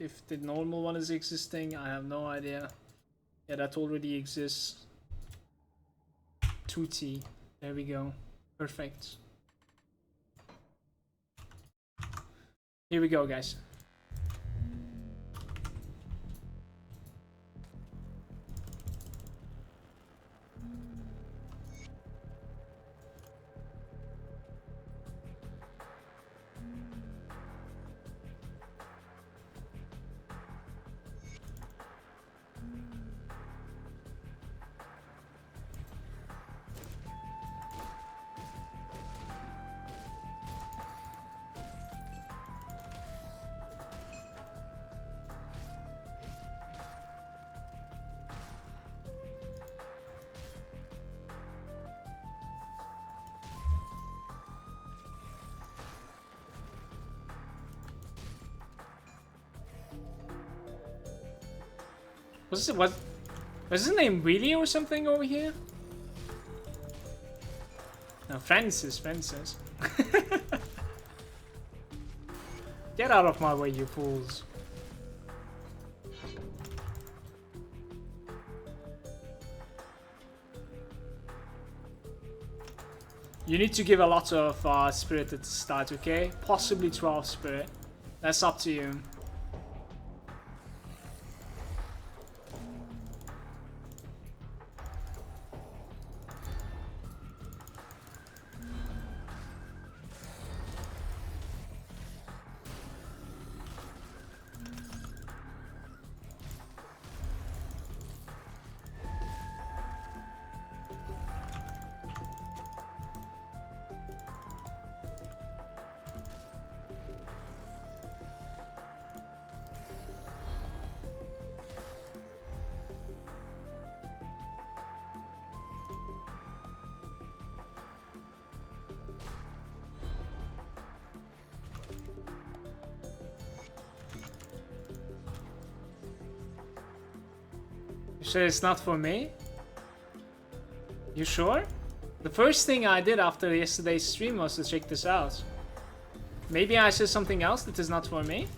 if the normal one is existing. I have no idea. Yeah, that already exists. 2T. There we go. Perfect. Here we go, guys. Was his name Willie or something over here? No, Francis. Get out of my way, you fools. You need to give a lot of spirit at the start, okay? Possibly 12 spirit. That's up to you. Sure it's not for me? You sure? The first thing I did after yesterday's stream was to check this out. Maybe I said something else that is not for me?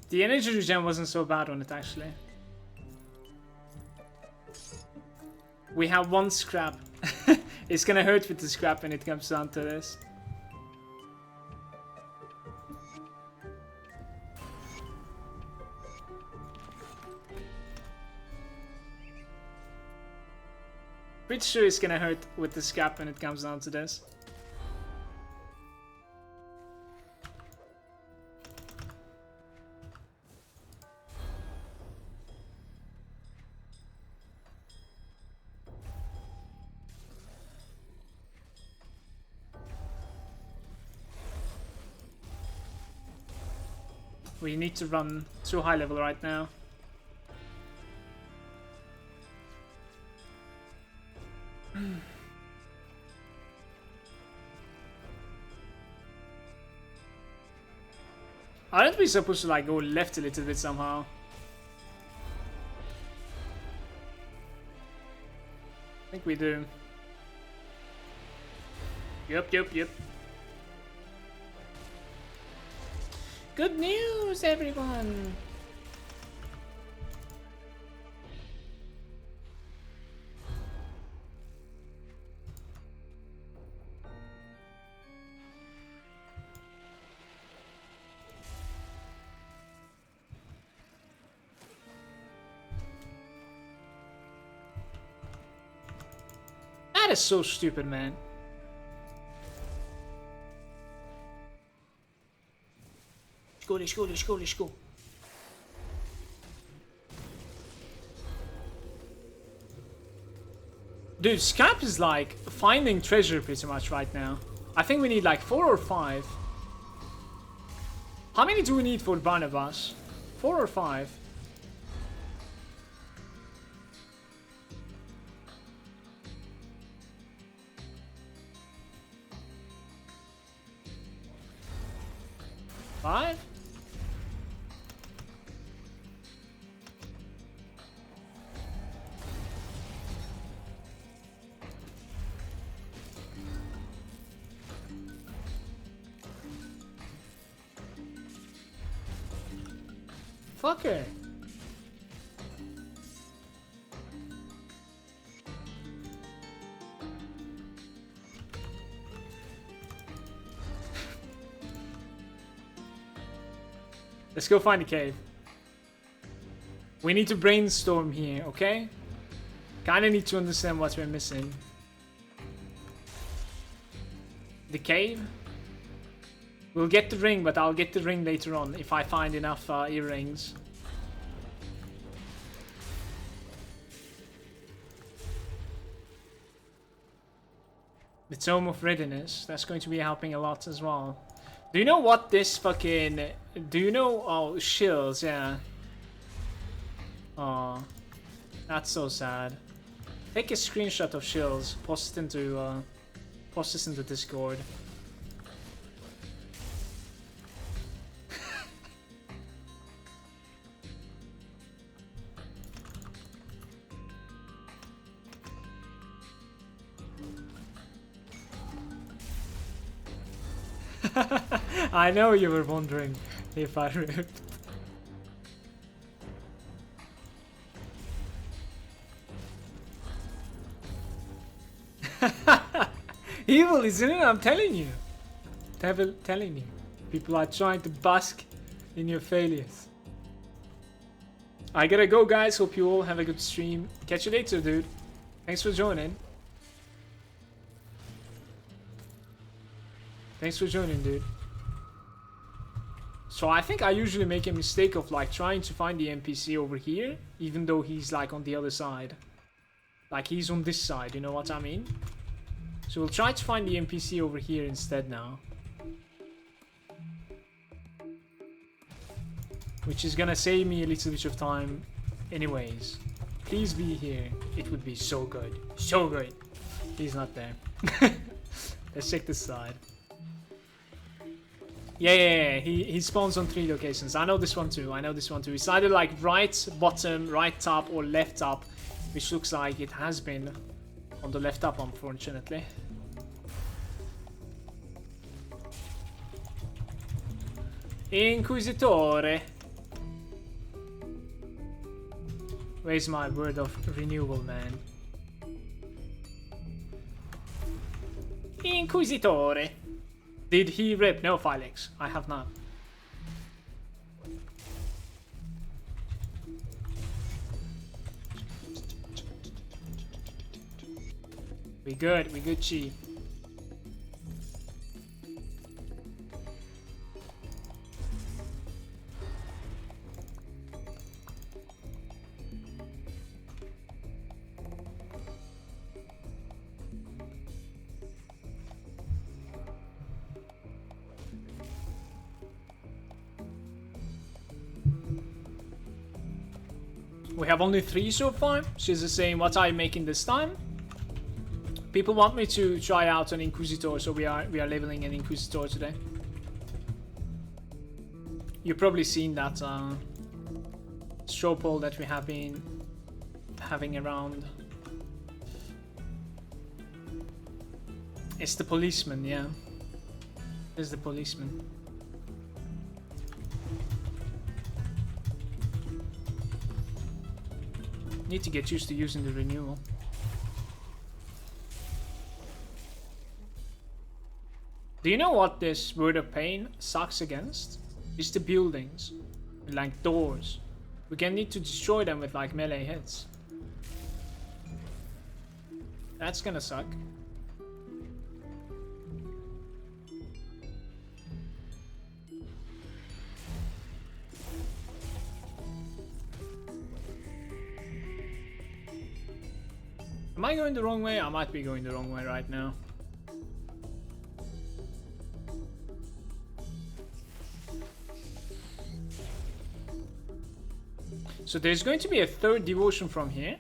The energy regen wasn't so bad on it, actually. We have one scrap. It's gonna hurt with the scrap when it comes down to this. Pretty sure it's gonna hurt with the scrap when it comes down to this. We need to run too high level right now. Aren't we supposed to like go left a little bit somehow? I think we do. Yep. Good news, everyone! That is so stupid, man. Let's go. Dude, Scrap is like finding treasure pretty much right now. I think we need like 4 or 5. How many do we need for Barnabas? 4 or 5? Five? Fucker. Let's go find a cave. We need to brainstorm here, okay? Kinda need to understand what we're missing. The cave? We'll get the ring, but I'll get the ring later on if I find enough earrings. The Tome of Readiness, that's going to be helping a lot as well. Do you know what this fucking... Do you know... Oh, shills, yeah. Oh, that's so sad. Take a screenshot of shills, post this into Discord. I know you were wondering if I ripped. Evil, isn't it? I'm telling you. Telling you. People are trying to bask in your failures. I gotta go, guys. Hope you all have a good stream. Catch you later, dude. Thanks for joining. Thanks for joining, dude. So I think I usually make a mistake of like trying to find the NPC over here, even though he's like on the other side. Like he's on this side, you know what I mean? So we'll try to find the NPC over here instead now. Which is gonna save me a little bit of time anyways. Please be here. It would be so good. So good. He's not there. Let's check this side. Yeah. He spawns on 3 locations. I know this one too. It's either like right bottom, right top, or left top, which looks like it has been on the left top, unfortunately. Inquisitor. Where's my word of renewal, man? Inquisitor. Did he rip? No, Felix. I have not. We good, Chi. We have only 3 so far. She's just saying, what are you making this time? People want me to try out an Inquisitor, so we are leveling an Inquisitor today. You've probably seen that straw poll that we have been having around. It's the policeman, yeah. It's the policeman. Need to get used to using the renewal. Do you know what this Word of Pain sucks against? It's the buildings. Like doors. We can need to destroy them with like melee hits. That's gonna suck. Am I going the wrong way? I might be going the wrong way right now. So there's going to be a 3rd devotion from here.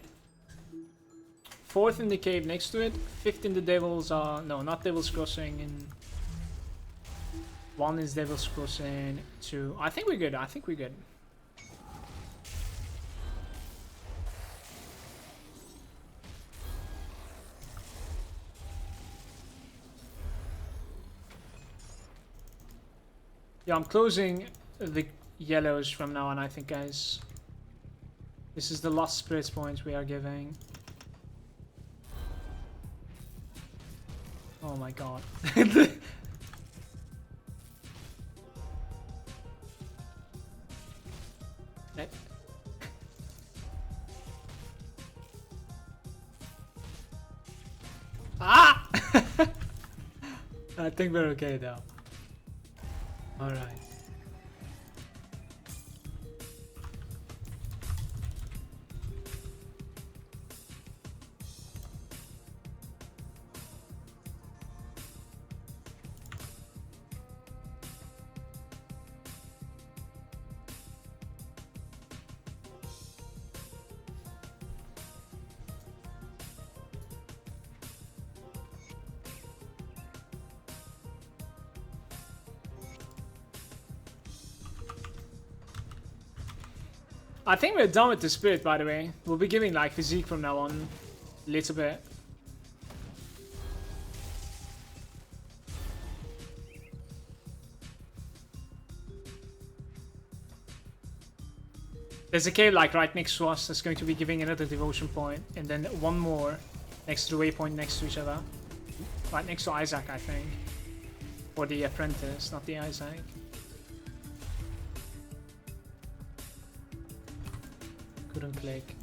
4th in the cave next to it. 5th in the Devil's... no, not Devil's Crossing. And 1 is Devil's Crossing. 2... I think we're good. I think we're good. Yeah, I'm closing the yellows from now on, I think, guys. This is the last spirit point we are giving. Oh my god. Ah! I think we're okay though. Alright. I think we're done with the spirit, by the way. We'll be giving like physique from now on. A little bit. There's a cave like right next to us that's going to be giving another devotion point. And then one more next to the waypoint next to each other. Right next to Isaac, I think. Or the apprentice, not the Isaac. Couldn't click.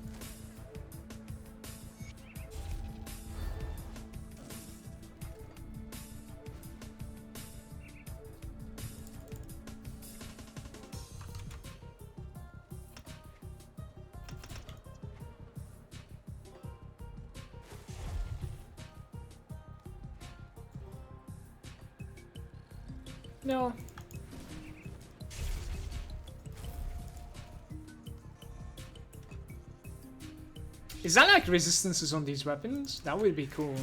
No. Is that like resistances on these weapons? That would be cool.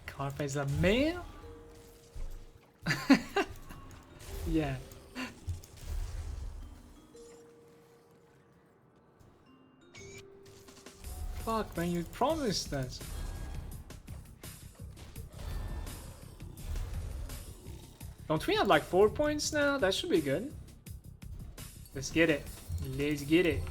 Carpe la mail? Yeah. Fuck, man, you promised us. Don't we have like 4 points now? That should be good. Let's get it. Let's get it.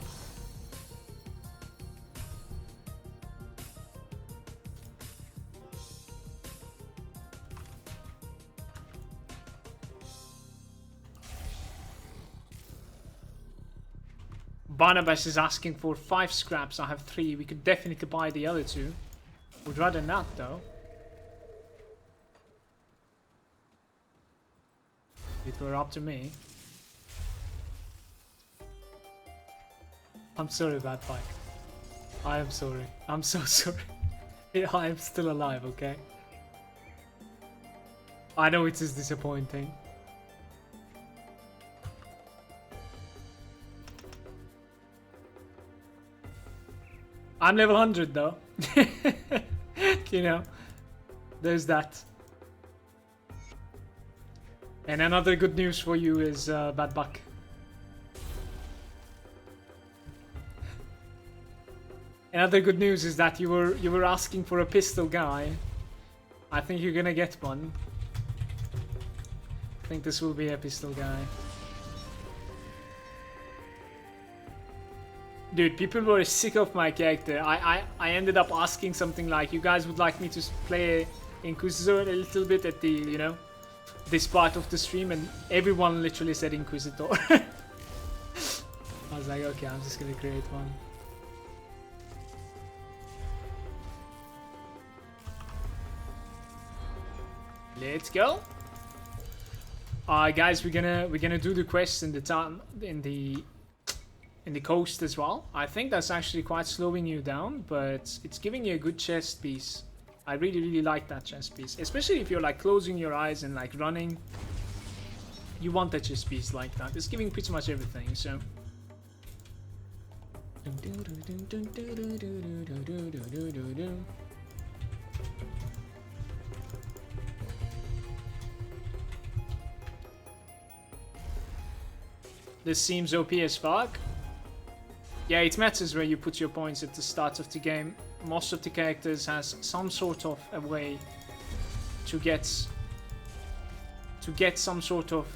Barnabas is asking for 5 scraps. I have 3. We could definitely buy the other 2. Would rather not, though. It were up to me. I'm sorry, bad bike. I am sorry. I'm so sorry. I am still alive, okay? I know it is disappointing. I'm level 100 though. You know, there's that. And another good news for you is Bad Buck. Another good news is that you were asking for a pistol guy. I think you're gonna get one. I think this will be a pistol guy. Dude, people were sick of my character. I ended up asking something like, you guys would like me to play Inquisitor a little bit at the, you know, this part of the stream, and everyone literally said Inquisitor. I was like, okay, I'm just gonna create one. Let's go. Guys, we're gonna do the quest in the town, in the coast as well. I think that's actually quite slowing you down, but it's giving you a good chest piece. I really like that chest piece, especially if you're like closing your eyes and like running. You want that chest piece like that. It's giving pretty much everything, so. This seems OP as fuck. Yeah, it matters where you put your points at the start of the game. Most of the characters has some sort of a way to get some sort of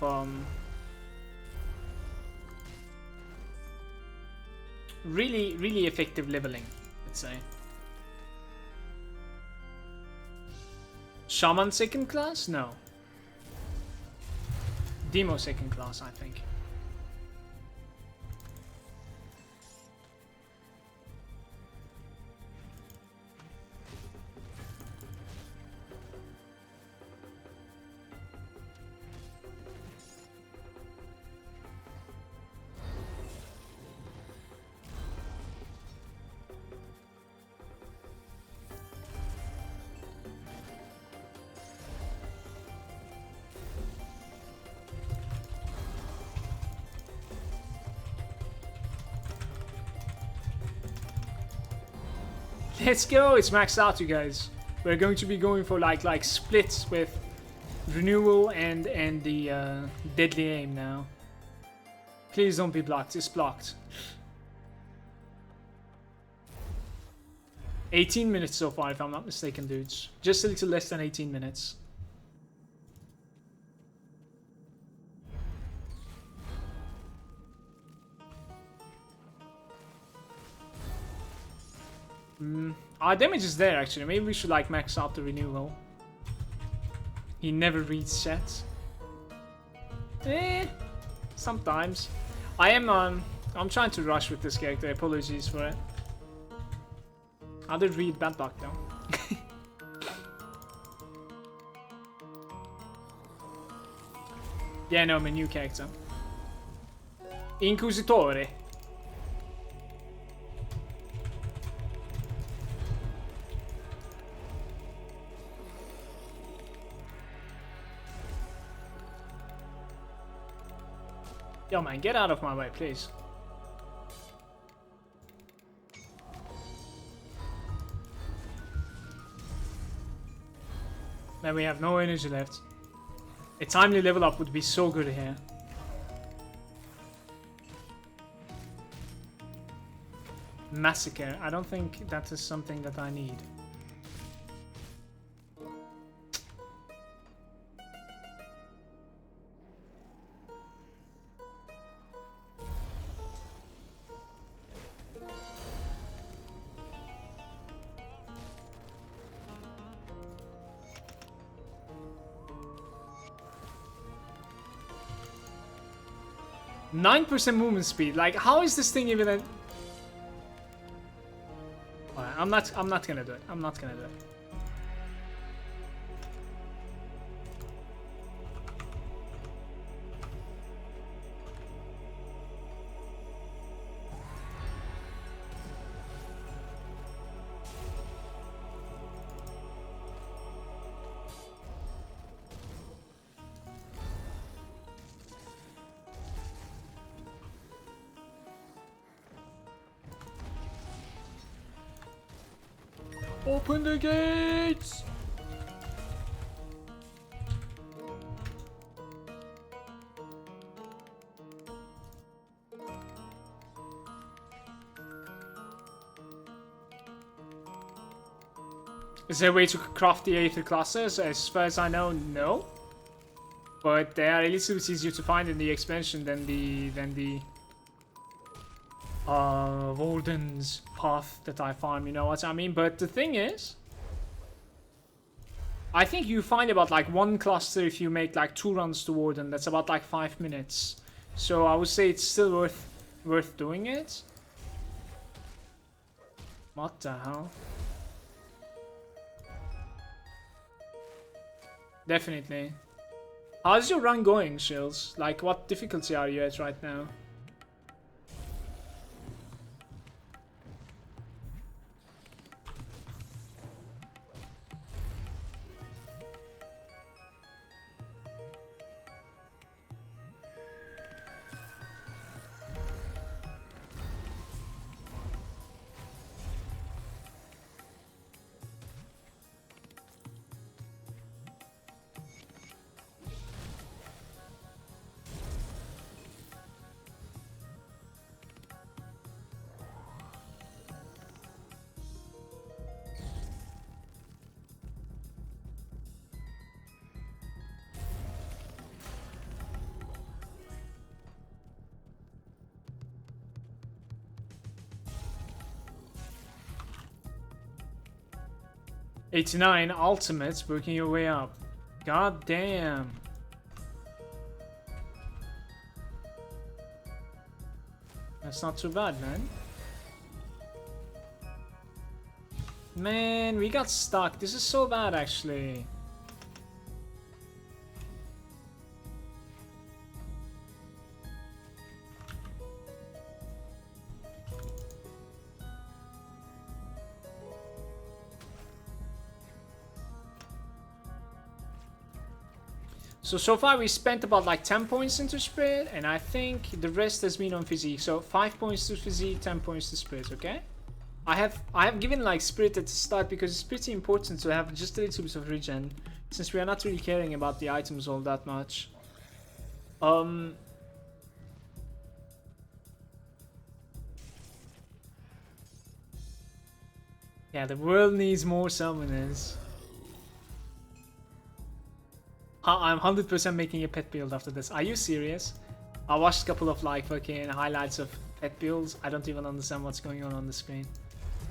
really effective leveling, let's say. Shaman second class? No. Demo second class, I think. Let's go! It's maxed out, you guys. We're going to be going for like splits with renewal and the deadly aim now. Please don't be blocked. It's blocked. 18 minutes so far, if I'm not mistaken, dudes. Just a little less than 18 minutes. Our damage is there, actually. Maybe we should like max out the renewal. He never reads chat. Sometimes. I'm trying to rush with this character. Apologies for it. I did read Bad Luck though. Yeah, no, I'm a new character. Inquisitore. Yo, man, get out of my way, please. Man, we have no energy left. A timely level up would be so good here. Massacre. I don't think that is something that I need. 9% movement speed. Like, how is this thing even a... Alright, I'm not gonna do it. I'm not gonna do it. Open the gates! Is there a way to craft the Aether classes? As far as I know, no. But they are a little bit easier to find in the expansion than the Warden's path that I farm, you know what I mean? But the thing is, I think you find about like one cluster if you make like 2 runs to Warden. That's about like 5 minutes. So I would say it's still worth doing it. What the hell? Definitely. How's your run going, Shills? Like, what difficulty are you at right now? $89 ultimates, working your way up. God damn. That's not too bad, man. Man, we got stuck. This is so bad, actually. So far we spent about like 10 points into Spirit, and I think the rest has been on Physique. So 5 points to Physique, 10 points to Spirit, okay? I have given like Spirit at the start because it's pretty important to have just a little bit of regen, since we are not really caring about the items all that much. Yeah, the world needs more summoners. I'm 100% making a pet build after this. Are you serious? I watched a couple of like fucking highlights of pet builds. I don't even understand what's going on the screen.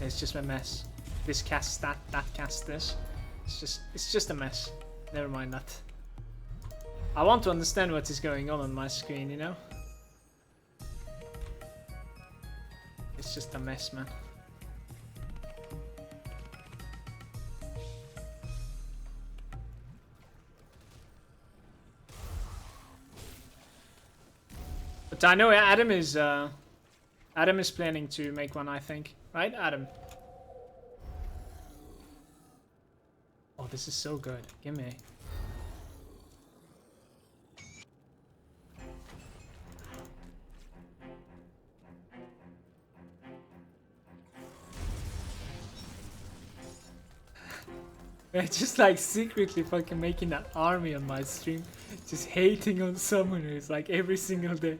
It's just a mess. This casts that casts this. It's just a mess. Never mind that. I want to understand what is going on my screen, you know? It's just a mess, man. But I know Adam is planning to make one, I think. Right, Adam? Oh, this is so good. Give me. They're just like secretly fucking making an army on my stream. Just hating on summoners like every single day.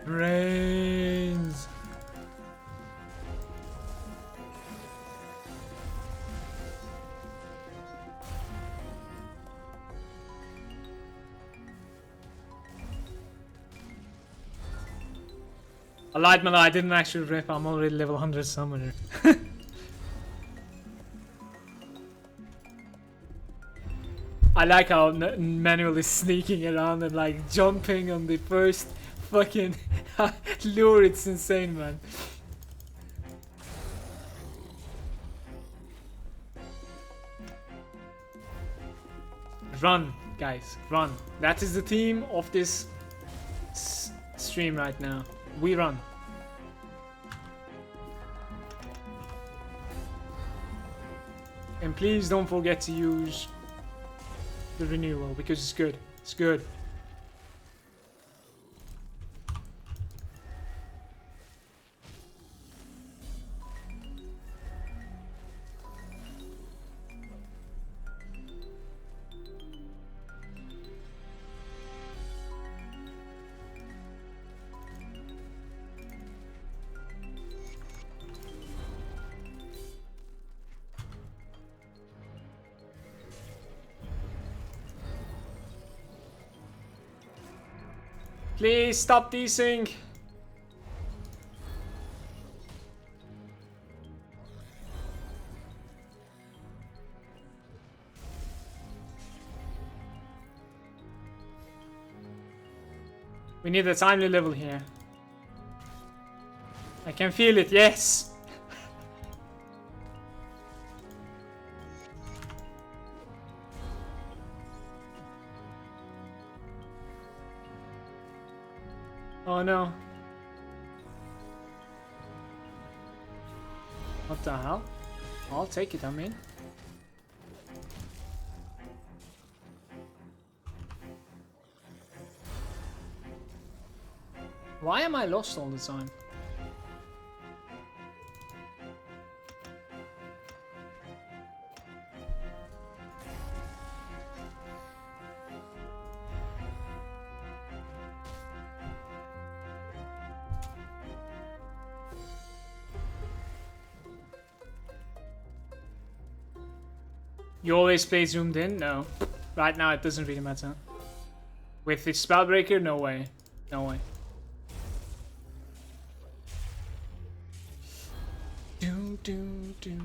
Brains. I lied, Mala, I didn't actually rip. I'm already level 100 summoner. I like how Manuel is sneaking around and like jumping on the first fucking lure. It's insane, man. Run, guys, run. That is the theme of this stream right now. We run. And please don't forget to use the renewal because it's good. It's good. Please stop desync. We need a timely level here. I can feel it, yes! Oh no. What the hell? I'll take it, I mean. Why am I lost all the time? You always play zoomed in? No. Right now it doesn't really matter. With the Spellbreaker? No way. No way. Do, do, do.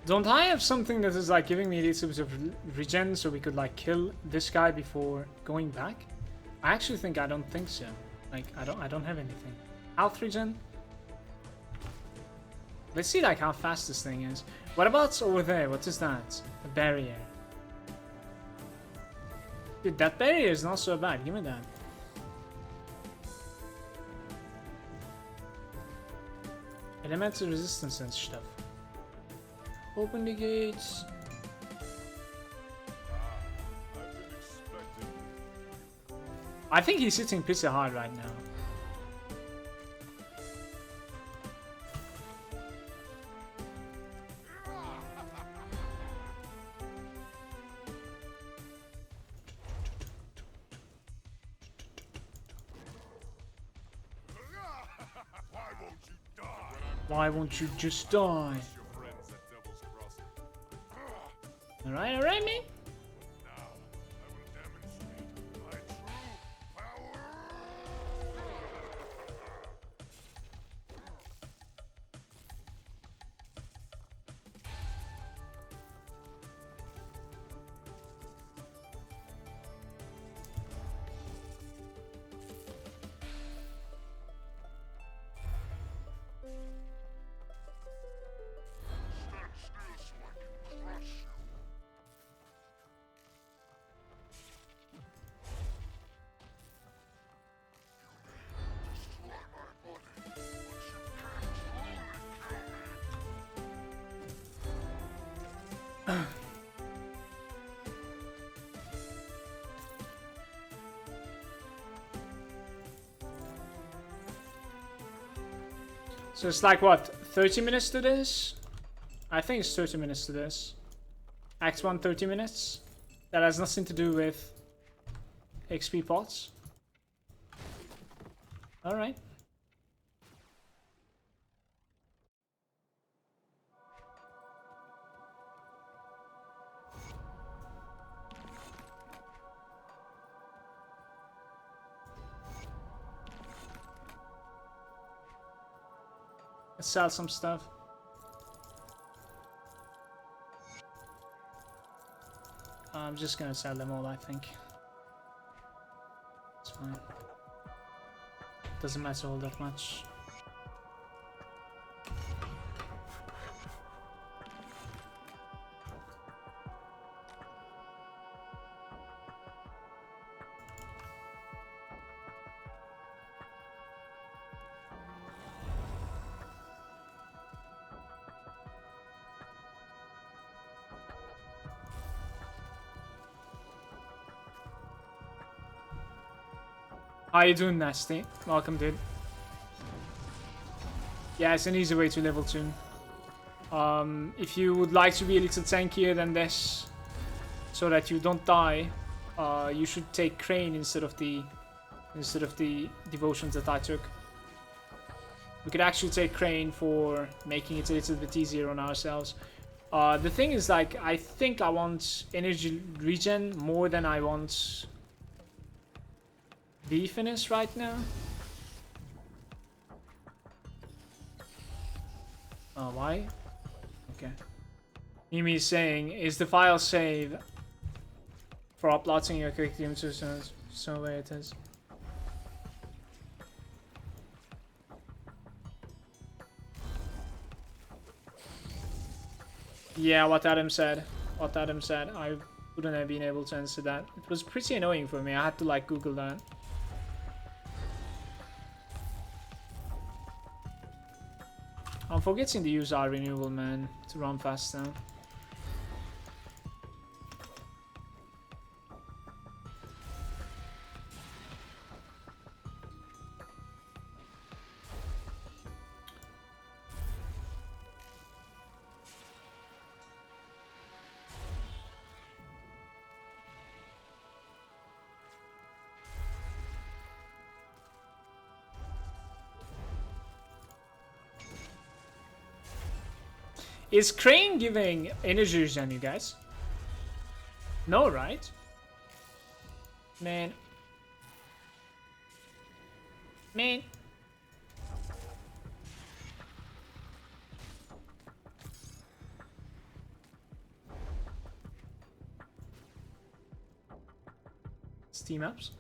Don't I have something that is like giving me a little bit of regen so we could like kill this guy before going back? I actually think I don't think so. Like I don't have anything. Health regen? Let's see like how fast this thing is. What about over there? What is that? A barrier. Dude, that barrier is not so bad. Give me that. Elemental resistance and stuff. Open the gates. I think he's hitting pretty hard right now. Why won't you just die? Alright, me. So it's like what, 30 minutes to this? I think it's 30 minutes to this. Act 1, 30 minutes. That has nothing to do with XP pots. Alright. Let's sell some stuff. I'm just gonna sell them all, I think. It's fine. Doesn't matter all that much. How you doing, Nasty? Welcome, dude. Yeah, it's an easy way to level 2. If you would like to be a little tankier than this, so that you don't die, you should take Crane instead of the devotions that I took. We could actually take Crane for making it a little bit easier on ourselves. The thing is, like, I think I want energy regen more than I want beefiness right now. Oh, why? Okay. Mimi is saying, is the file save for uploading your curriculum to so where it is? Yeah, what Adam said. What Adam said. I wouldn't have been able to answer that. It was pretty annoying for me. I had to like Google that. I'm forgetting to use our renewal, man, to run faster. Is Crane giving energy regen, you guys? No, right? Man. Man. Steam apps.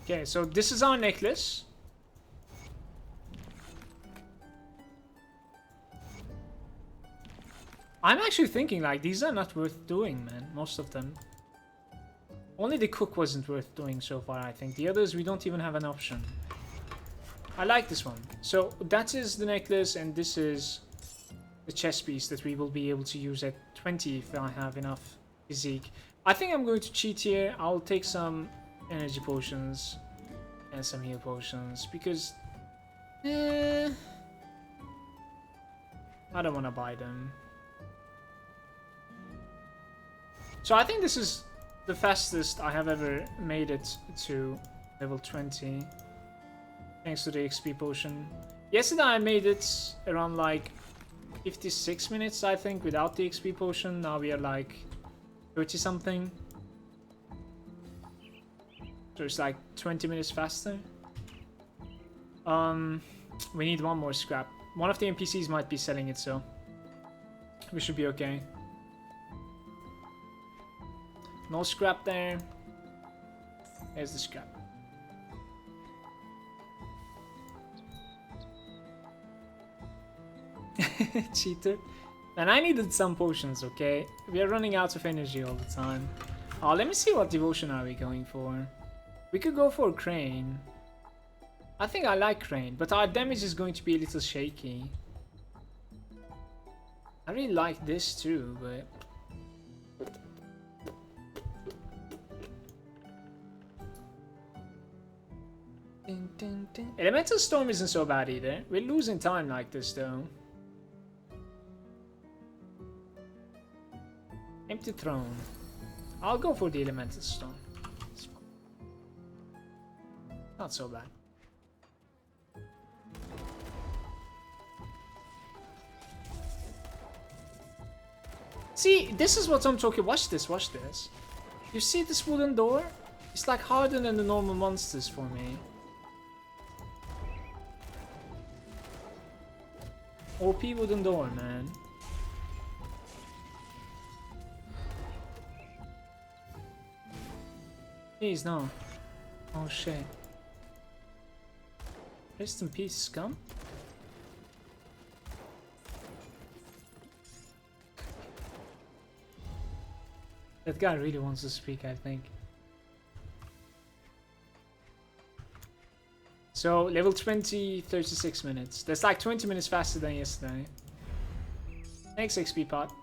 Okay, so this is our necklace. I'm actually thinking, like, these are not worth doing, man. Most of them. Only the cook wasn't worth doing so far, I think. The others, we don't even have an option. I like this one. So, that is the necklace, and this is the chest piece that we will be able to use at 20 if I have enough physique. I think I'm going to cheat here. I'll take some energy potions and some heal potions because I don't want to buy them. So I think this is the fastest I have ever made it to level 20 thanks to the XP potion. Yesterday I made it around like 56 minutes, I think, without the XP potion. Now we are like 30 something. So it's like 20 minutes faster. We need one more scrap. One of the NPCs might be selling it, so we should be okay. No scrap there. There's the scrap. Cheater. And I needed some potions, okay? We are running out of energy all the time. Oh, let me see what devotion are we going for. We could go for Crane. I think I like Crane, but our damage is going to be a little shaky. I really like this too, but... Ding, ding, ding. Elemental Storm isn't so bad either. We're losing time like this though. Empty Throne. I'll go for the Elemental Storm. Not so bad. See, this is what I'm talking. Watch this, watch this. You see this wooden door? It's like harder than the normal monsters for me. OP wooden door, man. Please, no. Oh shit. Rest in peace, scum. That guy really wants to speak, I think. So, level 20, 36 minutes. That's like 20 minutes faster than yesterday. Thanks, XP pot.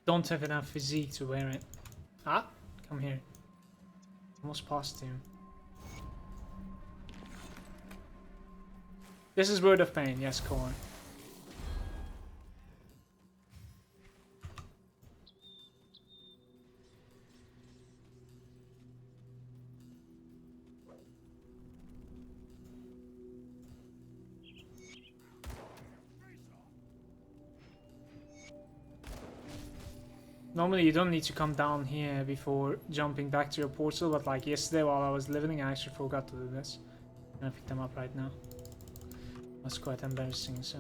Don't have enough physique to wear it. Ah, come here. Almost past you. This is Word of Pain, yes, core. Normally you don't need to come down here before jumping back to your portal, but like yesterday while I was leveling I actually forgot to do this. And I picked them up right now. That's quite embarrassing, so...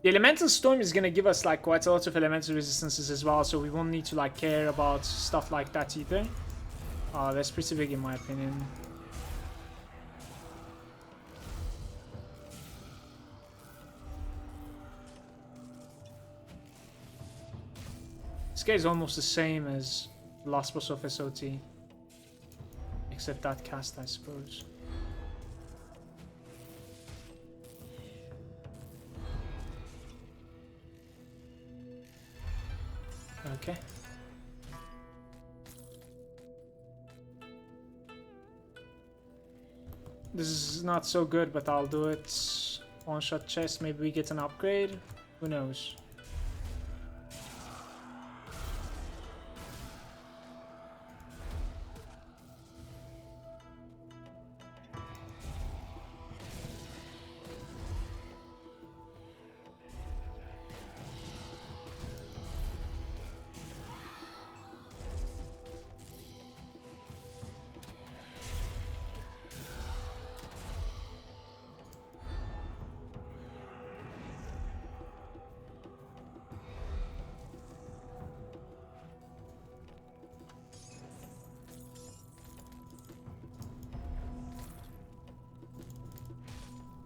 The Elemental Storm is gonna give us like quite a lot of elemental resistances as well, so we won't need to like care about stuff like that either. That's pretty big in my opinion. This guy is almost the same as the last boss of SOT. Except that cast, I suppose. Okay. This is not so good, but I'll do it. One-shot chest, maybe we get an upgrade? Who knows?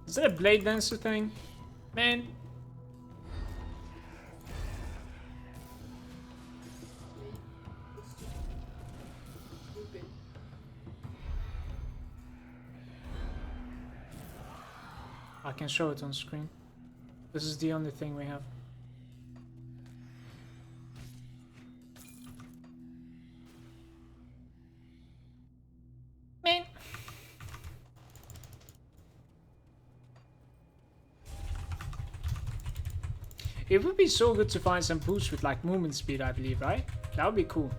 Is that a blade dancer thing? Man. I can show it on screen. This is the only thing we have. Man. It would be so good to find some boost with like movement speed, I believe, right? That would be cool.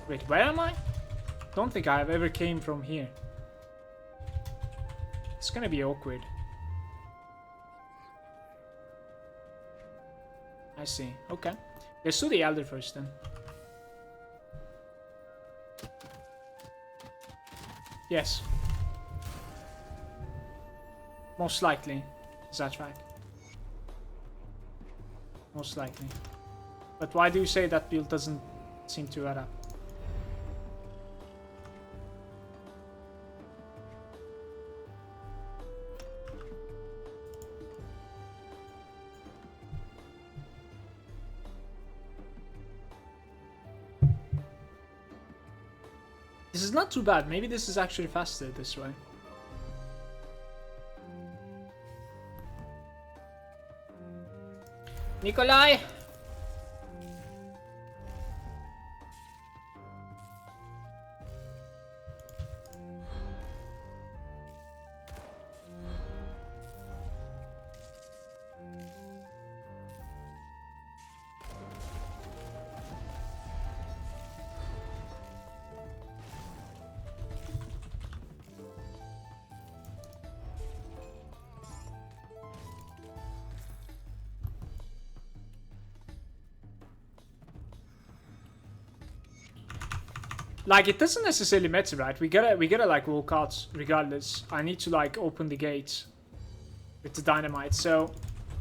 Wait, where am I? don't think I have ever came from here. It's gonna be awkward. I see. Okay. Let's do the Elder first then. Yes. Most likely. Is that right? Most likely. But why do you say that build doesn't seem to add up? This is not too bad. Maybe this is actually faster this way. Nikolai! Like, it doesn't necessarily matter, right? We gotta like walk out regardless. I need to like open the gate with the dynamite, so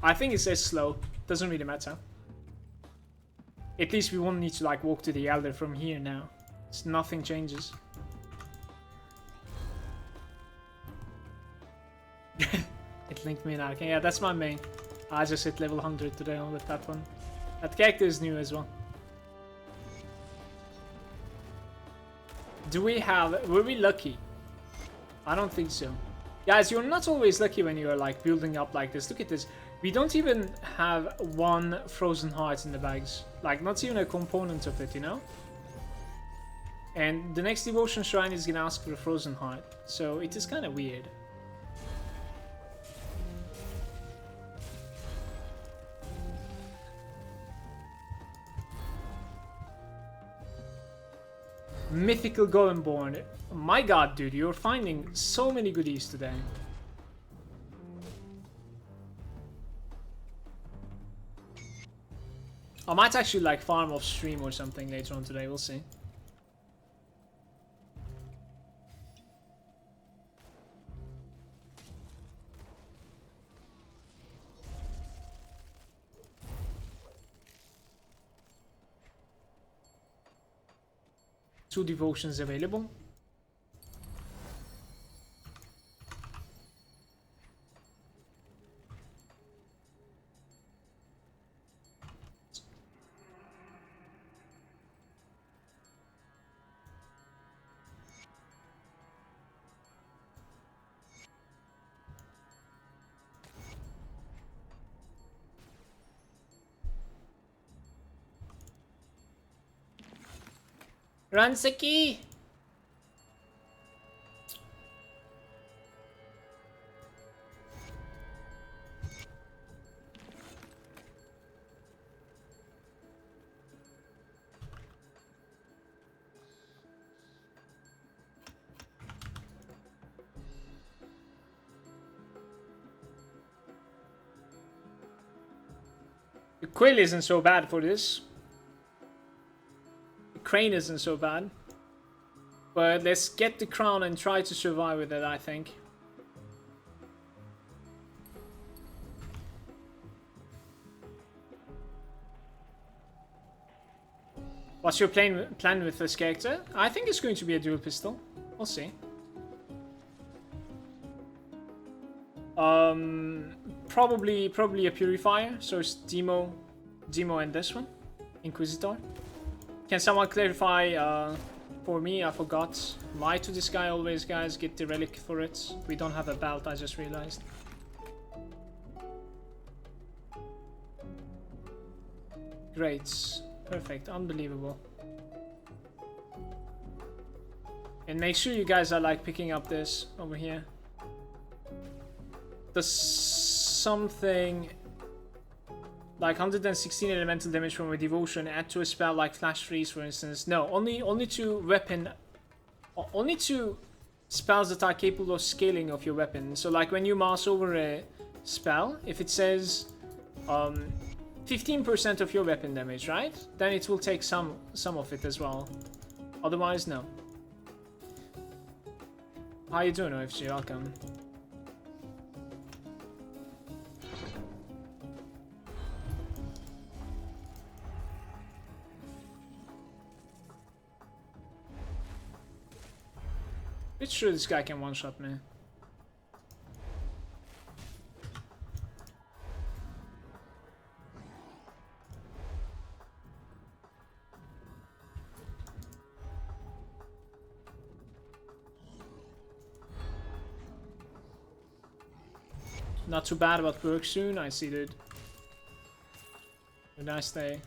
I think it's as slow. Doesn't really matter. At least we won't need to like walk to the Elder from here now. So nothing changes. It linked me now. Okay, yeah, that's my main. I just hit level 100 today on with that one. That character is new as well. Were we lucky? I don't think so. Guys, you're not always lucky when you're like building up like this. Look at this. We don't even have one frozen heart in the bags. Like, not even a component of it, you know? And the next devotion shrine is gonna ask for a frozen heart. So it is kind of weird. Mythical Golemborn. My god, dude, you're finding so many goodies today. I might actually like farm off stream or something later on today, we'll see. Two devotions available. Ransaki! The quill isn't so bad for this. The crane isn't so bad. But let's get the crown and try to survive with it, I think. What's your plan with this character? I think it's going to be a dual pistol. We'll see. Probably a purifier. So it's Demo and this one, Inquisitor. Can someone clarify for me? I forgot. Lie to this guy always, guys. Get the relic for it. We don't have a belt. I just realized. Great. Perfect. Unbelievable. And make sure you guys are like picking up this over here. Does something like 116 elemental damage from a devotion add to a spell like flash freeze, for instance? No, only to weapon Only to spells that are capable of scaling of your weapon. So like when you mouse over a spell, if it says 15% of your weapon damage, right? Then it will take some of it as well. Otherwise, no. How you doing, OFG? Welcome. Pretty sure this guy can one-shot me. Not too bad, but work soon. I see, dude. Have a nice day.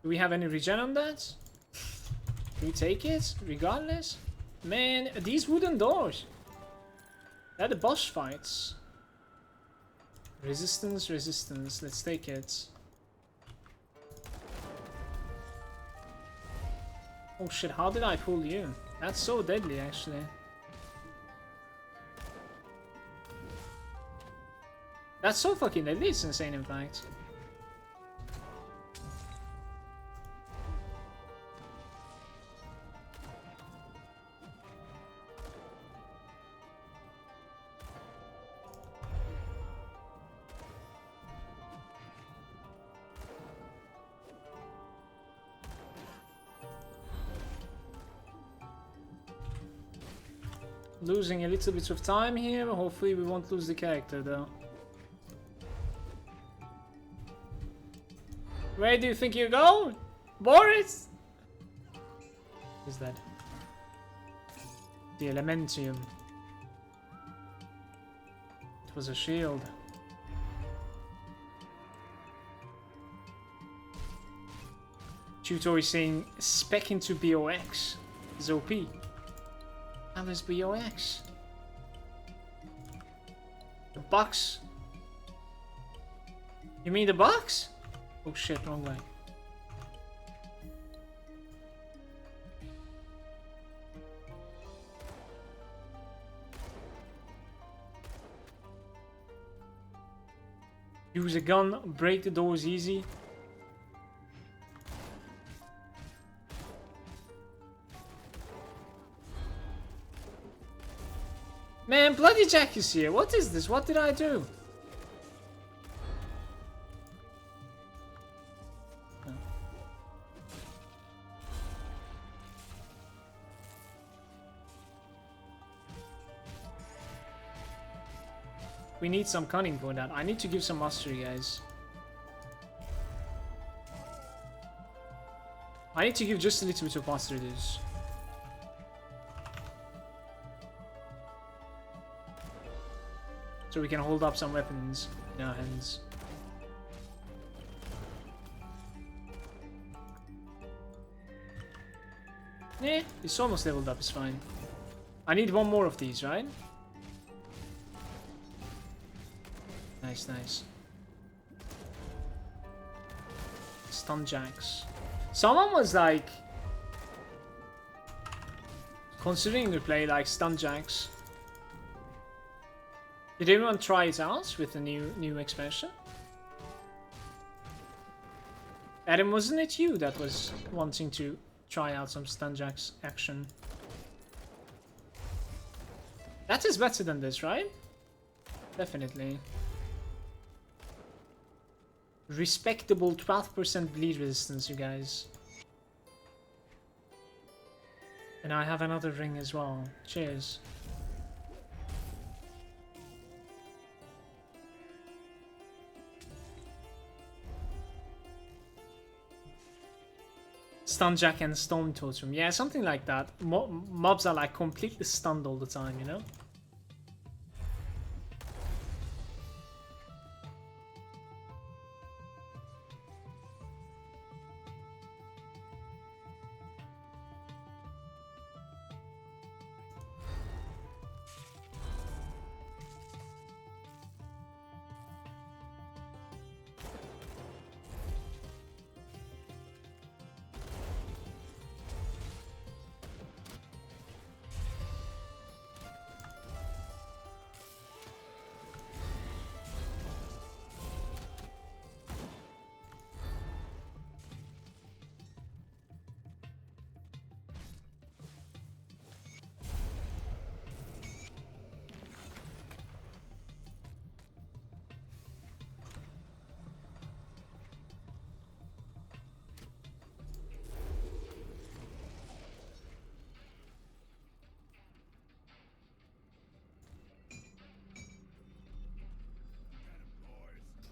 Do we have any regen on that? Do we take it regardless? Man, these wooden doors. They're the boss fights. Resistance, resistance. Let's take it. Oh shit, how did I pull you? That's so deadly, actually. That's so fucking deadly, it's insane in fact. Losing a little bit of time here, hopefully we won't lose the character though. Where do you think you go, Boris? What is that? The Elementium. It was a shield. Tutor is saying spec into BOX is OP. How is BOX? The box? You mean the box? Oh shit, wrong way. Use a gun, break the doors easy. Man, Bloody Jack is here. What is this? What did I do? We need some cunning for that. I need to give some mastery, guys. I need to give just a little bit of mastery to this. So we can hold up some weapons in our hands. Yeah, it's almost leveled up, it's fine. I need one more of these, right? Nice, nice. Stun jacks. Someone was like considering to play like stun jacks. Did anyone try it out with the new expansion? Adam, wasn't it you that was wanting to try out some stun jacks action? That is better than this, right? Definitely. Respectable 12% bleed resistance, you guys. And I have another ring as well. Cheers. Stunjack and Storm Totem. Yeah, something like that. Mobs are like completely stunned all the time, you know?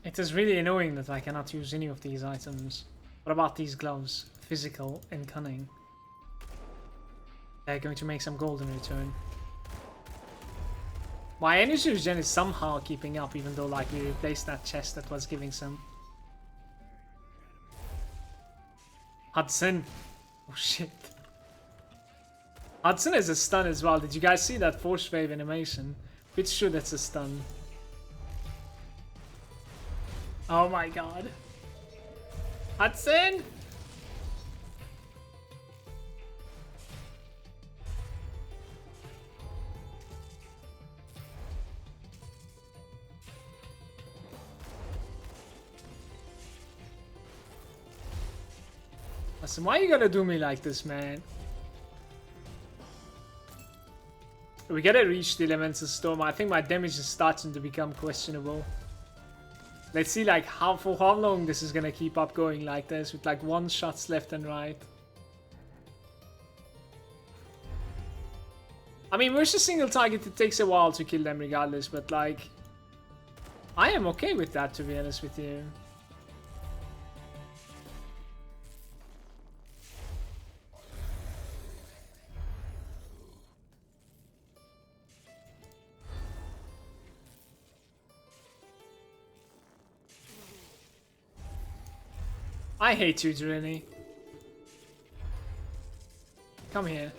It is really annoying that I cannot use any of these items. What about these gloves? Physical and cunning. They're going to make some gold in return. My energy regen is somehow keeping up, even though like we replaced that chest that was giving some. Hudson. Oh shit. Hudson is a stun as well. Did you guys see that force wave animation? Pretty sure that's a stun. Oh my god. Hudson! Listen, why you gotta do me like this, man? We gotta reach the Elemental Storm. I think my damage is starting to become questionable. Let's see like for how long this is gonna keep up going like this with like one shots left and right. I mean, versus single target, it takes a while to kill them regardless, but like I am okay with that, to be honest with you. I hate you, Drini. Come here.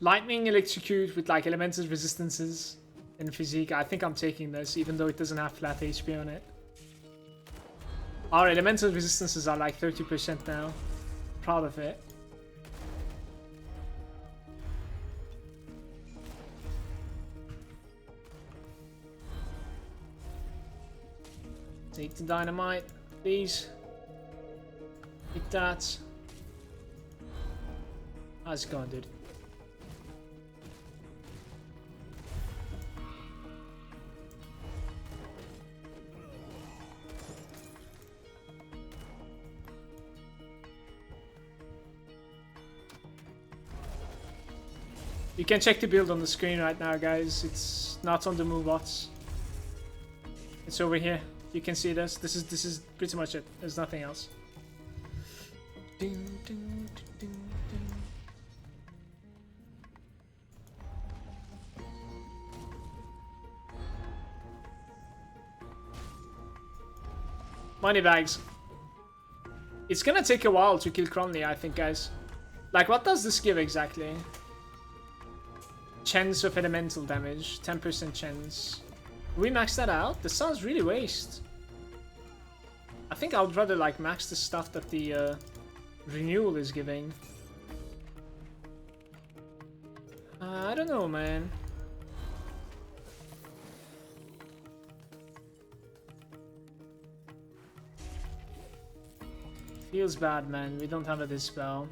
Lightning electrocute with like elemental resistances and physique. I think I'm taking this, even though it doesn't have flat HP on it. Our elemental resistances are like 30% now. Proud of it. Take the dynamite, please. Take that. How's it going, dude? You can check the build on the screen right now, guys. It's not on the move bots. It's over here. You can see this. This is pretty much it. There's nothing else. Money bags. It's gonna take a while to kill Cronley, I think, guys. Like, what does this give exactly? Chance of elemental damage, 10% chance. Will we max that out? This sounds really waste. I think I would rather like max the stuff that the renewal is giving. I don't know, man. Feels bad, man. We don't have a dispel.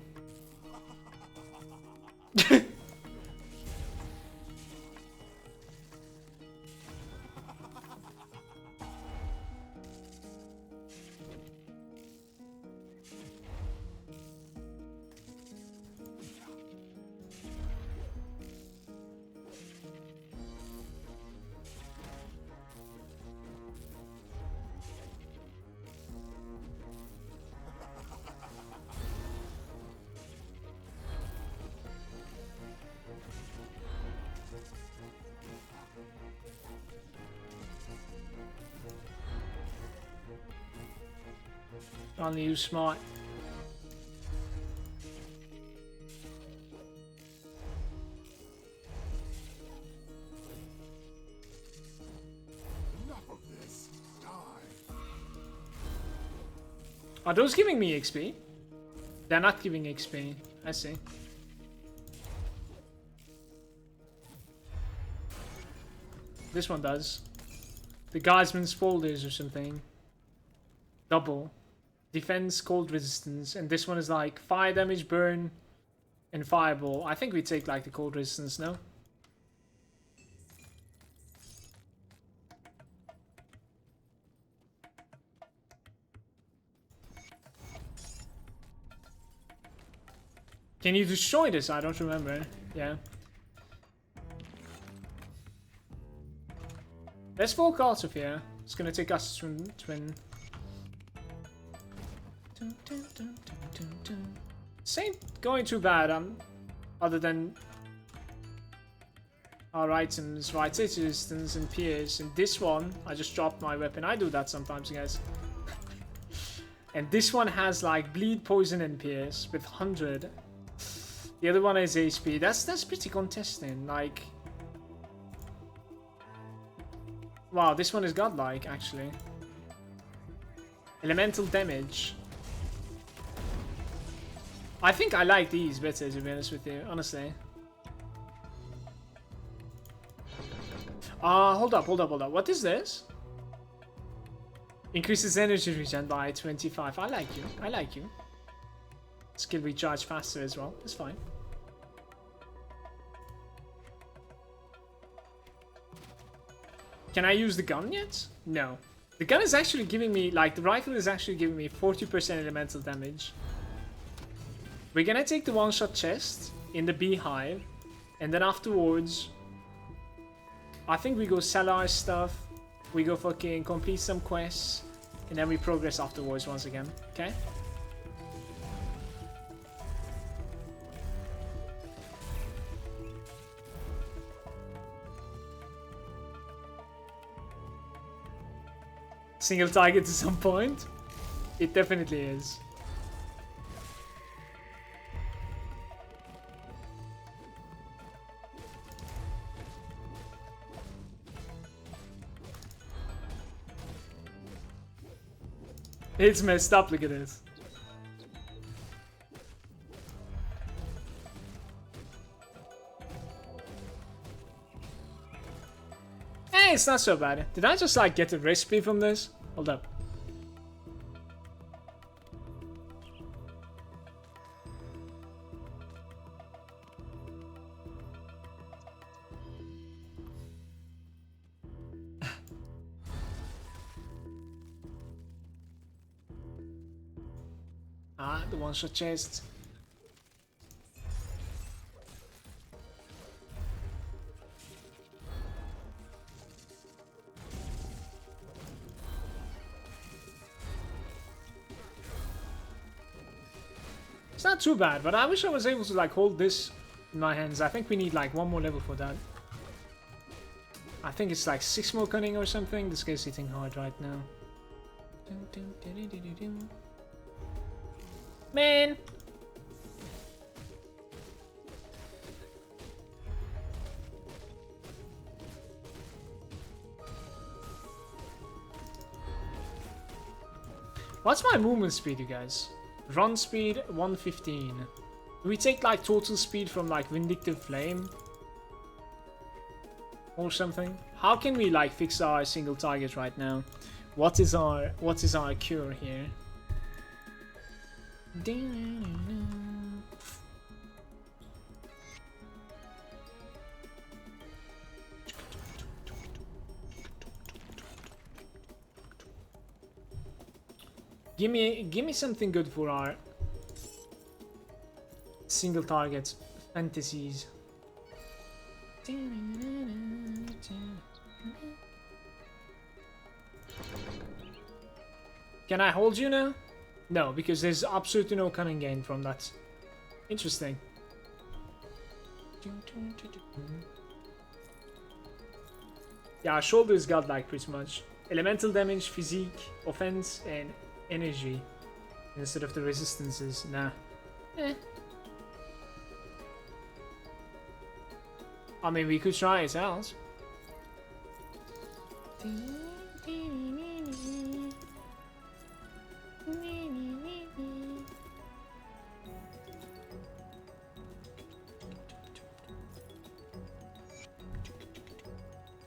Only use smart. Are those giving me XP? They're not giving XP. I see. This one does. The Guardsman's Folders or something. Double. Defense, cold resistance, and this one is like fire damage, burn, and fireball. I think we take like the cold resistance, no? Can you destroy this? I don't remember. Yeah. Let's walk out of here. It's gonna take us to twin. This ain't going too bad, other than our items, right? Resistance and pierce. And this one, I just dropped my weapon. I do that sometimes, guys. And this one has like bleed, poison, and pierce with 100. The other one is HP. That's pretty contesting. Like, wow, this one is godlike actually. Elemental damage. I think I like these better, to be honest with you, honestly. Hold up. What is this? Increases energy regen by 25. I like you. Skill recharge faster as well. It's fine. Can I use the gun yet? No. The gun is actually giving me, like, the rifle is actually giving me 40% elemental damage. We're gonna take the one-shot chest in the beehive, and then afterwards, I think we go sell our stuff, we go fucking complete some quests, and then we progress afterwards once again, okay? Single target to some point? It definitely is. It's messed up, look at this. Hey, it's not so bad. Did I just like get a recipe from this? Hold up. The one-shot chest. It's not too bad, but I wish I was able to like hold this in my hands. I think we need like one more level for that. I think it's like 6 more cunning or something. This guy's hitting hard right now. Man! What's my movement speed, you guys? Run speed 115. Do we take like total speed from like Vindictive Flame? Or something? How can we like fix our single target right now? What is our cure here? Give me something good for our single target fantasies. Can I hold you now? No, because there's absolutely no cunning gain from that. Interesting. Yeah, our shoulder is godlike pretty much. Elemental damage, physique, offense, and energy. Instead of the resistances. Nah. I mean, we could try it out.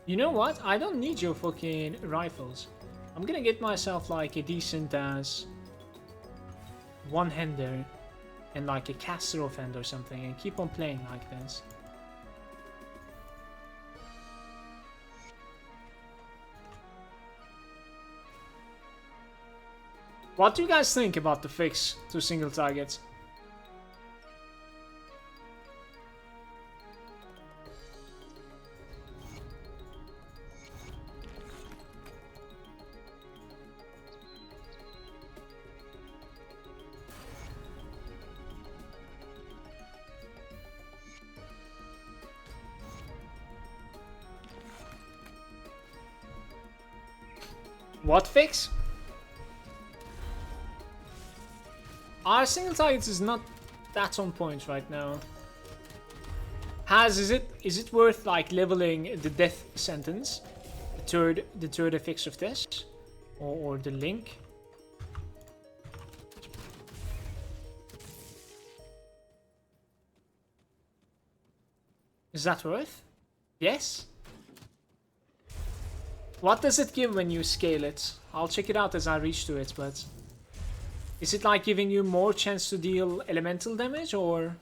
You know what? I don't need your fucking rifles. I'm gonna get myself like a decent ass one-hander and like a caster offhand or something and keep on playing like this. What do you guys think about the fix to single targets? What fix? Our single target is not that on point right now. Is it worth like leveling the death sentence? The third effects of this? Or the link? Is that worth? Yes? What does it give when you scale it? I'll check it out as I reach to it, but... Is it like giving you more chance to deal elemental damage, or...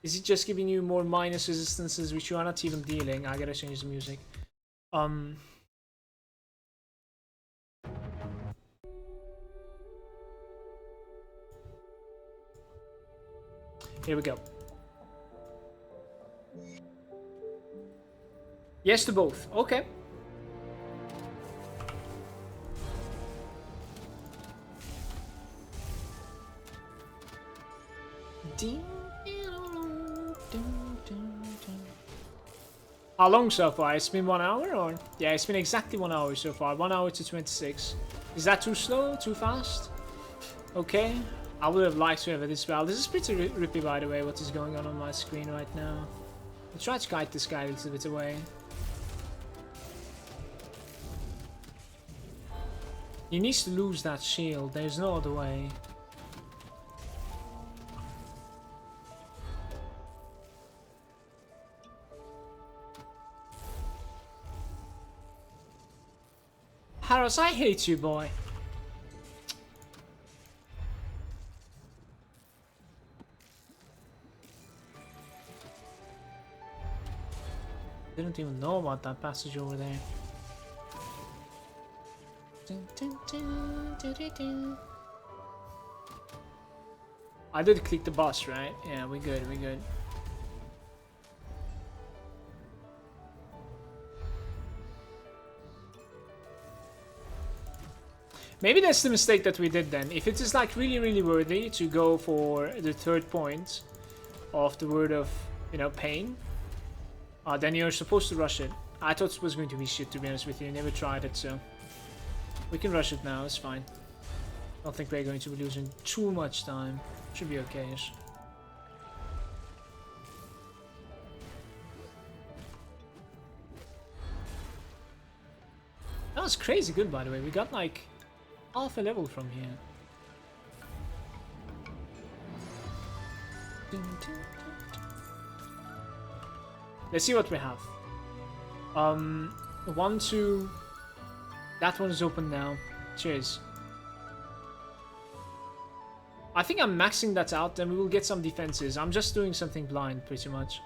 Is it just giving you more minus resistances which you are not even dealing? I gotta change the music. Here we go. Yes to both. Okay. How long so far? It's been 1 hour, or? Yeah, it's been exactly 1 hour so far. 1 hour to 26. Is that too slow? Too fast? Okay. I would have liked to have it as well. This is pretty rippy, by the way, what is going on my screen right now. I'll try to guide this guy a little bit away. He needs to lose that shield. There's no other way. Harris, I hate you, boy. Didn't even know about that passage over there. I did click the boss, right? Yeah, we're good, we're good. Maybe that's the mistake that we did then. If it is like really worthy to go for the third point of the word of, you know, pain, then you're supposed to rush it. I thought it was going to be shit, to be honest with you. I never tried it, so we can rush it now. It's fine. I don't think we're going to be losing too much time. Should be okay-ish. That was crazy good, by the way. We got like half a level from here. Let's see what we have. 1, 2. That one is open now. Cheers. I think I'm maxing that out, then we will get some defenses. I'm just doing something blind, pretty much.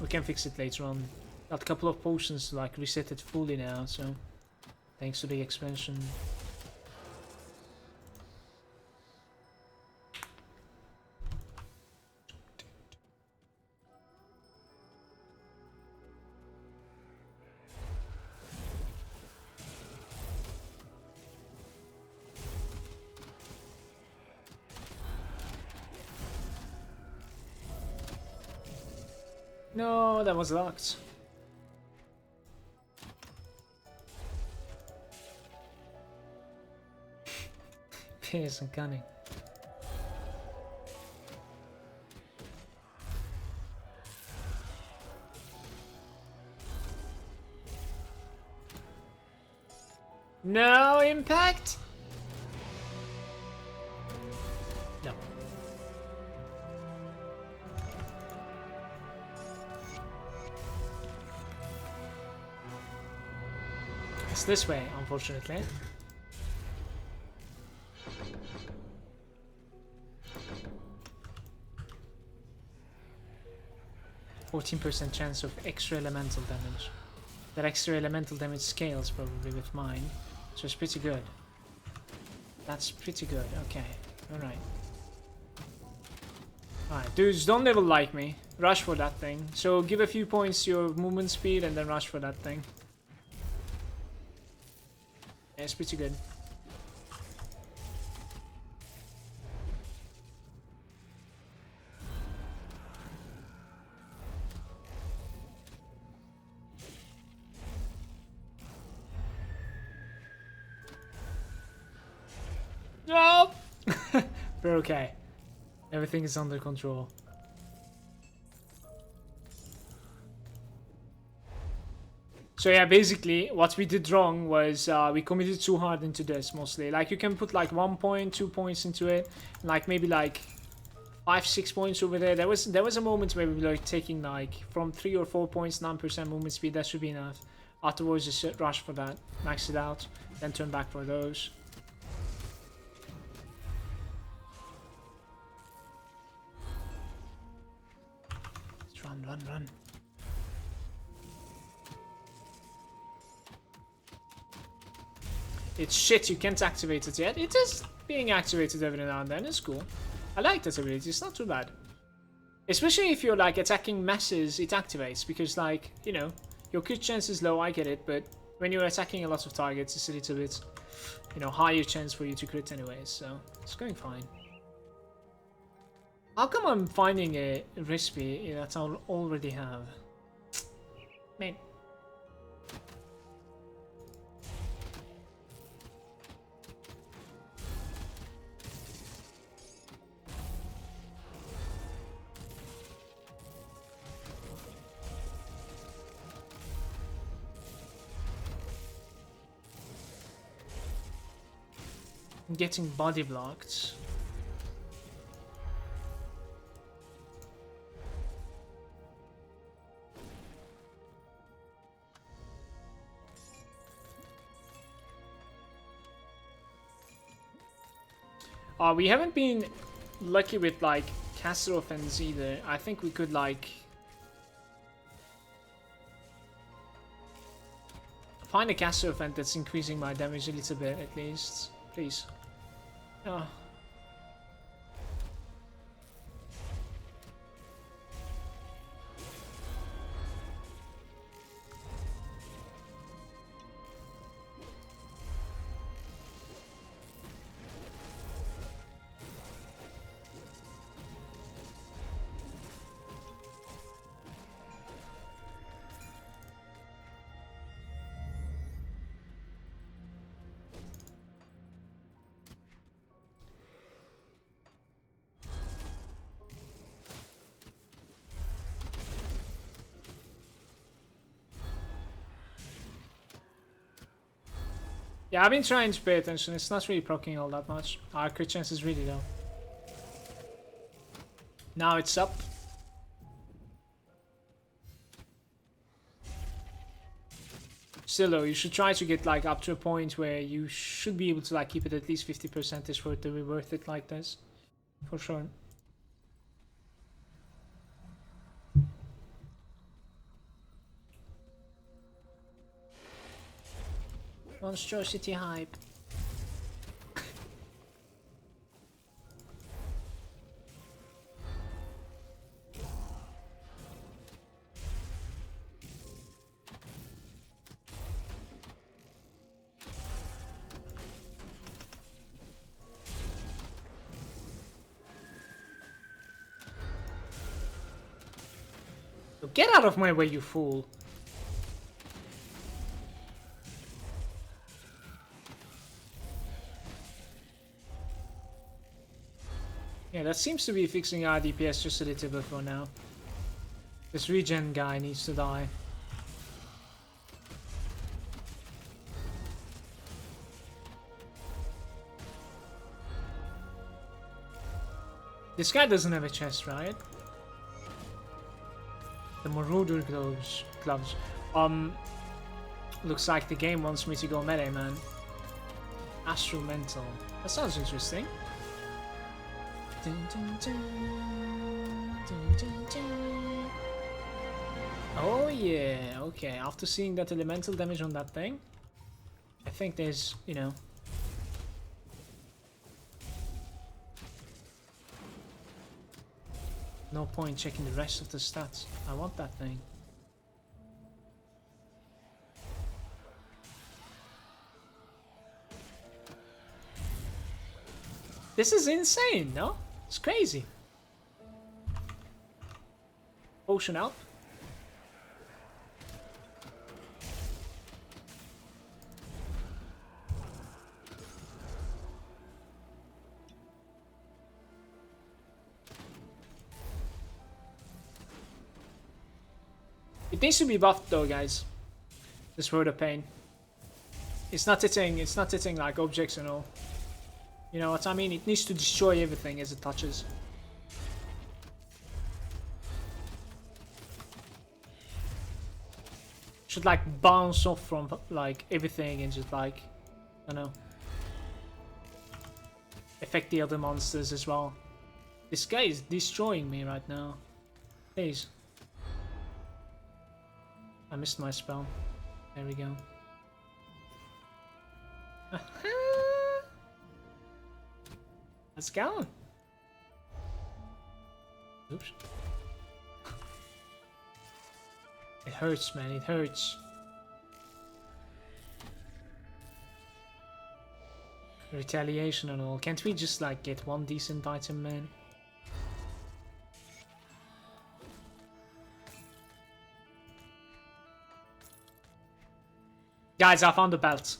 We can fix it later on. Got a couple of potions to like reset it fully now, so thanks to the expansion. No, that was locked. Pierce and cunning. No impact? No. It's this way, unfortunately. 14% chance of extra elemental damage. That extra elemental damage scales probably with mine, so it's pretty good. That's pretty good. Okay, alright. Alright, dudes, don't level like me. Rush for that thing. So give a few points your movement speed and then rush for that thing. Yeah, it's pretty good. We're okay. Everything is under control. So yeah, basically what we did wrong was we committed too hard into this mostly. Like you can put like 1 point, 2 points into it, like maybe like 5, 6 points over there. There was a moment where we were like taking like from 3 or 4 points, 9% movement speed. That should be enough. Afterwards, just rush for that, max it out, then turn back for those. Let's run. It's shit, you can't activate it yet. It is being activated every now and then. It's cool. I like that ability. It's not too bad. Especially if you're like attacking masses, it activates. Because like, you know, your crit chance is low, I get it. But when you're attacking a lot of targets, it's a little bit, you know, higher chance for you to crit anyways. So it's going fine. How come I'm finding a recipe that I already have? Man. I'm getting body blocked. We haven't been lucky with like caster offense either. I think we could like find a caster offense that's increasing my damage a little bit at least. Please. Oh. Yeah, I've been trying to pay attention. It's not really proccing all that much. Our crit chance is really low. Now it's up. Still though, you should try to get like up to a point where you should be able to like keep it at least 50% for it to be worth it like this. For sure. Monstrosity hype. Get out of my way, you fool! Yeah, that seems to be fixing our DPS just a little bit for now. This regen guy needs to die. This guy doesn't have a chest, right? The Marauder gloves. Looks like the game wants me to go melee, man. Astromental. That sounds interesting. Oh yeah, okay. After seeing that elemental damage on that thing, I think there's, you know... no point checking the rest of the stats. I want that thing. This is insane, no? It's crazy. Potion out. It needs to be buffed though, guys. This Word of Pain. It's not hitting like objects and all. You know what I mean? It needs to destroy everything as it touches. Should like bounce off from like everything and just like, I don't know, affect the other monsters as well. This guy is destroying me right now. Please. I missed my spell. There we go. Let's go. Oops. It hurts, man. It hurts. Retaliation and all. Can't we just like get one decent item, man? Guys, I found the belt.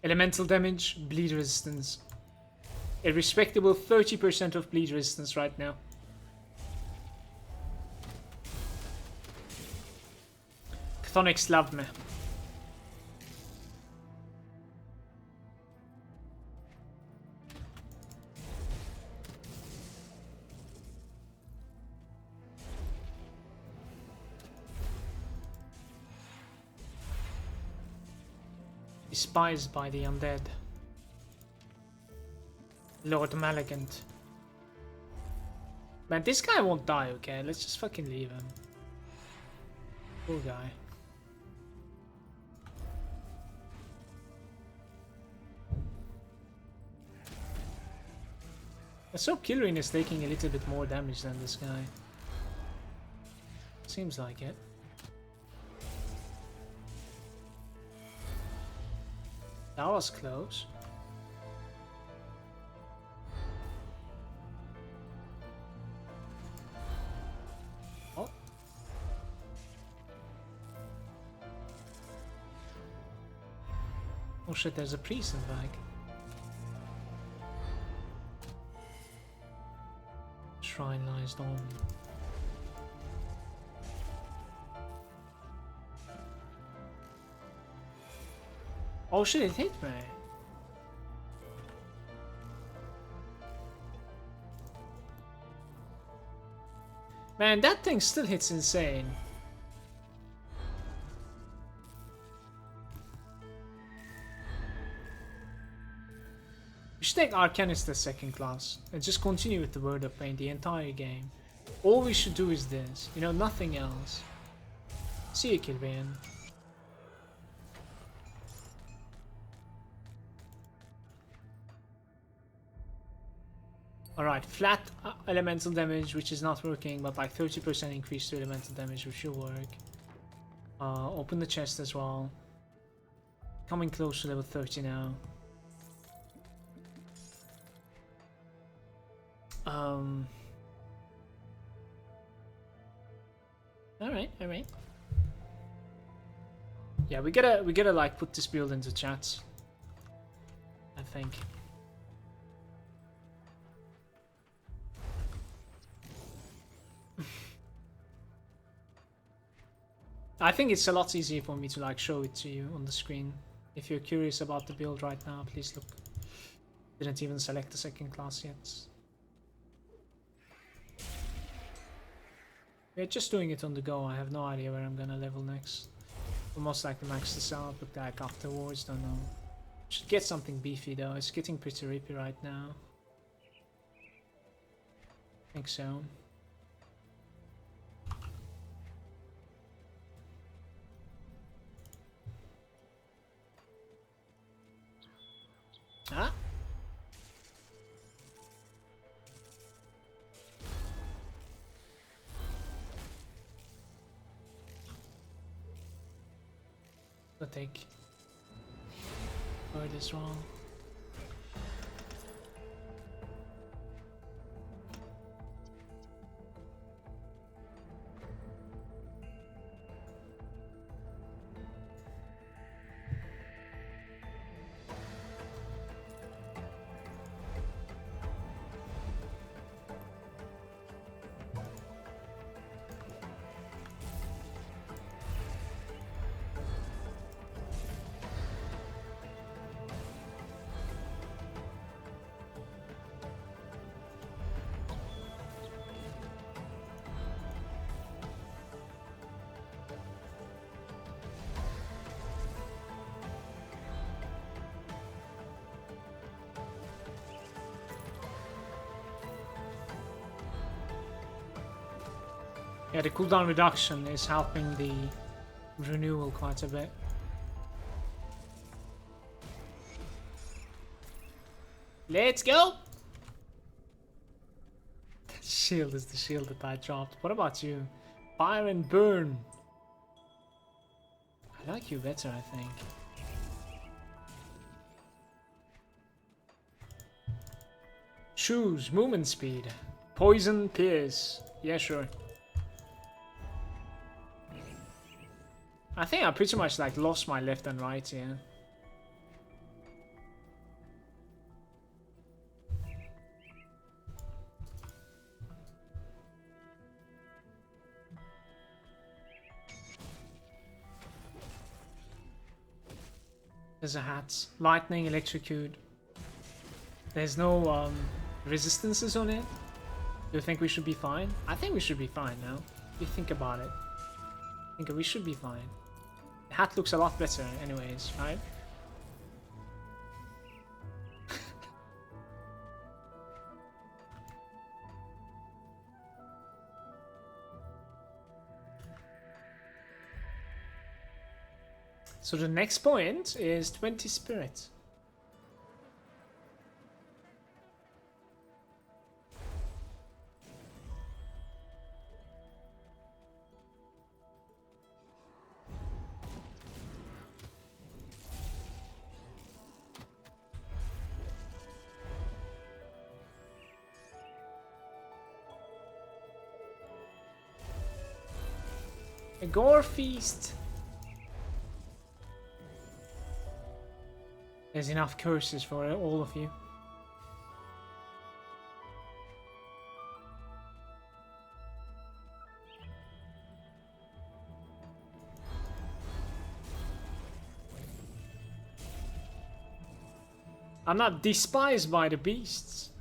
Elemental damage, bleed resistance. A respectable 30% of bleed resistance right now. Chthonics love me. Despised by the undead. Lord Malagant. Man, this guy won't die, okay? Let's just fucking leave him. Poor guy. So Kilrin is taking a little bit more damage than this guy. Seems like it. That was close. Oh. Oh shit, there's a priest in the back. Shrine lies on. Oh shit, it hit me. Man, that thing still hits insane. We should take Arcanist as second class and just continue with the Word of Pain the entire game. All we should do is this, you know, nothing else. See you, Kilbane. Alright, flat elemental damage, which is not working, but like 30% increase to elemental damage, which should work. Open the chest as well. Coming close to level 30 now. Alright. Yeah, we gotta like put this build into chat, I think. I think it's a lot easier for me to like show it to you on the screen. If you're curious about the build right now, please look. Didn't even select the second class yet. We're just doing it on the go. I have no idea where I'm gonna level next. We'll most likely max this out, but like afterwards, don't know. Should get something beefy though. It's getting pretty rippy right now. I think so. Ah. I'll take bird is wrong. Yeah, the cooldown reduction is helping the renewal quite a bit. Let's go! That shield is the shield that I dropped. What about you? Fire and burn. I like you better, I think. Choose movement speed. Poison, pierce. Yeah, sure. I think I pretty much like lost my left and right here. There's a hat. Lightning, electrocute. There's no resistances on it. Do you think we should be fine? I think we should be fine now. If you think about it. I think we should be fine. The hat looks a lot better anyways, right? So the next point is 20 spirit. A gore feast. There's enough curses for all of you. I'm not despised by the beasts.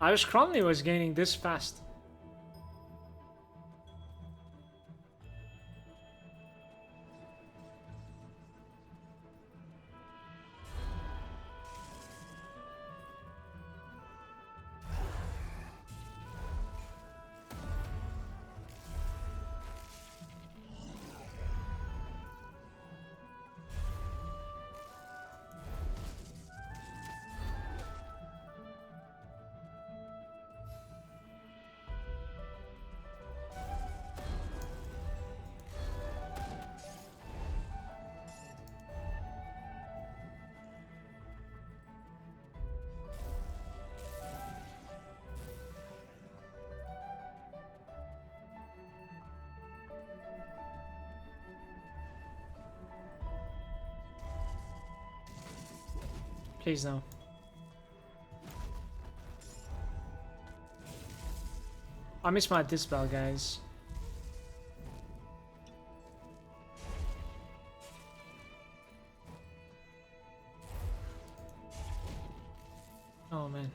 I wish Cromley was gaining this fast. Please no. I miss my dispel, guys. Oh man.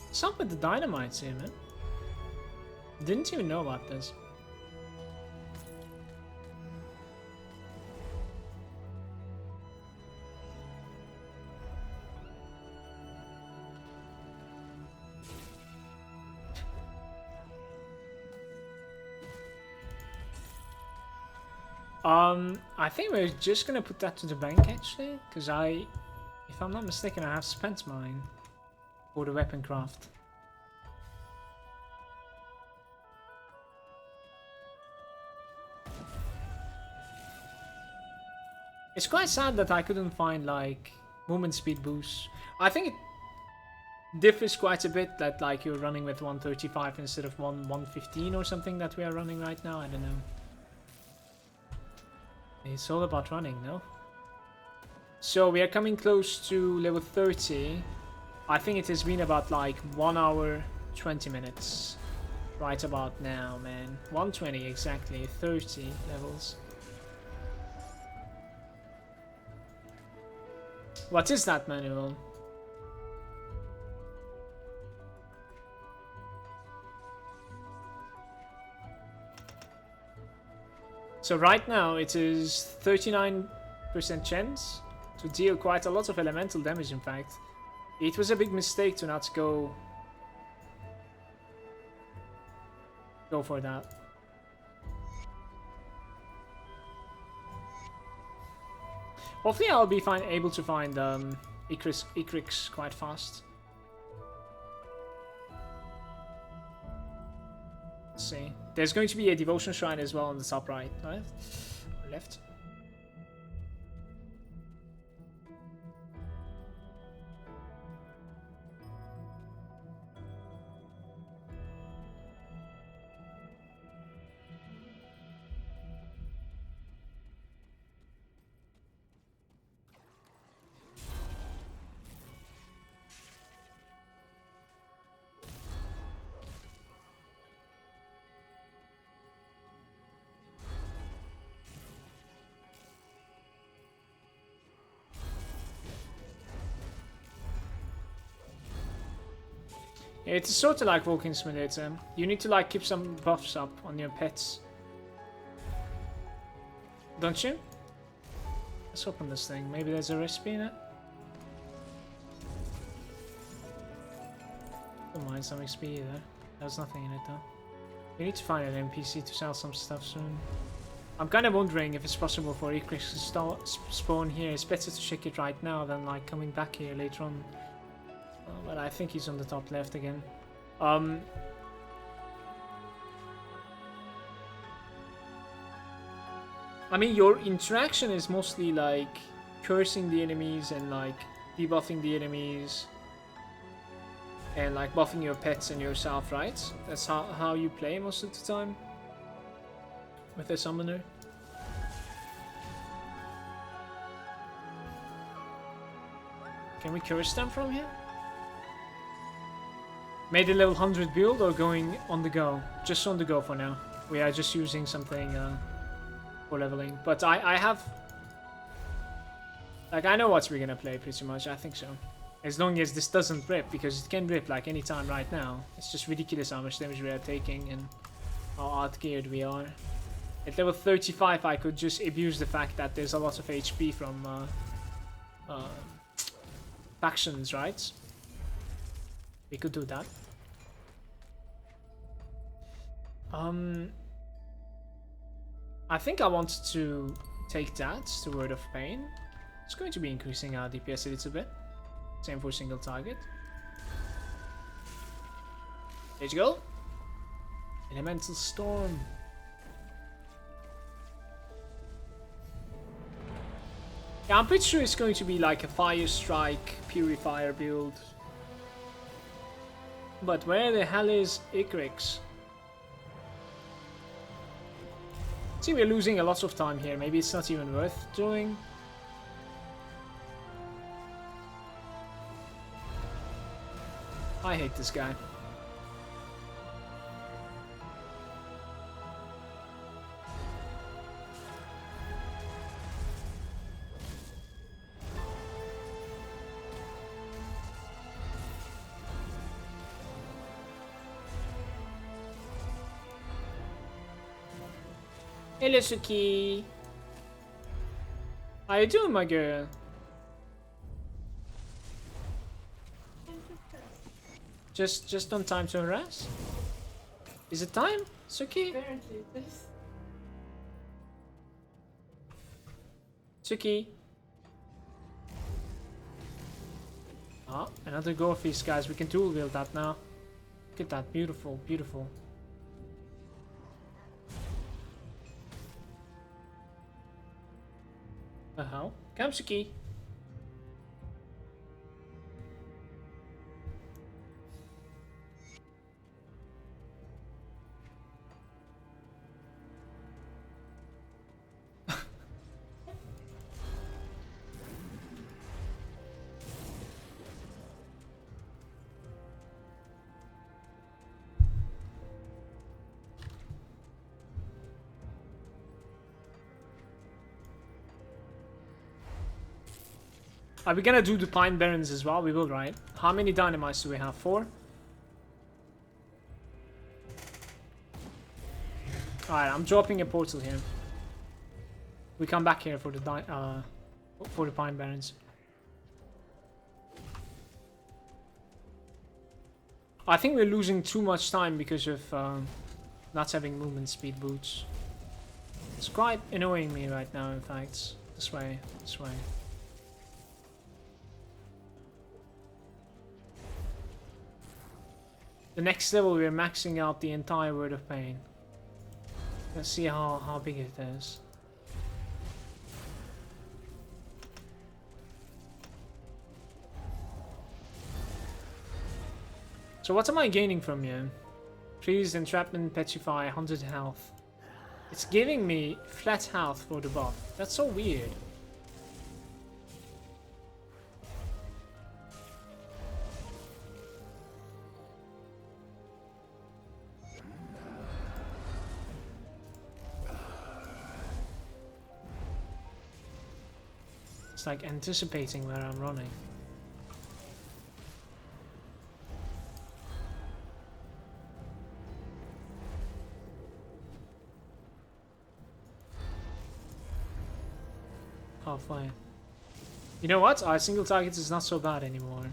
What's up with the dynamites here, man? Didn't even know about this. I think we're just gonna put that to the bank actually, because if I'm not mistaken, I have spent mine for the weapon craft. It's quite sad that I couldn't find like movement speed boosts. I think it differs quite a bit that like you're running with 135 instead of 115 or something that we are running right now. I don't know. It's all about running, no? So we are coming close to level 30. I think it has been about like 1 hour 20 minutes right about now, man. 120 exactly, 30 levels. What is that manual? So right now it is 39% chance to deal quite a lot of elemental damage, in fact. It was a big mistake to not go for that. Hopefully I'll be able to find Icrix quite fast. Let's see. There's going to be a devotion shrine as well on the top right. Right? Or left. It's sort of like Walking Simulator. You need to like keep some buffs up on your pets. Don't you? Let's open this thing. Maybe there's a recipe in it. Don't mind some XP either. There's nothing in it though. We need to find an NPC to sell some stuff soon. I'm kind of wondering if it's possible for Icrix to spawn here. It's better to check it right now than like coming back here later on. But I think he's on the top left again. I mean, your interaction is mostly like cursing the enemies and like debuffing the enemies and like buffing your pets and yourself, right? That's how you play most of the time with a summoner. Can we curse them from here? Made a level 100 build or going on the go? Just on the go for now. We are just using something for leveling. But I have... Like, I know what we're gonna play pretty much. I think so. As long as this doesn't rip, because it can rip like any time right now. It's just ridiculous how much damage we are taking and how outgeared we are. At level 35 I could just abuse the fact that there's a lot of HP from factions, right? We could do that. I think I wanted to take that to Word of Pain. It's going to be increasing our DPS a little bit. Same for single target. There you go. Elemental Storm. Yeah, I'm pretty sure it's going to be like a Fire Strike Purifier build. But where the hell is Icrix? See, we're losing a lot of time here. Maybe it's not even worth doing. I hate this guy. Hello, Suki. How you doing, my girl? Just on time to harass? Is it time, Suki? Apparently it is. Suki. Ah, another go feast, guys. We can dual wield that now. Look at that, beautiful, beautiful. The hell? Come, Suki. Are we gonna do the Pine Barrens as well? We will, right? How many dynamites do we have? 4? Alright, I'm dropping a portal here. We come back here for the Pine Barrens. I think we're losing too much time because of not having movement speed boots. It's quite annoying me right now, in fact. This way, this way. The next level we're maxing out the entire Word of Pain. Let's see how big it is. So what am I gaining from you? Freeze, entrapment, petrify, 100 health. It's giving me flat health for the buff. That's so weird. It's like anticipating where I'm running. Oh, fine. You know what? Our single target is not so bad anymore.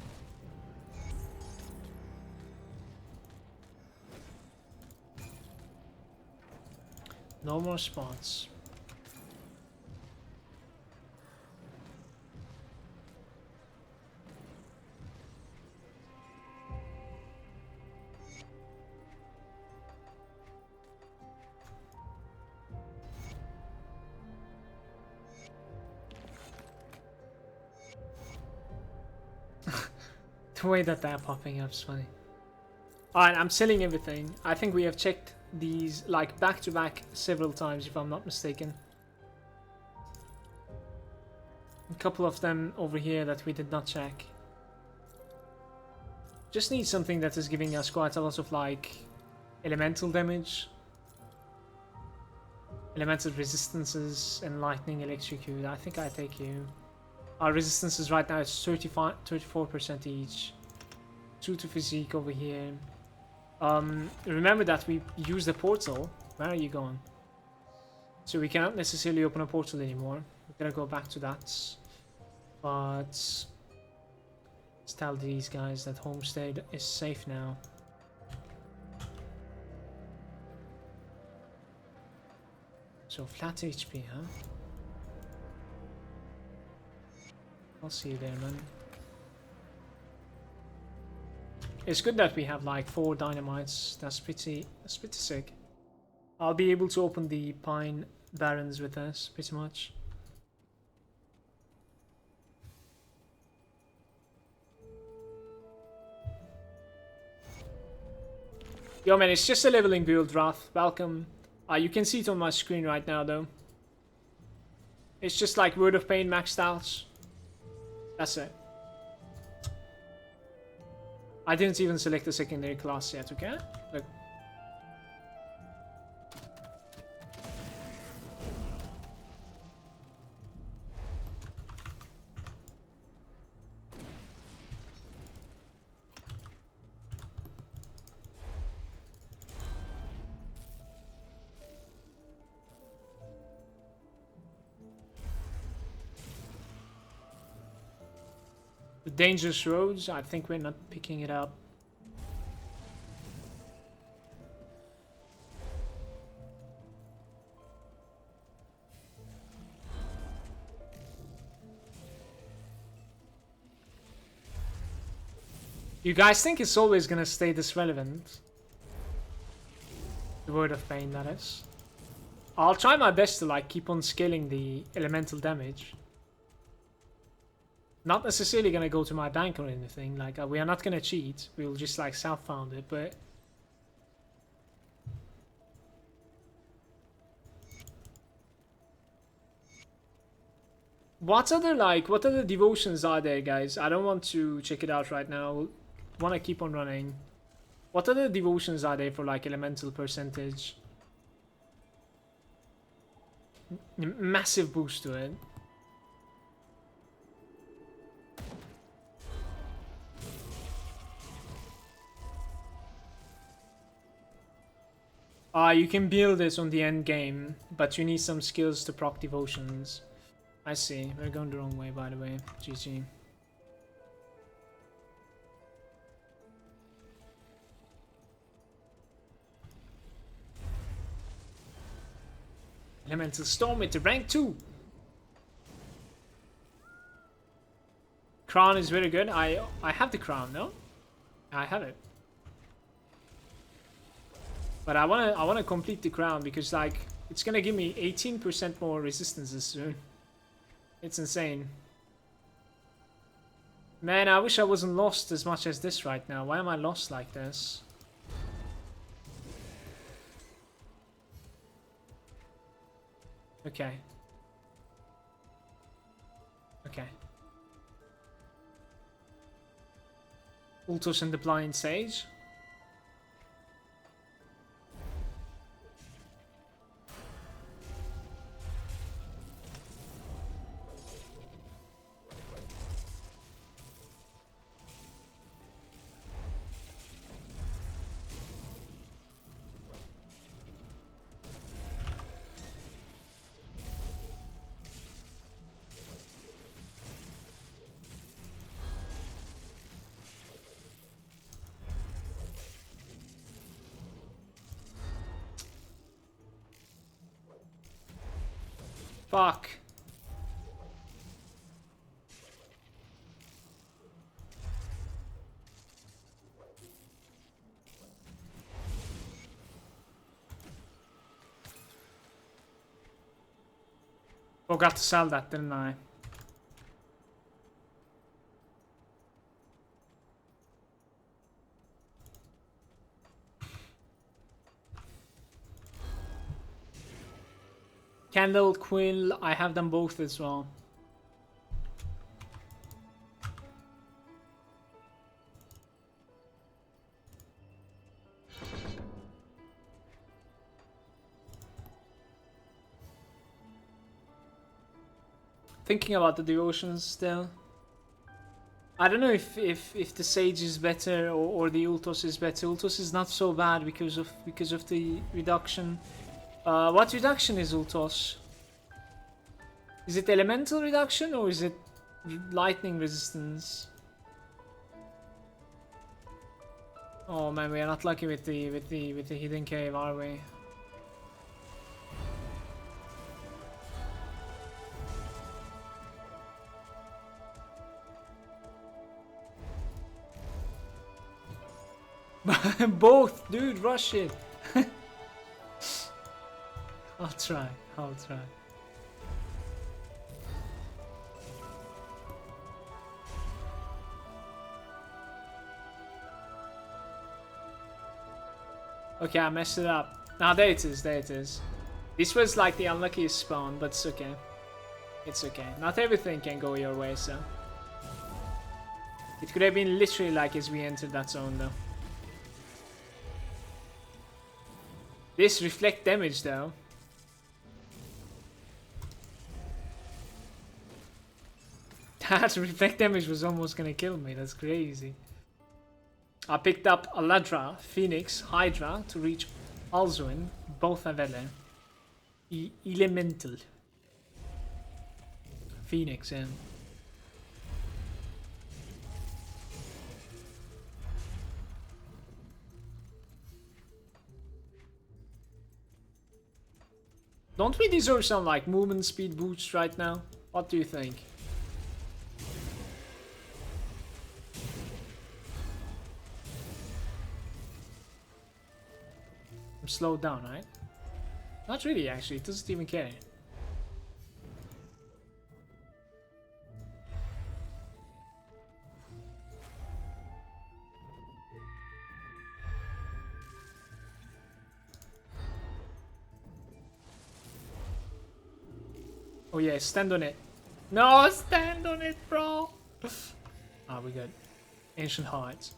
No more spots. The way that they're popping up is funny. Alright, I'm selling everything. I think we have checked these like back to back several times if I'm not mistaken. A couple of them over here that we did not check. Just need something that is giving us quite a lot of like elemental damage. Elemental resistances and lightning electrocute. I think I take you. Our resistances right now is 34% each. 2 to physique over here. Remember that we use the portal. Where are you going? So we cannot necessarily open a portal anymore. We're gonna go back to that. But let's tell these guys that Homestead is safe now. So flat HP, huh? I'll see you there, man. It's good that we have like 4 dynamites. That's pretty sick. I'll be able to open the Pine Barrens with us, pretty much. Yo man, it's just a leveling build, Wrath. Welcome. You can see it on my screen right now though. It's just like Word of Pain maxed out. That's it. I didn't even select the secondary class yet, okay? Look. The dangerous roads, I think we're not picking it up. You guys think it's always gonna stay this relevant? The Word of Pain, that is. I'll try my best to like keep on scaling the elemental damage. Not necessarily gonna go to my bank or anything, like we are not gonna cheat, we'll just like self-found it, but... what other devotions are there, guys? I don't want to check it out right now, wanna keep on running. What other devotions are there for like elemental percentage? Massive boost to it. You can build this on the end game, but you need some skills to proc devotions. I see. We're going the wrong way, by the way. GG. Elemental Storm into rank 2. Crown is very good. I have the crown, no? I have it. But I wanna complete the crown because like it's gonna give me 18% more resistances soon. It's insane. Man, I wish I wasn't lost as much as this right now. Why am I lost like this? Okay. Okay. Ultos and the Blind Sage. Fuck. Forgot to sell that, didn't I? Candle, Quill, I have them both as well. Thinking about the devotions still. I don't know if the Sage is better or the Ultos is better. Ultos is not so bad because of the reduction. What reduction is Ultos? Is it elemental reduction or is it lightning resistance? Oh man, we are not lucky with the hidden cave, are we? Both, dude, rush it. I'll try. Okay, I messed it up. Now there it is, This was like the unluckiest spawn, but it's okay. It's okay. Not everything can go your way, so. It could have been literally like as we entered that zone, though. This reflect damage, though. That reflect damage was almost gonna kill me, that's crazy. I picked up Aladra, Phoenix, Hydra to reach Alzuin, both Avele. Elemental. Phoenix, yeah. Don't we deserve some like movement speed boost right now? What do you think? I'm slowed down, right? Not really, actually. It doesn't even care. Oh yeah, stand on it. No, stand on it, bro! Ah, we good. Ancient Hearts.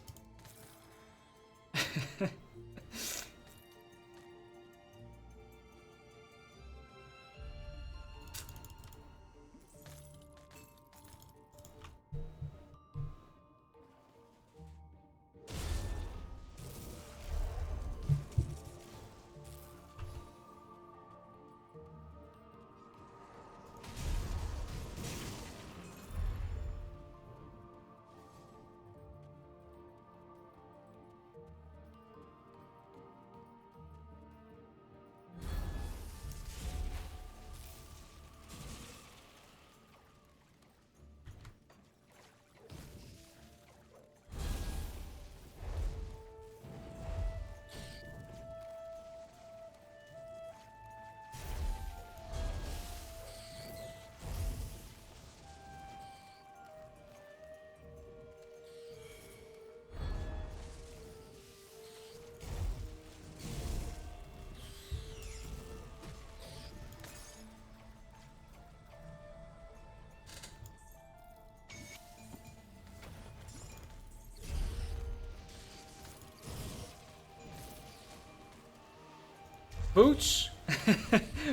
Boots?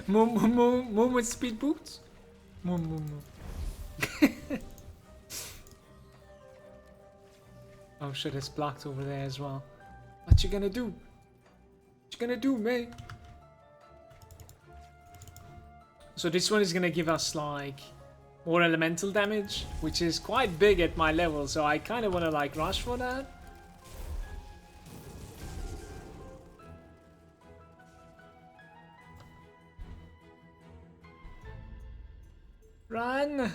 Movement speed boots? Oh shit, it's blocked over there as well. What you gonna do? What you gonna do, man? So this one is gonna give us like more elemental damage, which is quite big at my level, so I kind of want to like rush for that. Run!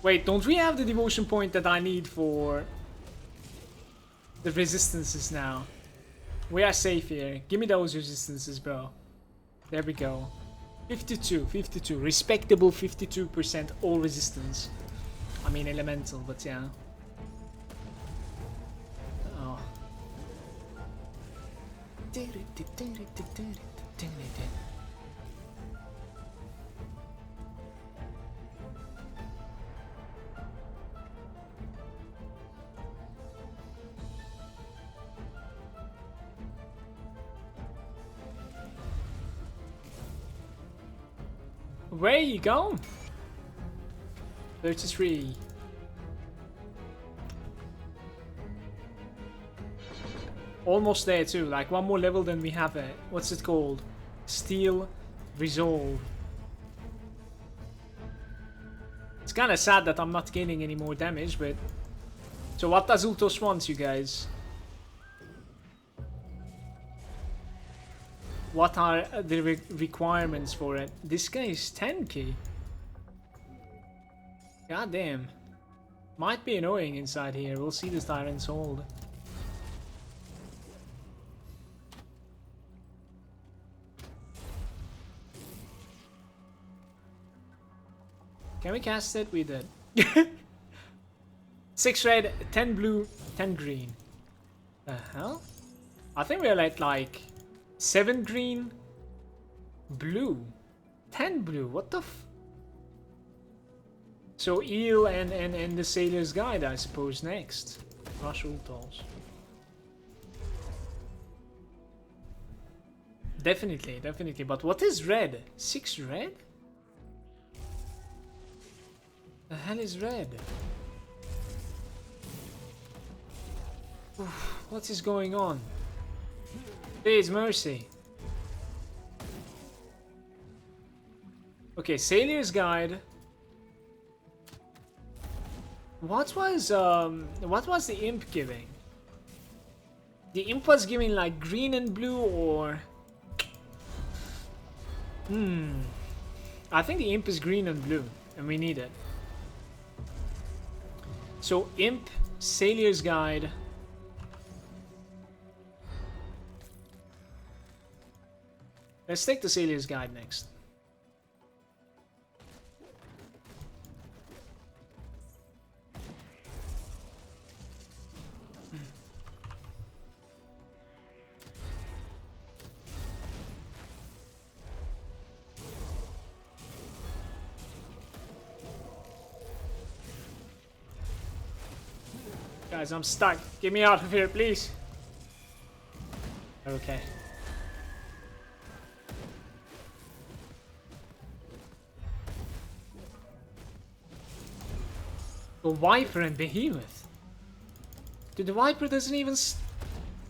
Wait, don't we have the devotion point that I need for the resistances now? We are safe here. Give me those resistances, bro. There we go. 52. Respectable 52% all resistance. I mean elemental, but yeah. Oh. Where you go? 33. Almost there too, like one more level than we have it. What's it called? Steel Resolve. It's kind of sad that I'm not gaining any more damage, but... So what does Ultos want, you guys? What are the requirements for it? This guy is 10k. God damn. Might be annoying inside here. We'll see this Tyrant's hold. Can we cast it? We did. 6 red, 10 blue, 10 green. The hell? I think we're at like 7 green, blue, 10 blue. What the f... So Eel and the Sailor's Guide, I suppose, next. Rush Ultos. Definitely, definitely. But what is red? 6 red? The hell is red? Oof, what is going on? Please, mercy. Okay, Sailor's Guide. What was the imp giving? The imp was giving like green and blue, or I think the imp is green and blue, and we need it. So imp, Sailor's Guide. Let's take the Sailor's Guide next. Guys, I'm stuck. Get me out of here, please. Okay. The Viper and Behemoth. Dude, the Viper doesn't even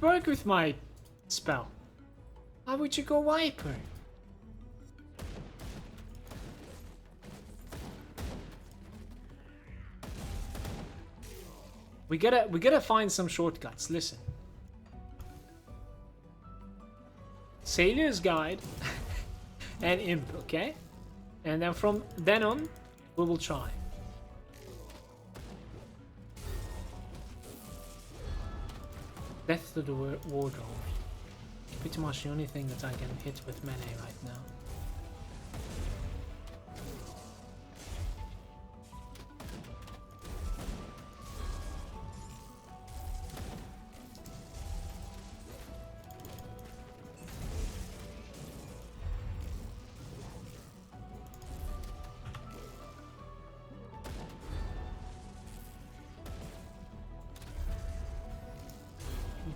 work with my spell. How would you go Viper? We gotta find some shortcuts. Listen. Sailor's Guide and Imp, okay? And then from then on, we will try. Death to the Wardrobe. Pretty much the only thing that I can hit with melee right now.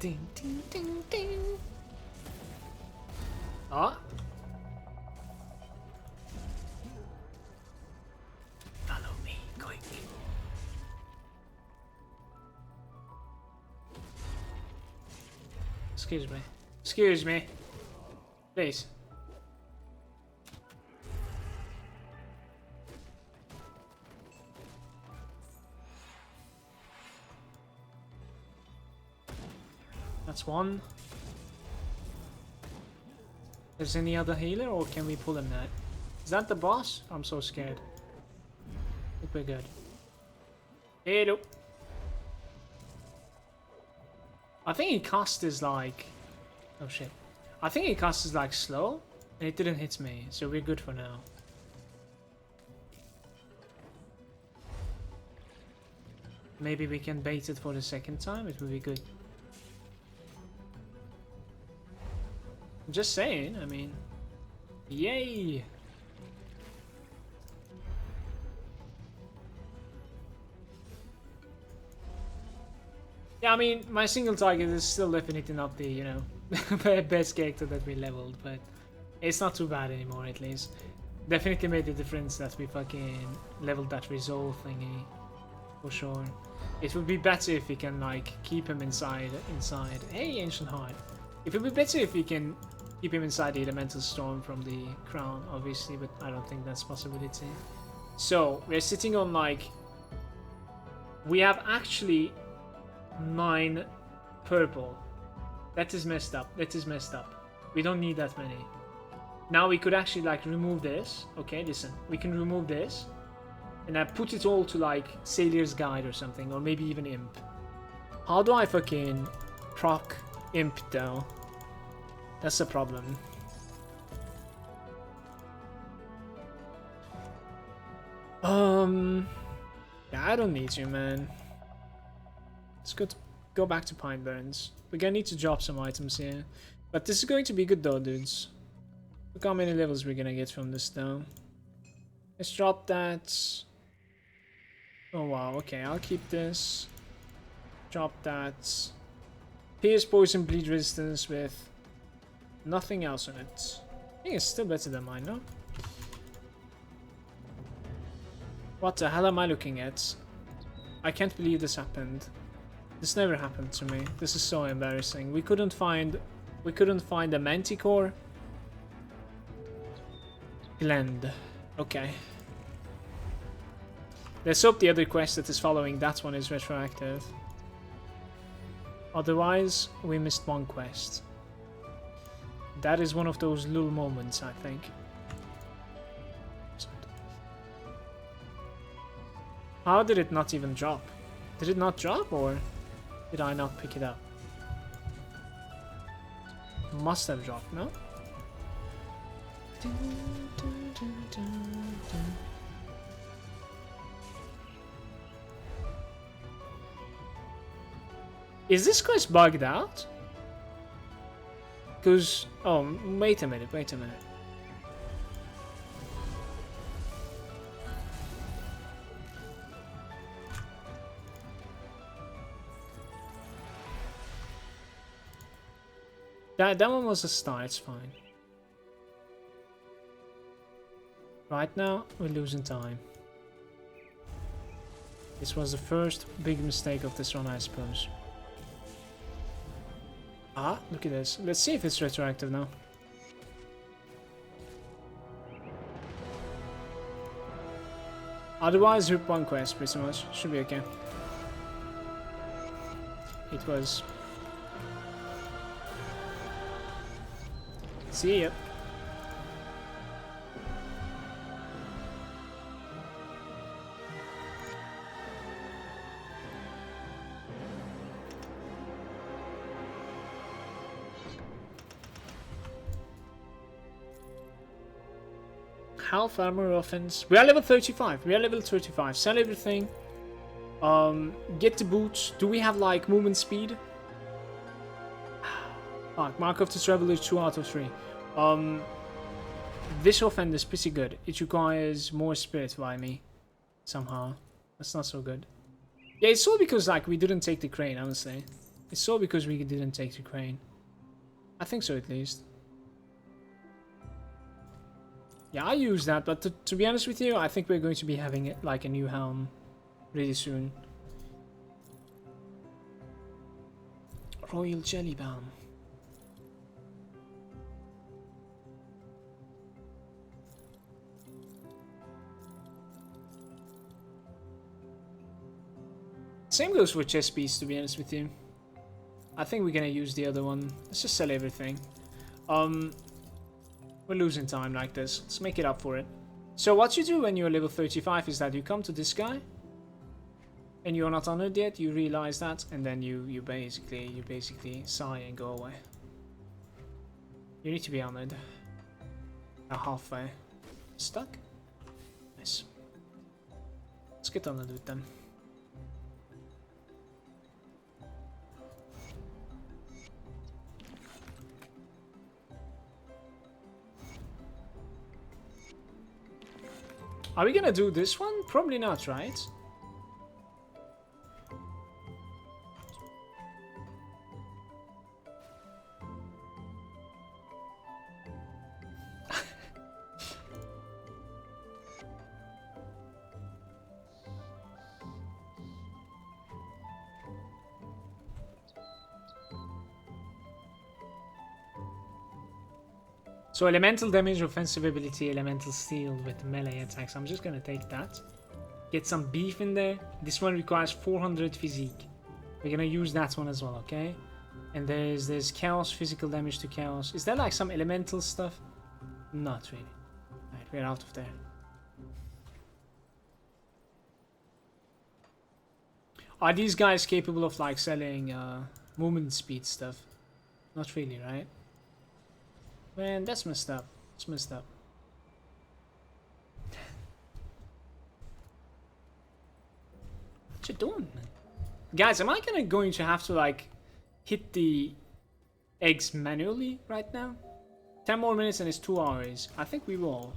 Ding, ding, ding, ding. Ah. Follow me, quick. Excuse me. Excuse me. Please. That's one. Is any other healer or can we pull him that? Is that the boss? I'm so scared. I think we're good. Hello. I think he cast is like... Oh shit. I think he cast is like slow and it didn't hit me, so we're good for now. Maybe we can bait it for the second time, it will be good. I'm just saying, I mean... Yay! Yeah, I mean, my single target is still definitely not the, you know, best character that we leveled, but it's not too bad anymore, at least. Definitely made the difference that we fucking leveled that resolve thingy, for sure. It would be better if we can, like, keep him inside. Hey, Ancient Heart. It would be better if we can keep him inside the Elemental Storm from the crown, obviously, but I don't think that's a possibility. So, we're sitting on, like... We have actually 9 purple. That is messed up. That is messed up. We don't need that many. Now we could actually, like, remove this. Okay, listen. We can remove this. And I put it all to, like, Sailor's Guide or something. Or maybe even Imp. How do I fucking proc Imp, though? That's the problem. Yeah, I don't need you, man. Let's go back to Pine Barrens. We're gonna need to drop some items here. But this is going to be good though, dudes. Look how many levels we're gonna get from this though. Let's drop that. Oh wow, okay, I'll keep this. Drop that. Pierce, poison, bleed resistance with nothing else on it. I think it's still better than mine, no? What the hell am I looking at? I can't believe this happened. This never happened to me. This is so embarrassing. We couldn't find a Manticore. Glend. Okay. Let's hope the other quest that is following that one is retroactive. Otherwise, we missed one quest. That is one of those little moments, I think. How did it not even drop? Did it not drop, or did I not pick it up? Must have dropped, no? Is this quest bugged out? Because... Oh, wait a minute, wait a minute. That one was a star, it's fine. Right now, we're losing time. This was the first big mistake of this run, I suppose. Ah, look at this. Let's see if it's retroactive now. Otherwise, rip one quest, pretty much. Should be okay. It was. See ya. Half armor offense. We are level 35. We are level 35. Sell everything. Get the boots. Do we have like movement speed? Fuck. Mark of the Traveler 2 out of 3. This offense is pretty good. It requires more spirit by me. Somehow. That's not so good. Yeah, it's all because like we didn't take the crane, honestly. It's so because we didn't take the crane. I think so, at least. Yeah, I use that, but to be honest with you, I think we're going to be having it like a new helm really soon. Royal Jelly Balm. Same goes for chess piece, to be honest with you. I think we're gonna use the other one. Let's just sell everything. We're losing time like this. Let's make it up for it. So what you do when you're level 35 is that you come to this guy, and you're not honored yet. You realize that, and then you basically sigh and go away. You need to be honored. Halfway. Stuck? Nice. Let's get honored with them. Are we gonna do this one? Probably not, right? So elemental damage, offensive ability, elemental steel with melee attacks. I'm just gonna take that. Get some beef in there. This one requires 400 physique. We're gonna use that one as well, okay? And there's chaos, physical damage to chaos. Is there like some elemental stuff? Not really. Alright, we're out of there. Are these guys capable of like selling movement speed stuff? Not really, right? Man, that's messed up. It's messed up. What you doing, man? Guys, am I going to have to like hit the eggs manually right now? 10 more minutes and it's 2 hours. I think we will.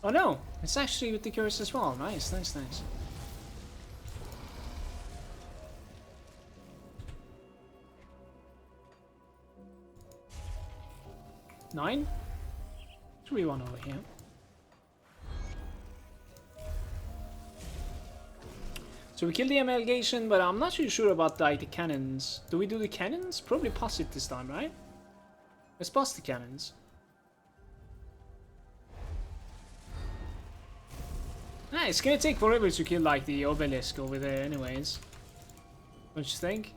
Oh no, it's actually with the curse as well. Nice, nice, nice. Nine? 3-1 over here. So we killed the amalgamation, but I'm not too sure about like the cannons. Do we do the cannons? Probably pass it this time, right? Let's pass the cannons. Nah, it's gonna take forever to kill like the obelisk over there anyways. Don't you think?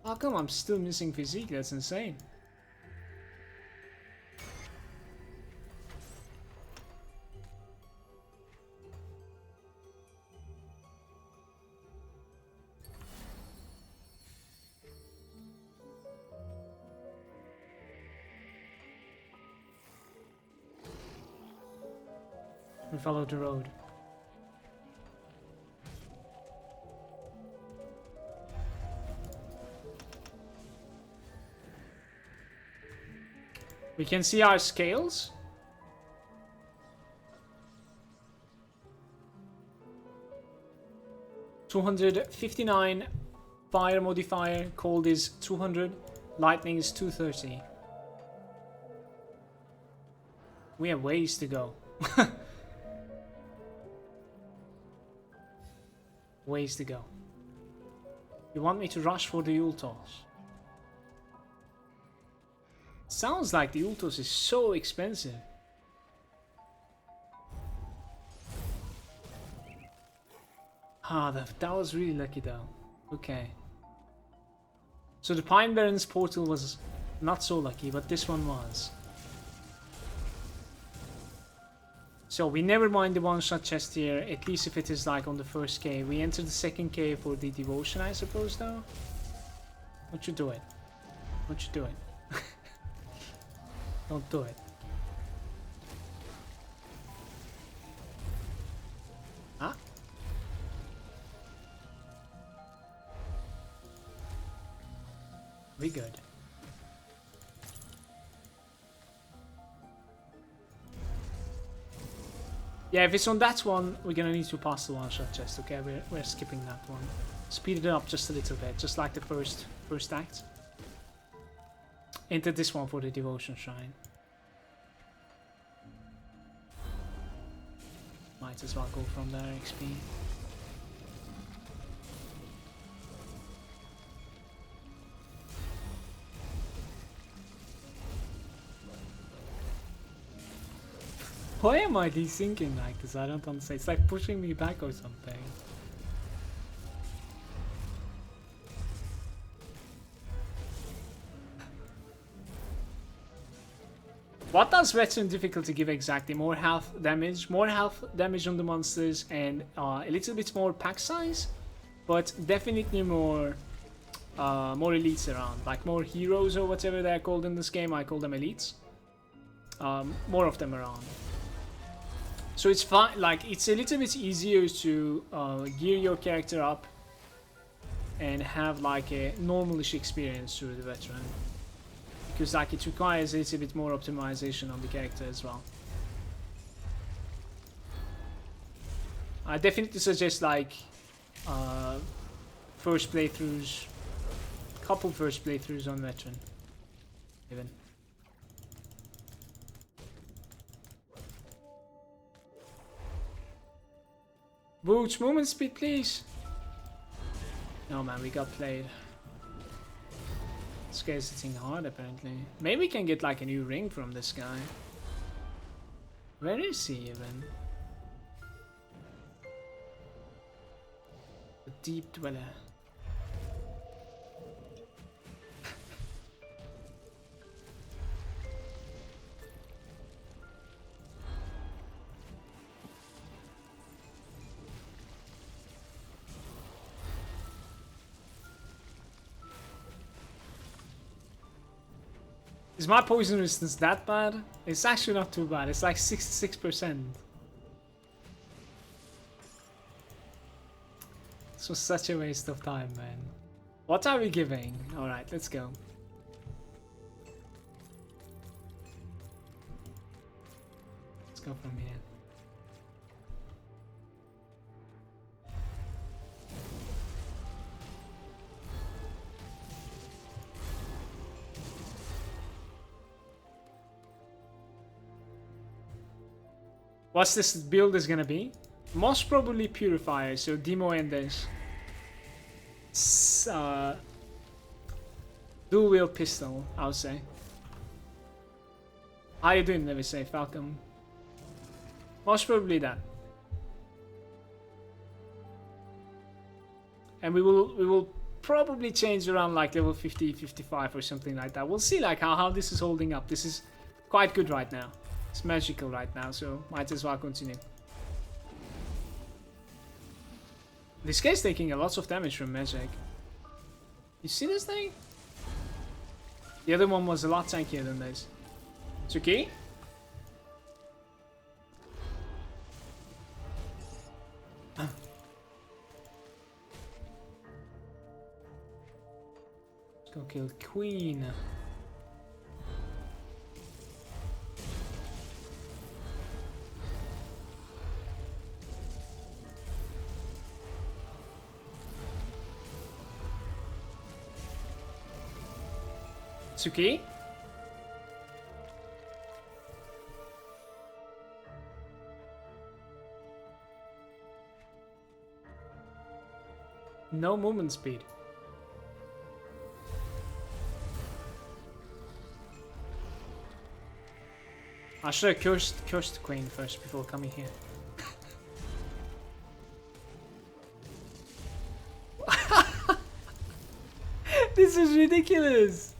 How come I'm still missing physique? That's insane. We follow the road. We can see our scales. $259 fire modifier, cold is 200, lightning is 230. We have ways to go. Ways to go. You want me to rush for the Ultos? Sounds like the Ultos is so expensive. Ah, that was really lucky though. Okay. So the Pine Barrens portal was not so lucky, but this one was. So we never mind the one-shot chest here, at least if it is like on the first cave. We enter the second cave for the devotion, I suppose, though. What you doing? What you doing? Don't do it. We good. Yeah, if it's on that one, we're gonna need to pass the one-shot chest. Okay, we're skipping that one. Speed it up just a little bit, just like the first act. Enter this one for the devotion shrine. Might as well go from there, XP. Why am I desyncing like this? I don't understand. It's like pushing me back or something. What does veteran difficulty give exactly? More health damage on the monsters, and a little bit more pack size, but definitely more elites around, like more heroes or whatever they're called in this game. I call them elites. More of them around. So it's fine, like it's a little bit easier to gear your character up and have like a normalish experience through the veteran. Because like it requires a little bit more optimization on the character as well. I definitely suggest like first playthroughs, couple first playthroughs on veteran even. Boots, movement speed, please. No man, we got played. This guy's hitting hard apparently. Maybe we can get like a new ring from this guy. Where is he even? The deep dweller. Is my poison resistance that bad? It's actually not too bad. It's like 66%. This was such a waste of time, man. What are we giving? Alright, let's go. Let's go from here. What's this build is gonna be? Most probably Purifier, so Demo Enders. Dual wield pistol, I would say. How you doing, Never Say Falcon? Most probably that. And we will probably change around like level 50, 55 or something like that. We'll see like how this is holding up. This is quite good right now. It's magical right now, so might as well continue. This guy's taking a lot of damage from magic. You see this thing? The other one was a lot tankier than this. It's okay. Let's go kill Queen. Tsuki? No movement speed. I should have cursed the Queen first before coming here. This is ridiculous!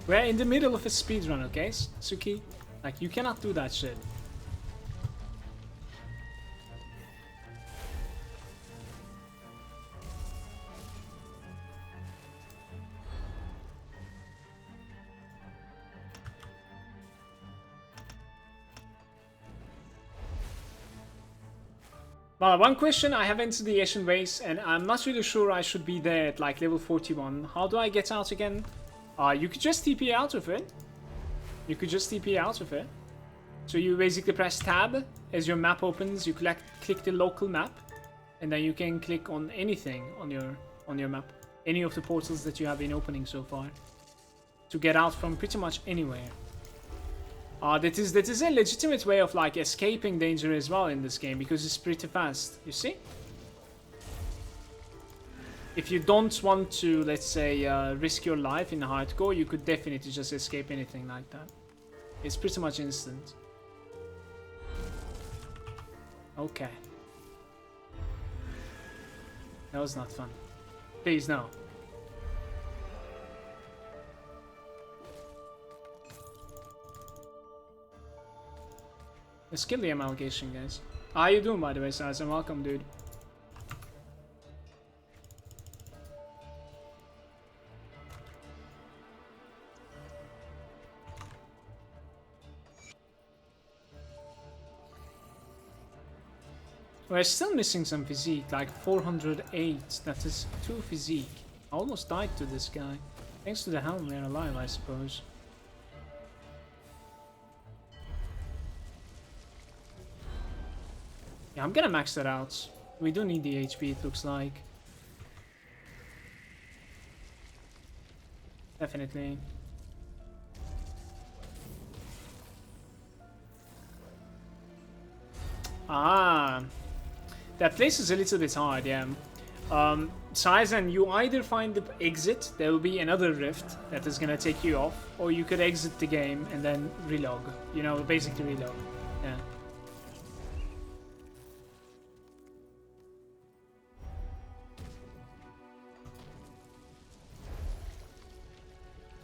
We're in the middle of a speedrun, okay, Suki? Like, you cannot do that shit. Well, one question, I have entered the Asian race and I'm not really sure I should be there at like level 41. How do I get out again? You could just TP out of it. You could just TP out of it. So you basically press tab as your map opens, you click the local map, and then you can click on anything on your map. Any of the portals that you have been opening so far. To get out from pretty much anywhere. That is a legitimate way of like escaping danger as well in this game, because it's pretty fast, you see? If you don't want to, let's say, risk your life in hardcore, you could definitely just escape anything like that. It's pretty much instant. Okay. That was not fun. Please, no. Let's kill the amalgamation, guys. How you doing, by the way, Size? And welcome, dude. We're still missing some physique, like 408. That is 2 physique. I almost died to this guy. Thanks to the helm, we're alive, I suppose. Yeah, I'm gonna max that out. We do need the HP, it looks like. Definitely. Ah, that place is a little bit hard, yeah. Sizen, you either find the exit, there will be another rift that is gonna take you off, or you could exit the game and then relog. You know, basically relog. Yeah.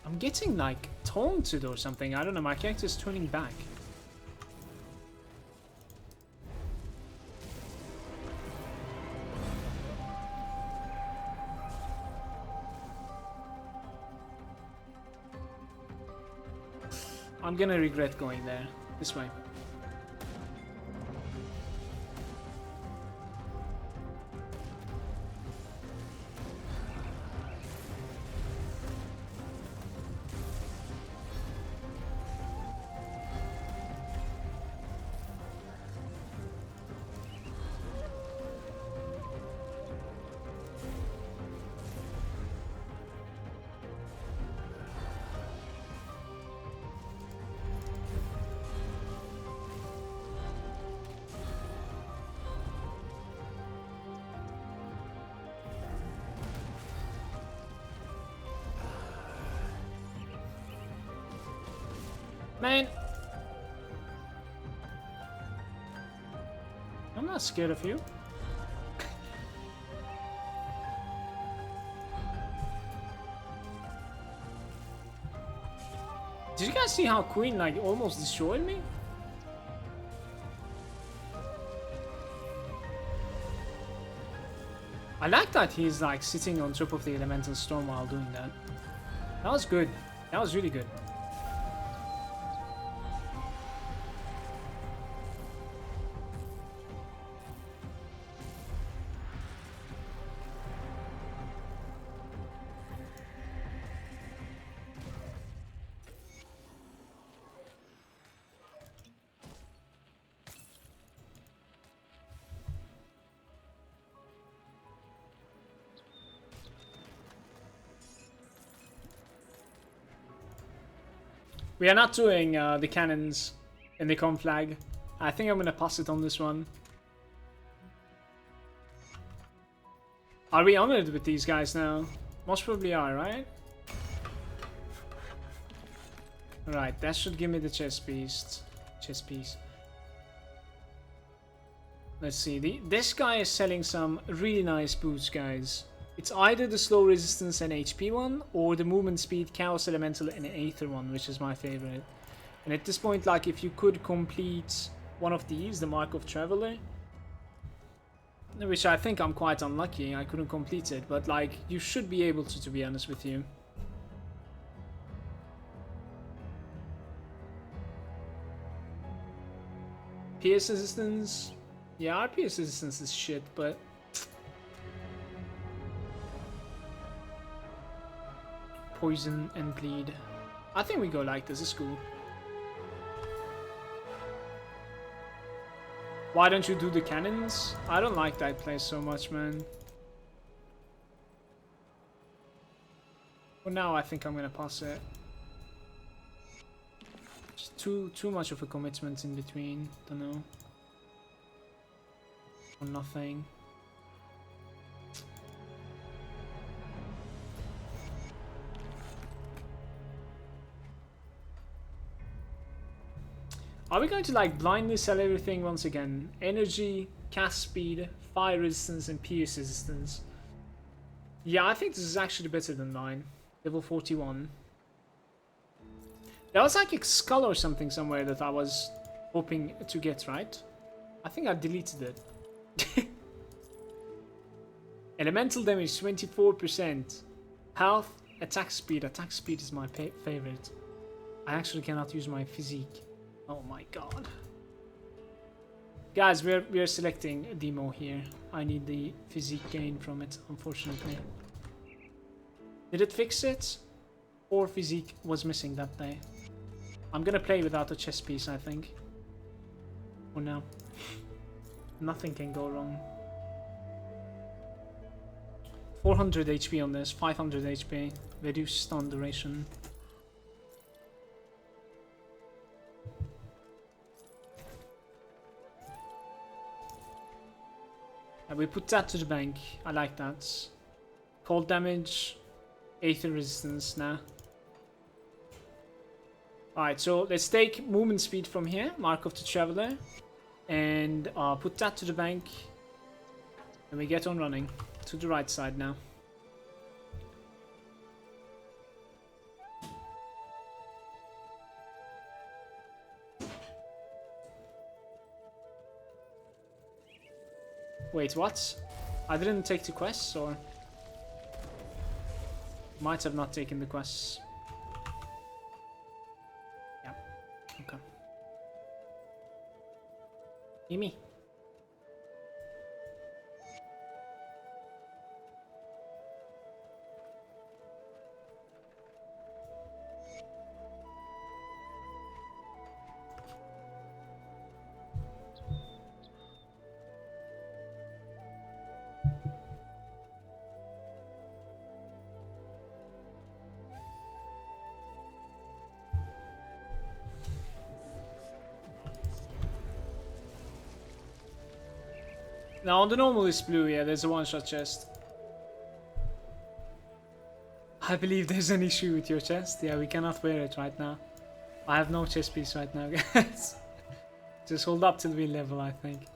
I'm getting like taunted or something. I don't know, my character's turning back. I'm gonna regret going there. This way. Man, I'm not scared of you. Did you guys see how Queen like almost destroyed me? I like that he's like sitting on top of the elemental storm while doing that. That was good. That was really good. We are not doing the cannons in the conflag. I think I'm gonna pass it on this one. Are we honored with these guys now? Most probably are, right? Right, that should give me the chest piece. Let's see. This guy is selling some really nice boots, guys. It's either the slow resistance and HP one, or the movement speed, chaos elemental, and aether one, which is my favorite. And at this point, like, if you could complete one of these, the Mark of Traveler, which I think I'm quite unlucky, I couldn't complete it, but like, you should be able to be honest with you. PS resistance, Yeah, RPS resistance is shit, but poison and bleed. I think we go like this, it's cool. Why don't you do the cannons? I don't like that place so much, man. For now, I think I'm gonna pass it. Just too much of a commitment in between. Don't know. Or nothing. Are we going to like blindly sell everything once again? Energy, cast speed, fire resistance, and pierce resistance. Yeah, I think this is actually better than mine. Level 41. There was like a skull or something somewhere that I was hoping to get, right? I think I deleted it. Elemental damage 24%. Health, attack speed. Attack speed is my favorite. I actually cannot use my physique. Oh my god. Guys, we're selecting a demo here. I need the physique gain from it, unfortunately. Did it fix it? Or physique was missing that day? I'm gonna play without a chess piece, I think. For now. Nothing can go wrong. 400 HP on this, 500 HP. Reduced stun duration. We put that to the bank. I like that. Cold damage, aether resistance now. Alright, so let's take movement speed from here, Mark of the Traveler, and put that to the bank. And we get on running to the right side now. Wait, what? I didn't take the quests, or? Might have not taken the quests. Yeah, okay. Gimme. Now on the normal is blue, yeah, there's a one-shot chest. I believe there's an issue with your chest. Yeah, we cannot wear it right now. I have no chest piece right now, guys. Just hold up till we level, I think.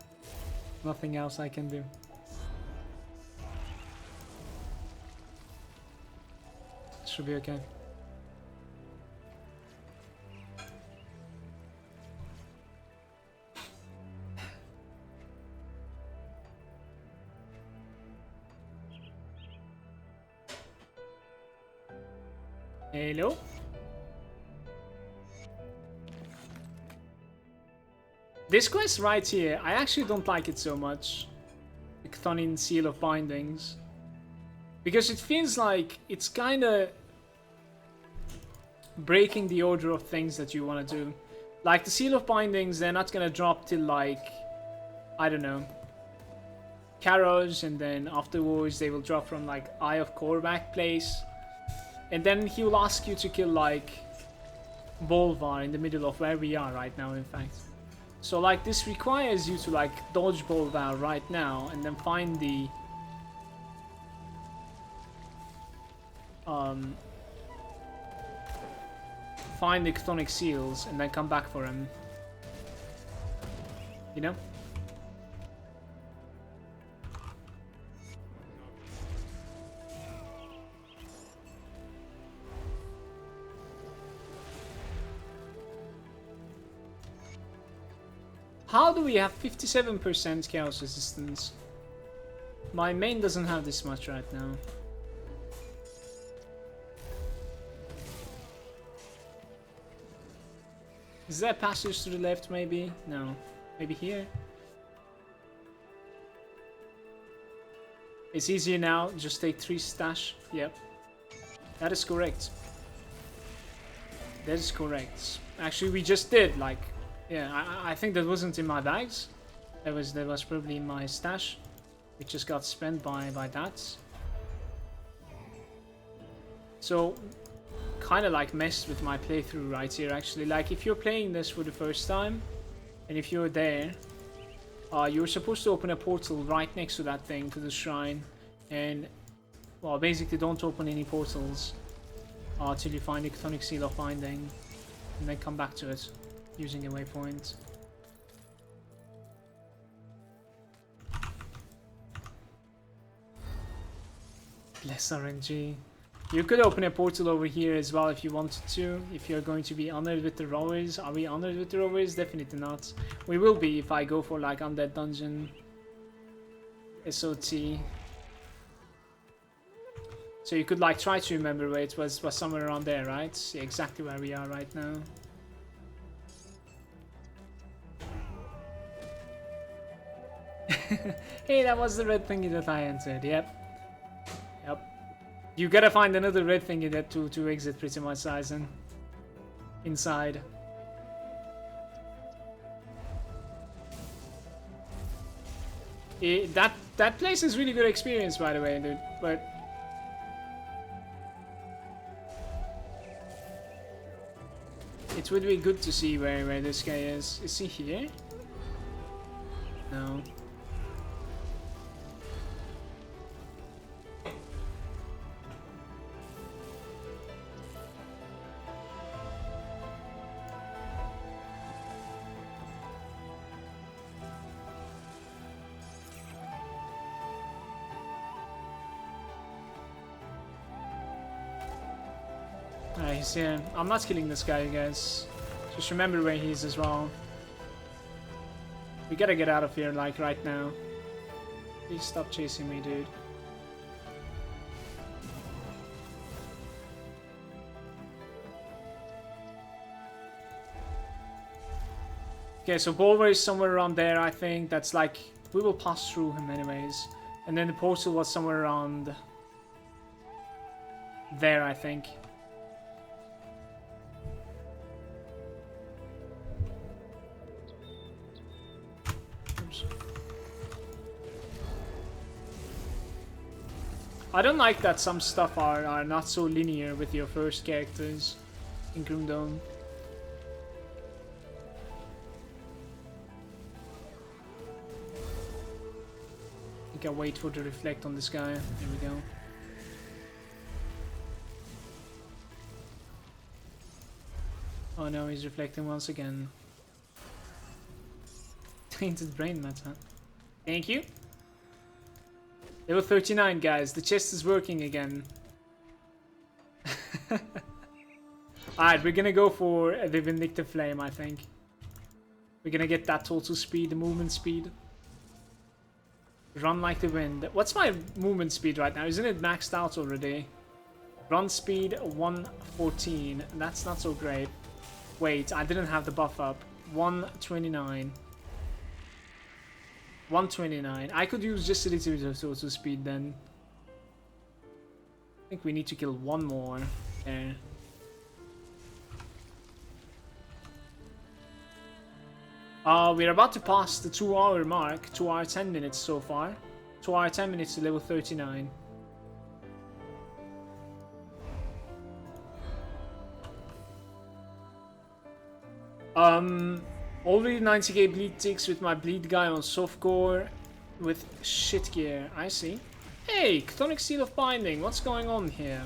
Nothing else I can do. Should be okay. Hello? This quest right here, I actually don't like it so much. The Chthonian Seal of Bindings. Because it feels like it's kinda breaking the order of things that you want to do. Like the Seal of Bindings, they're not gonna drop till like, I don't know, Karos, and then afterwards they will drop from like Eye of Korvac place. And then he will ask you to kill like Bolvar in the middle of where we are right now, in fact. So like this requires you to like dodge Bolvar right now and then find the Chthonic Seals and then come back for him. You know? How do we have 57% chaos resistance? My main doesn't have this much right now. Is there a passage to the left maybe? No. Maybe here? It's easier now. Just take 3 stash. Yep. That is correct. That is correct. Actually, we just did, like... Yeah, I think that wasn't in my bags. That was probably in my stash. It just got spent by that. So, kind of like messed with my playthrough right here, actually. Like, if you're playing this for the first time, and if you're there, you're supposed to open a portal right next to that thing, to the shrine. And, well, basically don't open any portals till you find the Chthonic Seal of Binding. And then come back to it, using a waypoint. Bless RNG. You could open a portal over here as well if you wanted to, if you're going to be honored with the rowers. Are we honored with the rowers? Definitely not. We will be if I go for like Undead Dungeon. SOT. So you could like try to remember where it was somewhere around there, right? See exactly where we are right now. Hey, that was the red thingy that I entered, yep. Yep. You gotta find another red thingy that to exit pretty much, Sizen. Inside. That place is really good experience, by the way, dude, but... It would be good to see where this guy is. Is he here? No. He's here. I'm not killing this guy, you guys. Just remember where he is as well. We gotta get out of here, like, right now. Please stop chasing me, dude. Okay, so Bolver is somewhere around there, I think. That's like... We will pass through him anyways. And then the portal was somewhere around... there, I think. I don't like that some stuff are not so linear with your first characters in Grundone. I think I'll wait for the reflect on this guy. There we go. Oh no, he's reflecting once again. Tainted brain matter. Thank you. Level 39, guys. The chest is working again. Alright, we're gonna go for the Vindictive Flame, I think. We're gonna get that total speed, the movement speed. Run like the wind. What's my movement speed right now? Isn't it maxed out already? Run speed 114. That's not so great. Wait, I didn't have the buff up. 129. 129. I could use just a little bit of total speed then. I think we need to kill one more there. We're about to pass the 2-hour mark. 2 hour 10 minutes so far. 2 hour 10 minutes to level 39. Already 90k bleed ticks with my bleed guy on softcore with shit gear. I see. Hey, Chthonic Seal of Binding. What's going on here?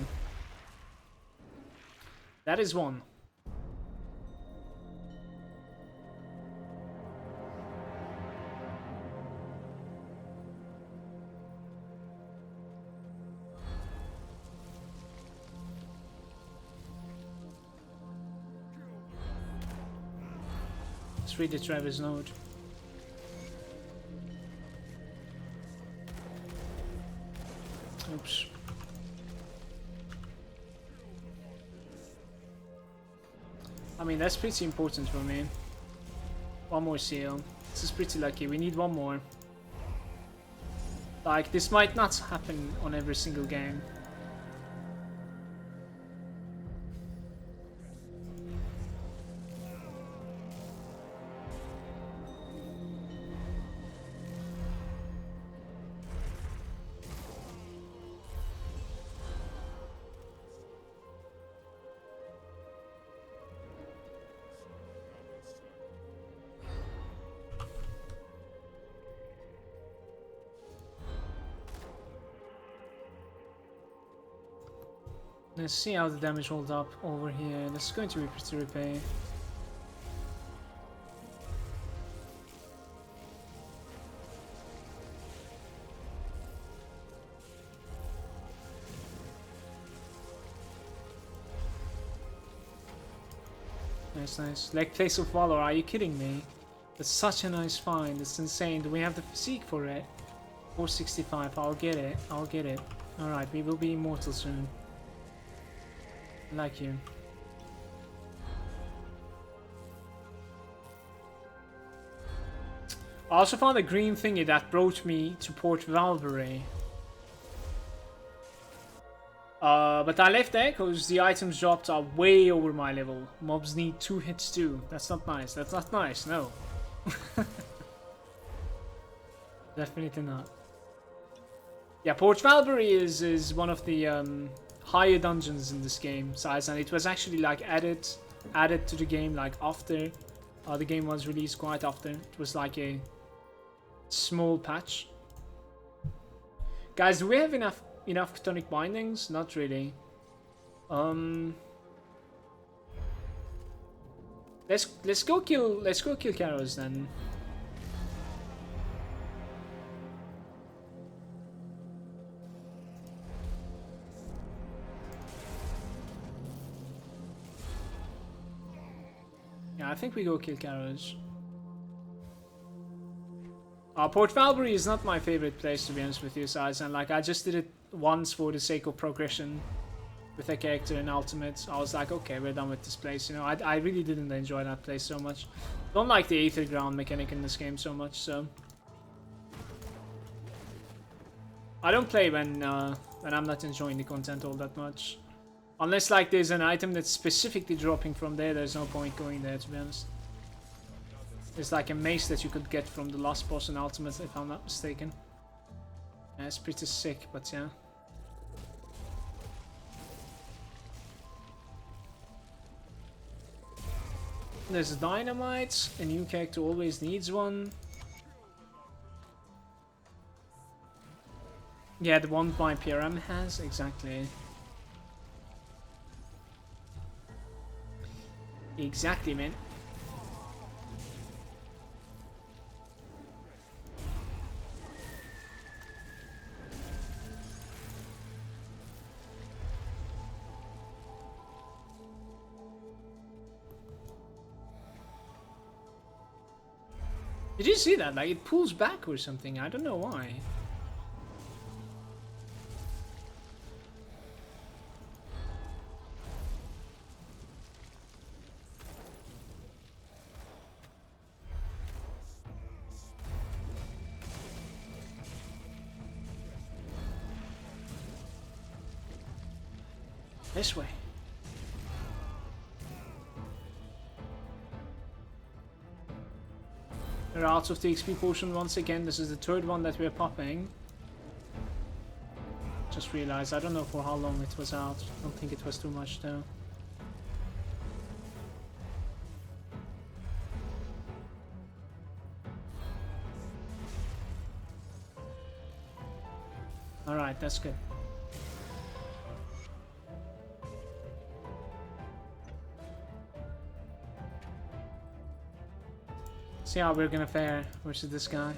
That is one. Let's read the Travis note. Oops. I mean, that's pretty important for me. One more seal. This is pretty lucky. We need one more. Like, this might not happen on every single game. Let's see how the damage holds up over here. This is going to be pretty repay. Nice, nice. Like Place of Valor, are you kidding me? That's such a nice find. It's insane. Do we have the physique for it? 465. I'll get it. I'll get it. Alright, we will be immortal soon. Like you. I also found a green thingy that brought me to Port Valbury. But I left there because the items dropped are way over my level. Mobs need 2 hits too. That's not nice. That's not nice, no. Definitely not. Yeah, Port Valbury is one of the higher dungeons in this game size, and it was actually like added to the game like after the game was released, quite after. It was like a small patch. Guys, do we have enough chthonic bindings? Not really. Let's go kill Karos then. Yeah, I think we go kill Karos. Port Valbury is not my favorite place, to be honest with you, guys, and like I just did it once for the sake of progression with a character in Ultimate. I was like, okay, we're done with this place, you know. I really didn't enjoy that place so much. Don't like the Aether Ground mechanic in this game so much, so I don't play when I'm not enjoying the content all that much. Unless like there's an item that's specifically dropping from there, there's no point going there, to be honest. There's like a mace that you could get from the last boss in Ultimate, if I'm not mistaken. Yeah, it's pretty sick, but yeah. There's dynamite. A new character always needs one. Yeah, the one my PRM has, exactly. Exactly, man. Did you see that? Like, it pulls back or something. I don't know why. This way. We're out of the XP potion once again. This is the third one that we're popping. Just realized, I don't know for how long it was out. I don't think it was too much though. Alright, that's good. See how we're gonna fare versus this guy.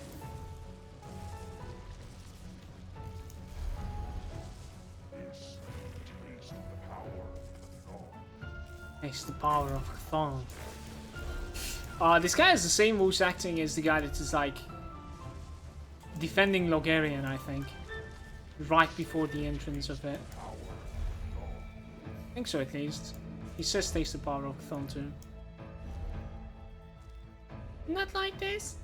It's the power of Thong. This guy has the same voice acting as the guy that is like defending Logarian, I think. Right before the entrance of it. I think so, at least. He says takes the power of Thong too. Not like this.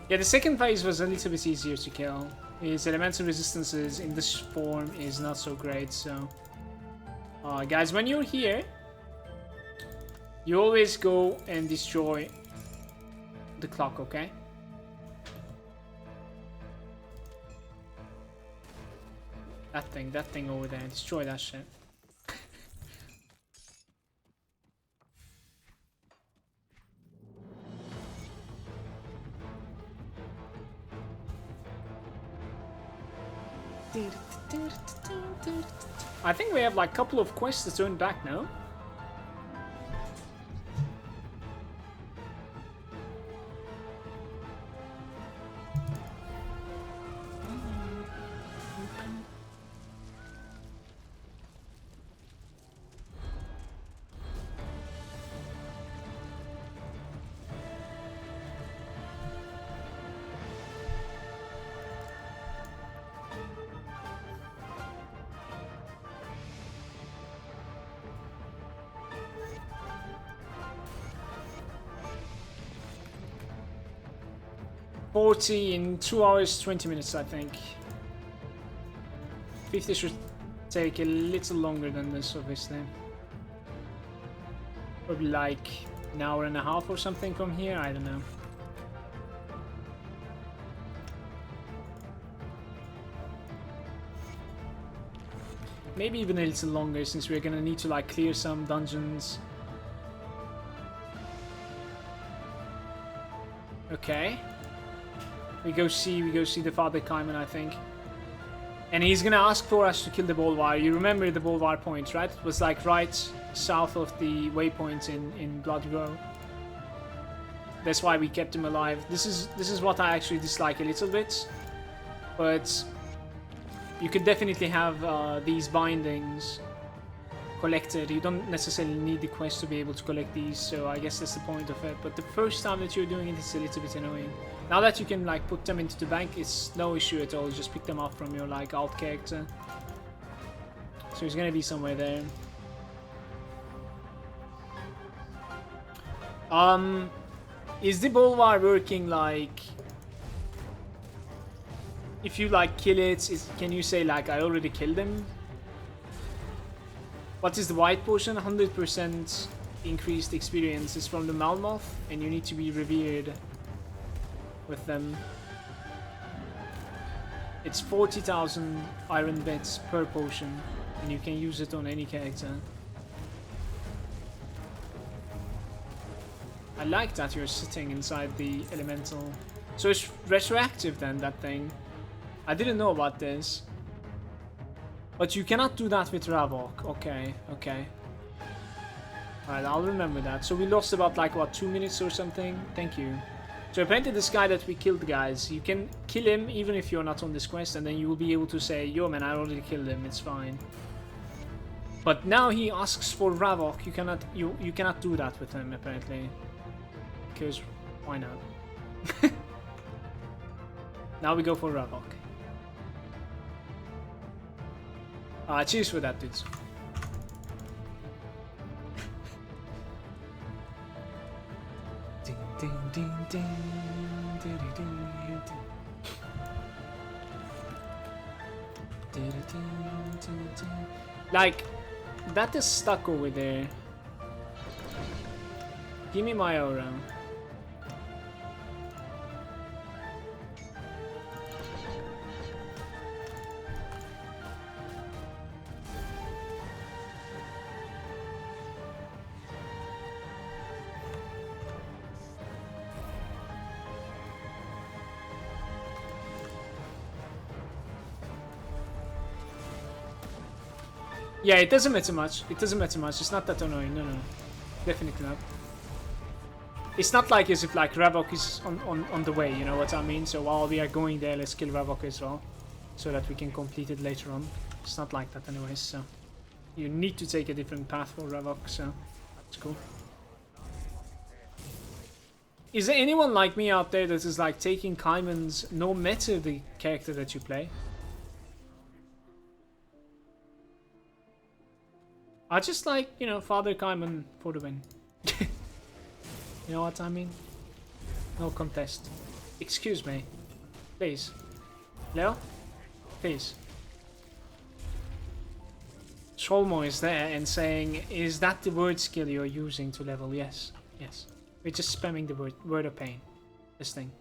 Yeah, the second phase was a little bit easier to kill. His elemental resistances in this form is not so great, so... guys, when you're here, you always go and destroy the clock, okay? That thing over there, destroy that shit. I think we have like a couple of quests to turn back now. In 2 hours 20 minutes, I think. 50 should take a little longer than this, obviously. Probably like an hour and a half or something from here, I don't know. Maybe even a little longer, since we're gonna need to like clear some dungeons. Okay. We go see the Father Kaiman, I think. And he's gonna ask for us to kill the Bolvar. You remember the Bolvar point, right? It was like right south of the waypoint in Blood Row. That's why we kept him alive. This is what I actually dislike a little bit. But you could definitely have these bindings collected. You don't necessarily need the quest to be able to collect these, so I guess that's the point of it. But the first time that you're doing it, it's a little bit annoying. Now that you can like put them into the bank, it's no issue at all. Just pick them up from your like alt character. So he's gonna be somewhere there. Is the Bolvar working like... If you like kill it, can you say like I already killed him? What is the white potion? 100% increased experience is from the Malmoth, and you need to be revered with them. It's 40,000 iron bits per potion, and you can use it on any character. I like that you're sitting inside the elemental. So it's retroactive then, that thing. I didn't know about this. But you cannot do that with Ravok. Okay, okay. Alright, I'll remember that. So we lost about like, what, 2 minutes or something? Thank you. So apparently this guy that we killed, guys, you can kill him even if you're not on this quest, and then you will be able to say, yo man, I already killed him, it's fine. But now he asks for Ravok. You cannot do that with him, apparently. Because why not? Now we go for Ravok. Cheers for that, dudes. Ding, ding, ding, ding, ding, ding, ding. Like, that is stuck over there. Give me my aura. Yeah, it doesn't matter much. It doesn't matter much. It's not that annoying. No, no. Definitely not. It's not like as if like Ravok is on the way, you know what I mean? So while we are going there, let's kill Ravok as well. So that we can complete it later on. It's not like that anyways, so... You need to take a different path for Ravok, so... It's cool. Is there anyone like me out there that is like taking Kaiman's no matter the character that you play? I just like, you know, Father Kaiman for the win. You know what I mean? No contest. Excuse me. Please. Leo? Please. Sholmo is there and saying, is that the word skill you're using to level? Yes. Yes. We're just spamming the word of pain. This thing.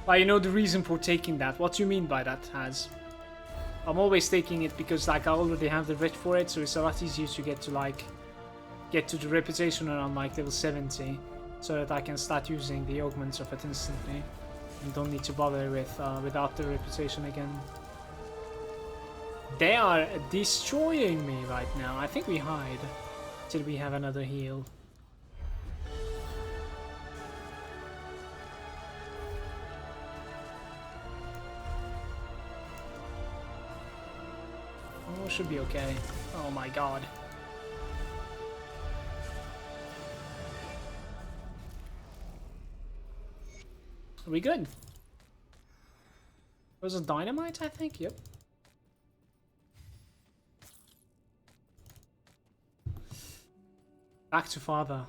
I know the reason for taking that. What do you mean by that, Has? I'm always taking it because like I already have the red for it, so it's a lot easier to get to the reputation around like level 70, so that I can start using the augments of it instantly and don't need to bother with without the reputation again. They are destroying me right now. I think we hide till we have another heal. Oh, should be okay. Oh my god. Are we good? Was it dynamite, I think? Yep. Back to father.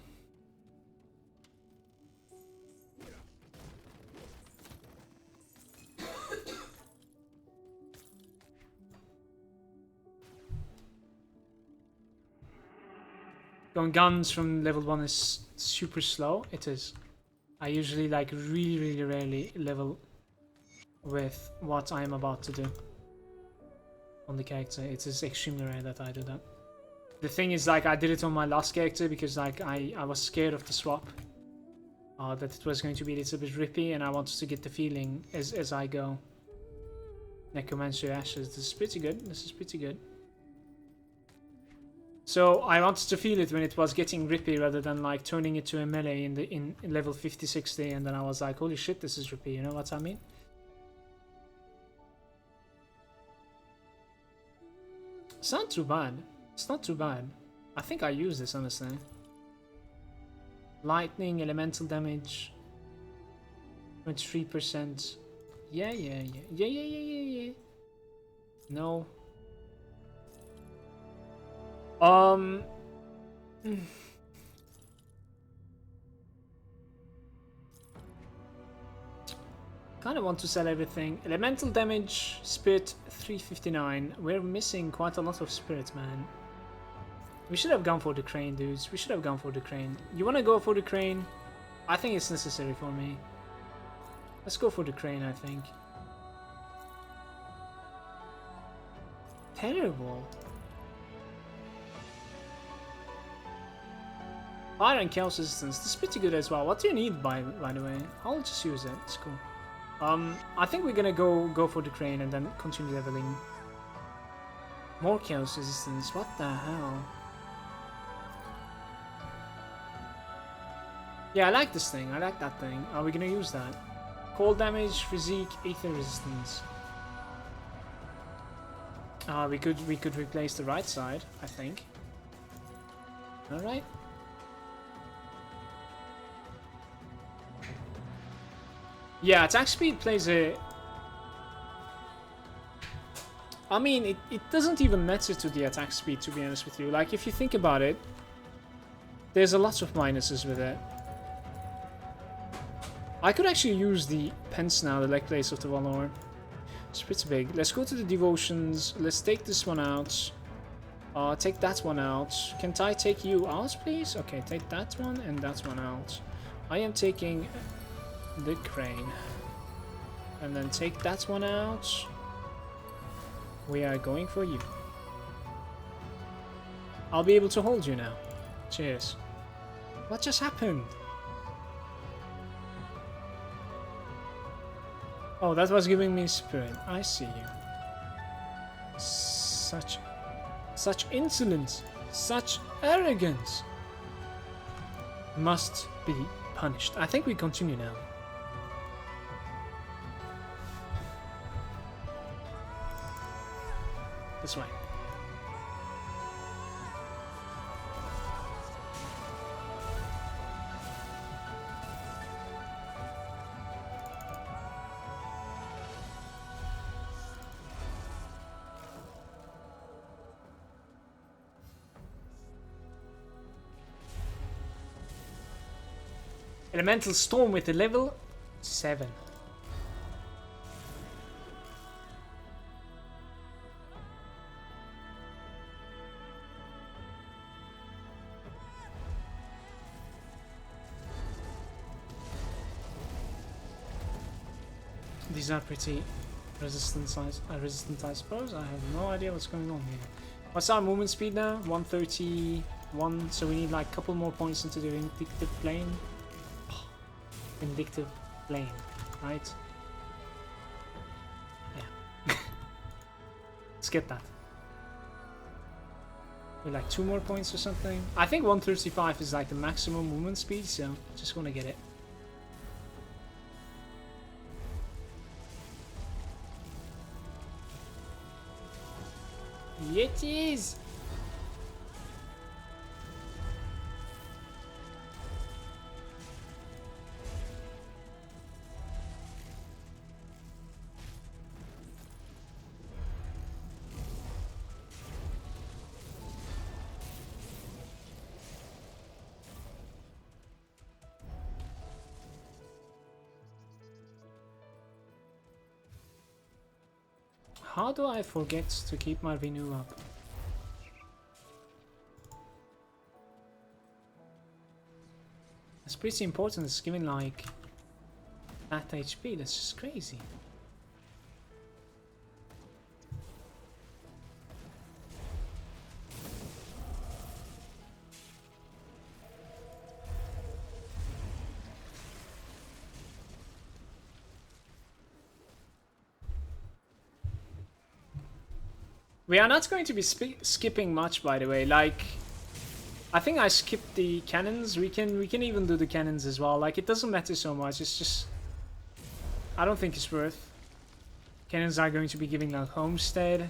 Going guns from level 1 is super slow. It is. I usually like really rarely level with what I am about to do on the character. It is extremely rare that I do that. The thing is, like, I did it on my last character because like I was scared of the swap. That it was going to be a little bit rippy, and I wanted to get the feeling as I go. Necromancer Ashes. This is pretty good. This is pretty good. So I wanted to feel it when it was getting rippy rather than like turning it to a melee in level 50-60, and then I was like, holy shit, this is rippy, you know what I mean? It's not too bad. It's not too bad. I think I use this, honestly. Lightning, elemental damage, 23%. Yeah. No. Kind of want to sell everything. Elemental damage, spirit 359. We're missing quite a lot of spirit, man. We should have gone for the crane, dudes. We should have gone for the crane. You want to go for the crane? I think it's necessary for me. Let's go for the crane, I think. Terrible. Fire and chaos resistance. This is pretty good as well. What do you need, by the way? I'll just use it. It's cool. I think we're gonna go for the crane and then continue leveling. More chaos resistance. What the hell? Yeah, I like this thing. I like that thing. Are we gonna use that? Cold damage, physique, ether resistance. We could replace the right side, I think. All right. Yeah, attack speed plays a... I mean, it doesn't even matter to the attack speed, to be honest with you. Like, if you think about it, there's a lot of minuses with it. I could actually use the pence now, the leg place of the Valor. It's pretty big. Let's go to the devotions. Let's take this one out. Take that one out. Can I take you out, please? Okay, take that one and that one out. I am taking the crane. And then take that one out. We are going for you. I'll be able to hold you now. Cheers. What just happened? Oh, that was giving me spirit. I see you. Such insolence, such arrogance must be punished. I think we continue now. This way. Elemental Storm with the level 7. These are pretty resistant, I suppose. I have no idea what's going on here. What's our movement speed now? 131. So we need like a couple more points into the Vindictive Plane. Vindictive Plane, right? Yeah. Let's get that. With like 2 more points or something. I think 135 is like the maximum movement speed, so just want to get it. Yetis! How do I forget to keep my renew up? It's pretty important. It's giving like that HP. That's just crazy. We are not going to be skipping much, by the way. Like, I think I skipped the cannons. We can even do the cannons as well. Like, it doesn't matter so much. It's just, I don't think it's worth. Cannons are going to be giving like Homestead.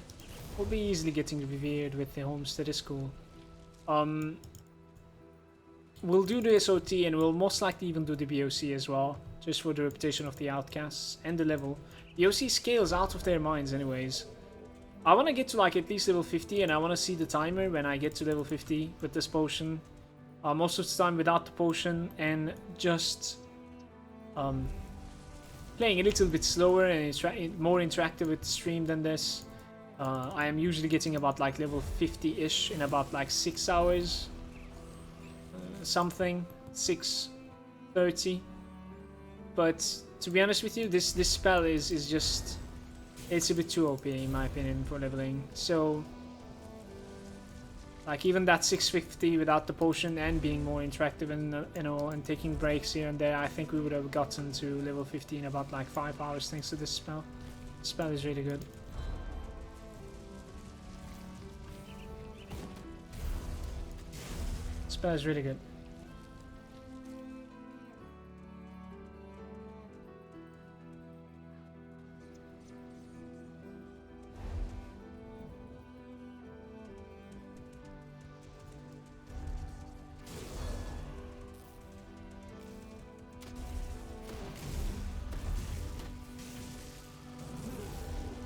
We'll be easily getting revered with the Homestead. Is cool. We'll do the SOT and we'll most likely even do the BOC as well, just for the reputation of the outcasts and the level. The OC scales out of their minds anyways. I want to get to like at least level 50 and I want to see the timer when I get to level 50 with this potion. Most of the time without the potion and just playing a little bit slower and more interactive with the stream than this. I am usually getting about like level 50-ish in about like 6 hours. Something. 6:30. But to be honest with you, this spell is just... It's a bit too OP in my opinion for leveling. So, like even that 650 without the potion and being more interactive and and taking breaks here and there, I think we would have gotten to level 50 in about like 5 hours thanks to this spell. The spell is really good. The spell is really good.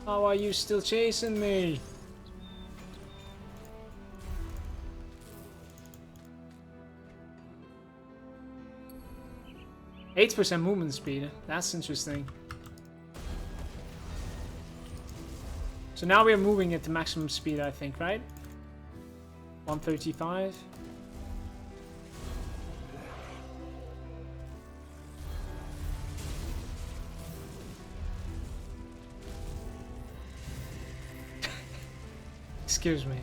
How are you still chasing me? %8 movement speed. That's interesting. So now we're moving at the maximum speed, I think, right? 135. Excuse me.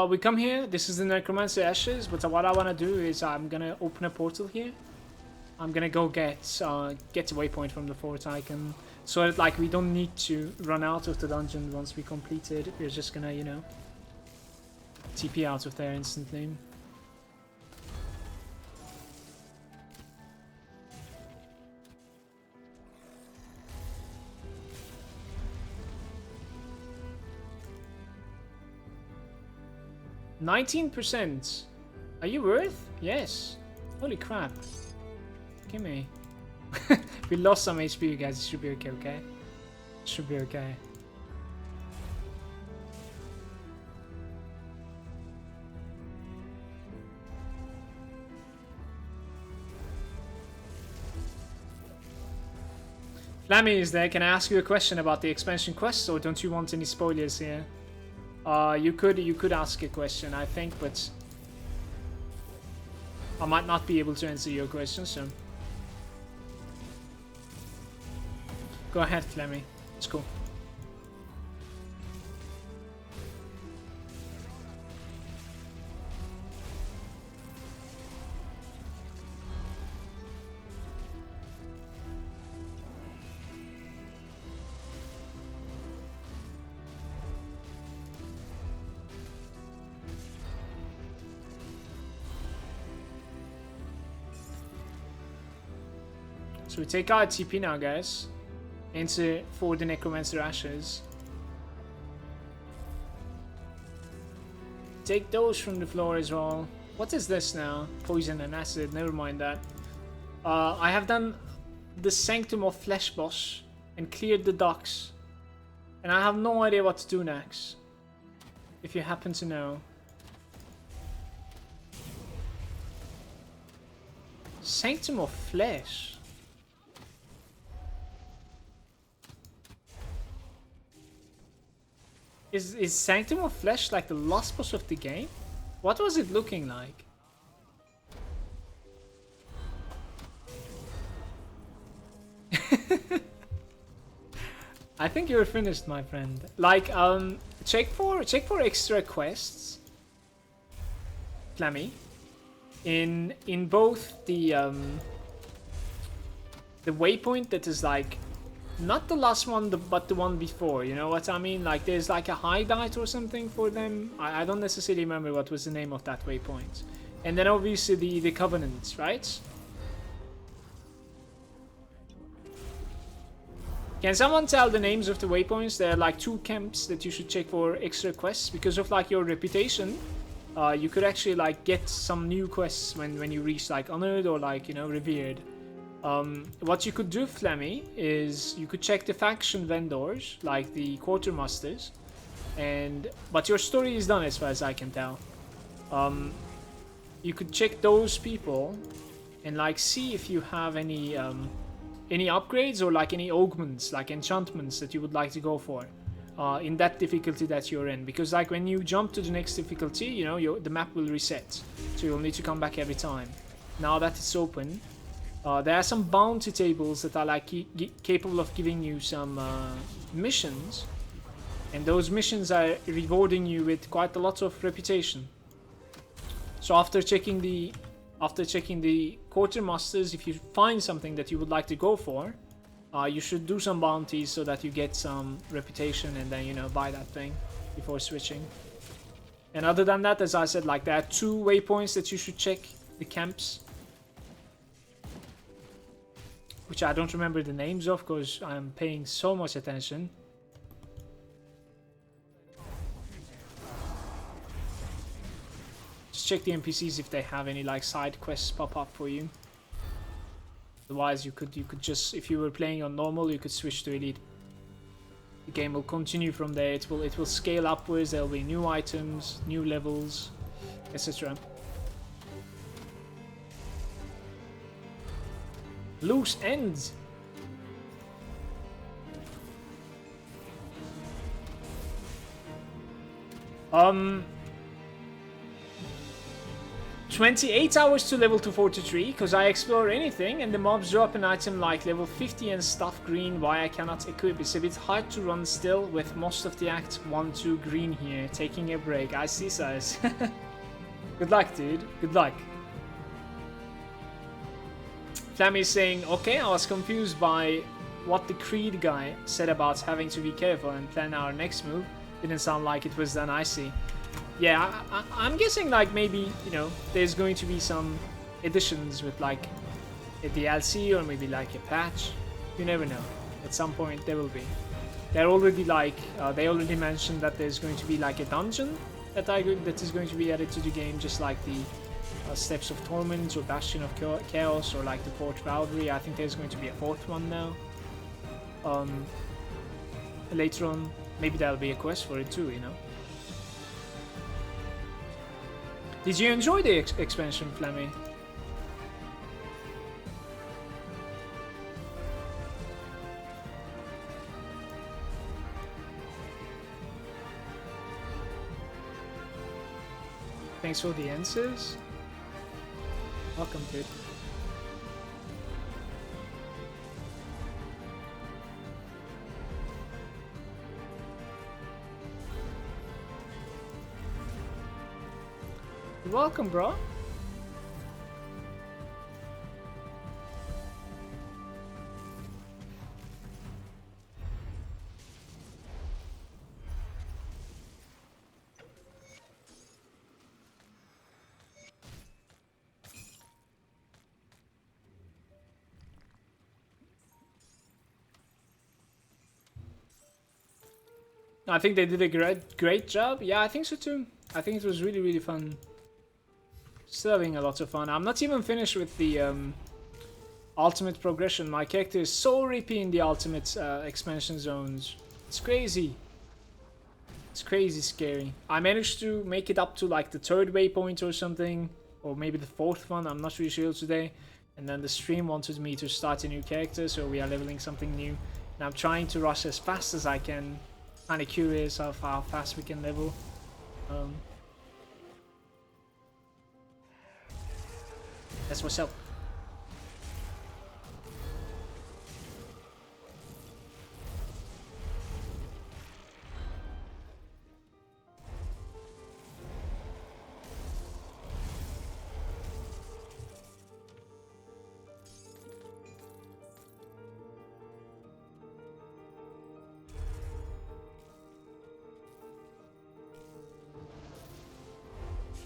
We come here. This is the Necromancer Ashes, but what I want to do is I'm gonna open a portal here. I'm gonna go get the waypoint from the fort icon, so that like we don't need to run out of the dungeon once we complete it. We're just gonna, you know, TP out of there instantly. 19%. Are you worth? Yes. Holy crap. Gimme. We lost some HP, you guys. It should be okay, okay? It should be okay. Flammy is there. Can I ask you a question about the expansion quests, or don't you want any spoilers here? You could ask a question, I think, but I might not be able to answer your question, so go ahead, Flemmy. It's cool. So we take our TP now, guys, for the Necromancer Ashes. Take those from the floor as well. What is this now? Poison and acid, never mind that. I have done the Sanctum of Flesh boss and cleared the docks. And I have no idea what to do next. If you happen to know. Sanctum of Flesh? Is Sanctum of Flesh like the last boss of the game? What was it looking like? I think you're finished, my friend. Like, check for extra quests, Flammy. In both the waypoint that is like not the last one, but the one before, you know what I mean? Like, there's like a hideout or something for them. I don't necessarily remember what was the name of that waypoint. And then obviously the Covenant, right? Can someone tell the names of the waypoints? There are like 2 camps that you should check for extra quests. Because of like your reputation, you could actually like get some new quests when you reach like Honored or like, you know, Revered. What you could do, Flemmy, is you could check the faction vendors, like the Quartermasters, but your story is done as far as I can tell. You could check those people and like see if you have any upgrades or like any augments, like enchantments that you would like to go for in that difficulty that you're in. Because like when you jump to the next difficulty, you know, the map will reset, so you'll need to come back every time. Now that it's open, there are some bounty tables that are like capable of giving you some missions, and those missions are rewarding you with quite a lot of reputation. So after checking the Quartermasters, if you find something that you would like to go for, you should do some bounties so that you get some reputation, and then, you know, buy that thing before switching. And other than that, as I said, like there are 2 waypoints that you should check, the camps, which I don't remember the names of because I'm paying so much attention. Just check the NPCs if they have any like side quests pop up for you. Otherwise, you could just, if you were playing on normal, you could switch to Elite. The game will continue from there. It will scale upwards. There will be new items, new levels, etc. Loose ends. 28 hours to level 243, because I explore anything and the mobs drop an item like level 50 and stuff green. Why I cannot equip? It's a bit hard to run still with most of the act 1-2 green here. Taking a break. I see, size. Good luck, dude. Good luck. Flammy is saying, okay, I was confused by what the Creed guy said about having to be careful and plan our next move. Didn't sound like it was that icy. Yeah, I'm guessing like maybe, you know, there's going to be some additions with like a DLC or maybe like a patch. You never know. At some point there will be. They're already like, they already mentioned that there's going to be like a dungeon that is going to be added to the game, just like the Steps of Torment or Bastion of Chaos or like the Port Valkyrie. I think there's going to be a fourth one now. Later on, maybe there'll be a quest for it too, you know. Did you enjoy the expansion, Flemmy? Thanks for the answers. Welcome, dude. You're welcome, bro. I think they did a great job. Yeah, I think so too. I think it was really fun. Still having a lot of fun. I'm not even finished with the ultimate progression. My character is so rippy in the ultimate expansion zones. It's crazy. It's crazy scary. I managed to make it up to like the 3rd waypoint or something. Or maybe the 4th one. I'm not really sure today. And then the stream wanted me to start a new character. So we are leveling something new. And I'm trying to rush as fast as I can. Kind of curious of how fast we can level. That's what's up.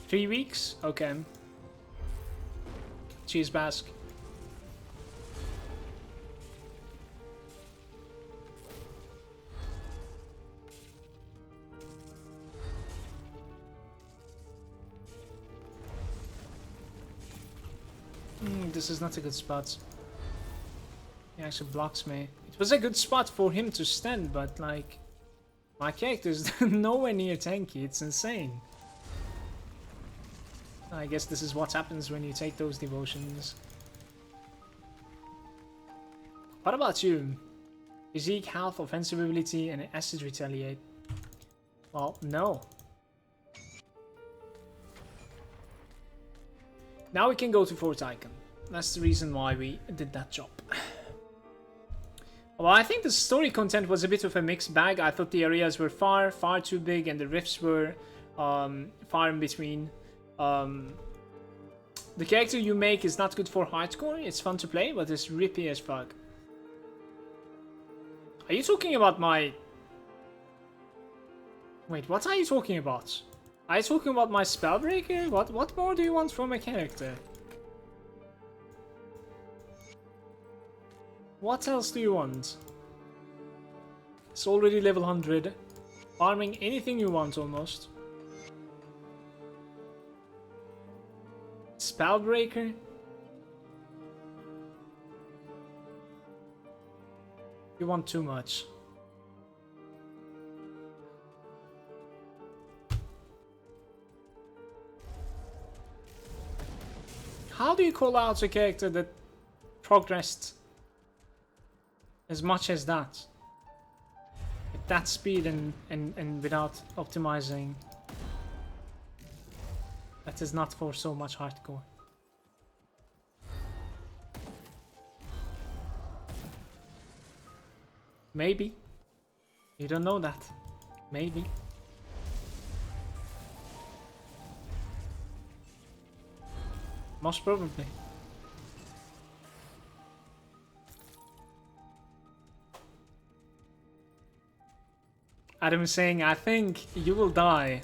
Three weeks? Okay. Cheers, Basque. This is not a good spot. He actually blocks me. It was a good spot for him to stand, but like... my character is nowhere near tanky. It's insane. I guess this is what happens when you take those devotions. What about you? Physique, health, offensive ability, and acid retaliate. Well, no. Now we can go to Fort Icon. That's the reason why we did that job. Well, I think the story content was a bit of a mixed bag. I thought the areas were far too big and the rifts were far in between. The character you make is not good for hardcore. It's fun to play, but it's rippy as fuck. Are you talking about my... Wait, what are you talking about? Are you talking about my Spellbreaker? What more do you want from a character? What else do you want? It's already level 100. Farming anything you want almost. Spellbreaker? You want too much. How do you call out a character that progressed as much as that? At that speed and without optimizing? That is not for so much hardcore. Maybe. You don't know that. Maybe. Most probably. Adam is saying, I think you will die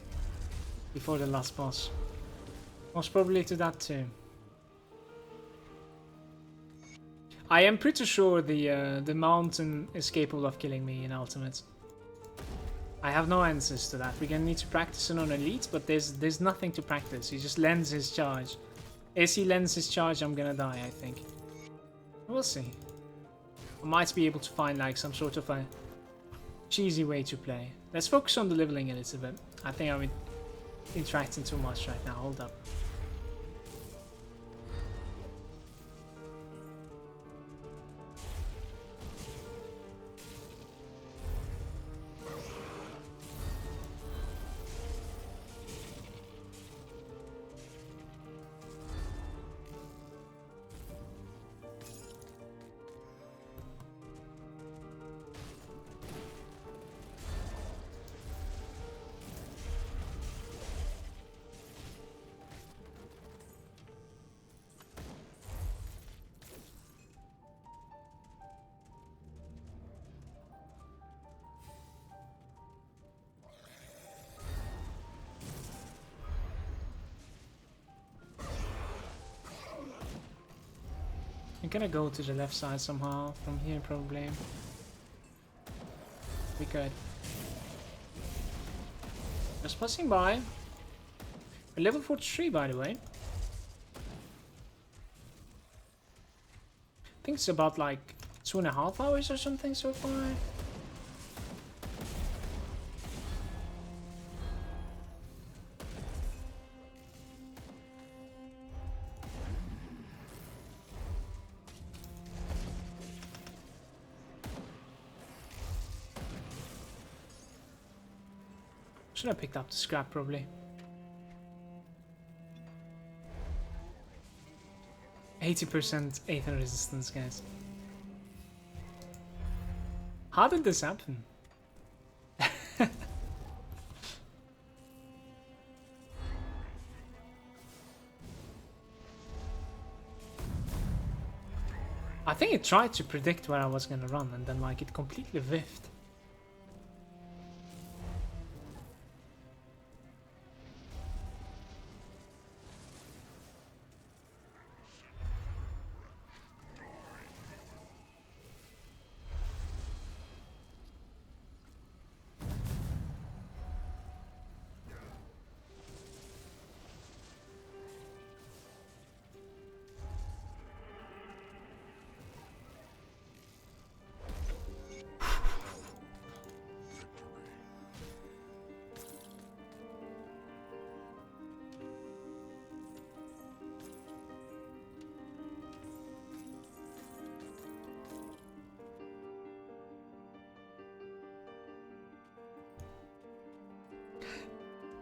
before the last boss. Most probably to that too. I am pretty sure the mountain is capable of killing me in ultimate. I have no answers to that. We're gonna need to practice it on elites, but there's nothing to practice. He just lends his charge. As he lends his charge, I'm gonna die, I think. We'll see. I might be able to find like some sort of a cheesy way to play. Let's focus on the leveling a little bit. I think I'm interacting too much right now. Hold up. I'm gonna go to the left side somehow, from here probably. We could. Just passing by. We're level 43 by the way. I think it's about like 2.5 hours or something so far. Should have picked up the scrap probably. 80% Aether resistance, guys. How did this happen? I think it tried to predict where I was gonna run and then like it completely whiffed.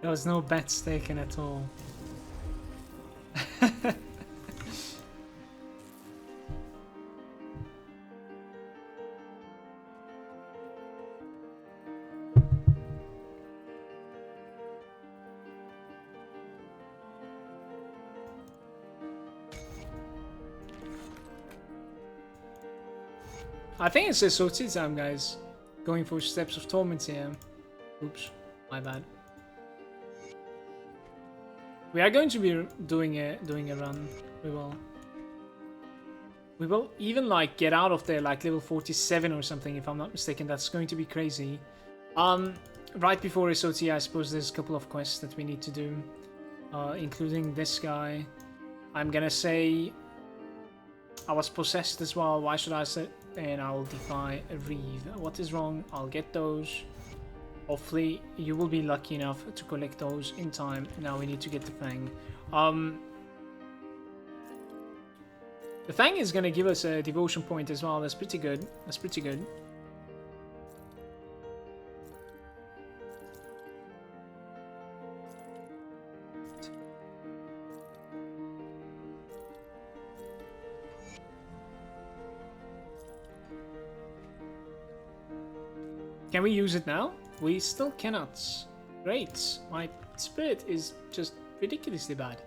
There was no bets taken at all. I think it's SOT time, guys. Going for Steps of Torment here. Oops, my bad. We are going to be doing a run. We will even like get out of there like level 47 or something if I'm not mistaken. That's going to be crazy. Right before SOT, I suppose there's a couple of quests that we need to do, including this guy. I'm gonna say I was possessed as well. Why should I say? And I'll defy a Reeve. What is wrong? I'll get those. Hopefully you will be lucky enough to collect those in time. Now we need to get the Fang. The Fang is gonna give us a devotion point as well. That's pretty good. That's pretty good. Can we use it now? We still cannot. Great. My spirit is just ridiculously bad.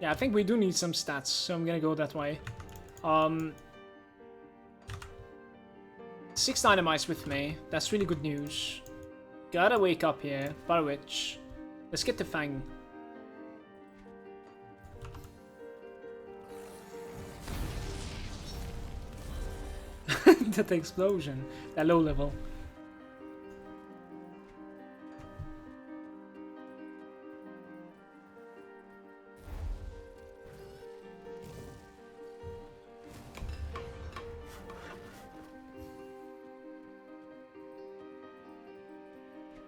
Yeah, I think we do need some stats, so I'm gonna go that way. 6 dynamites with me. That's really good news. Gotta wake up here. Barwich. Let's get the Fang. That explosion. That low level.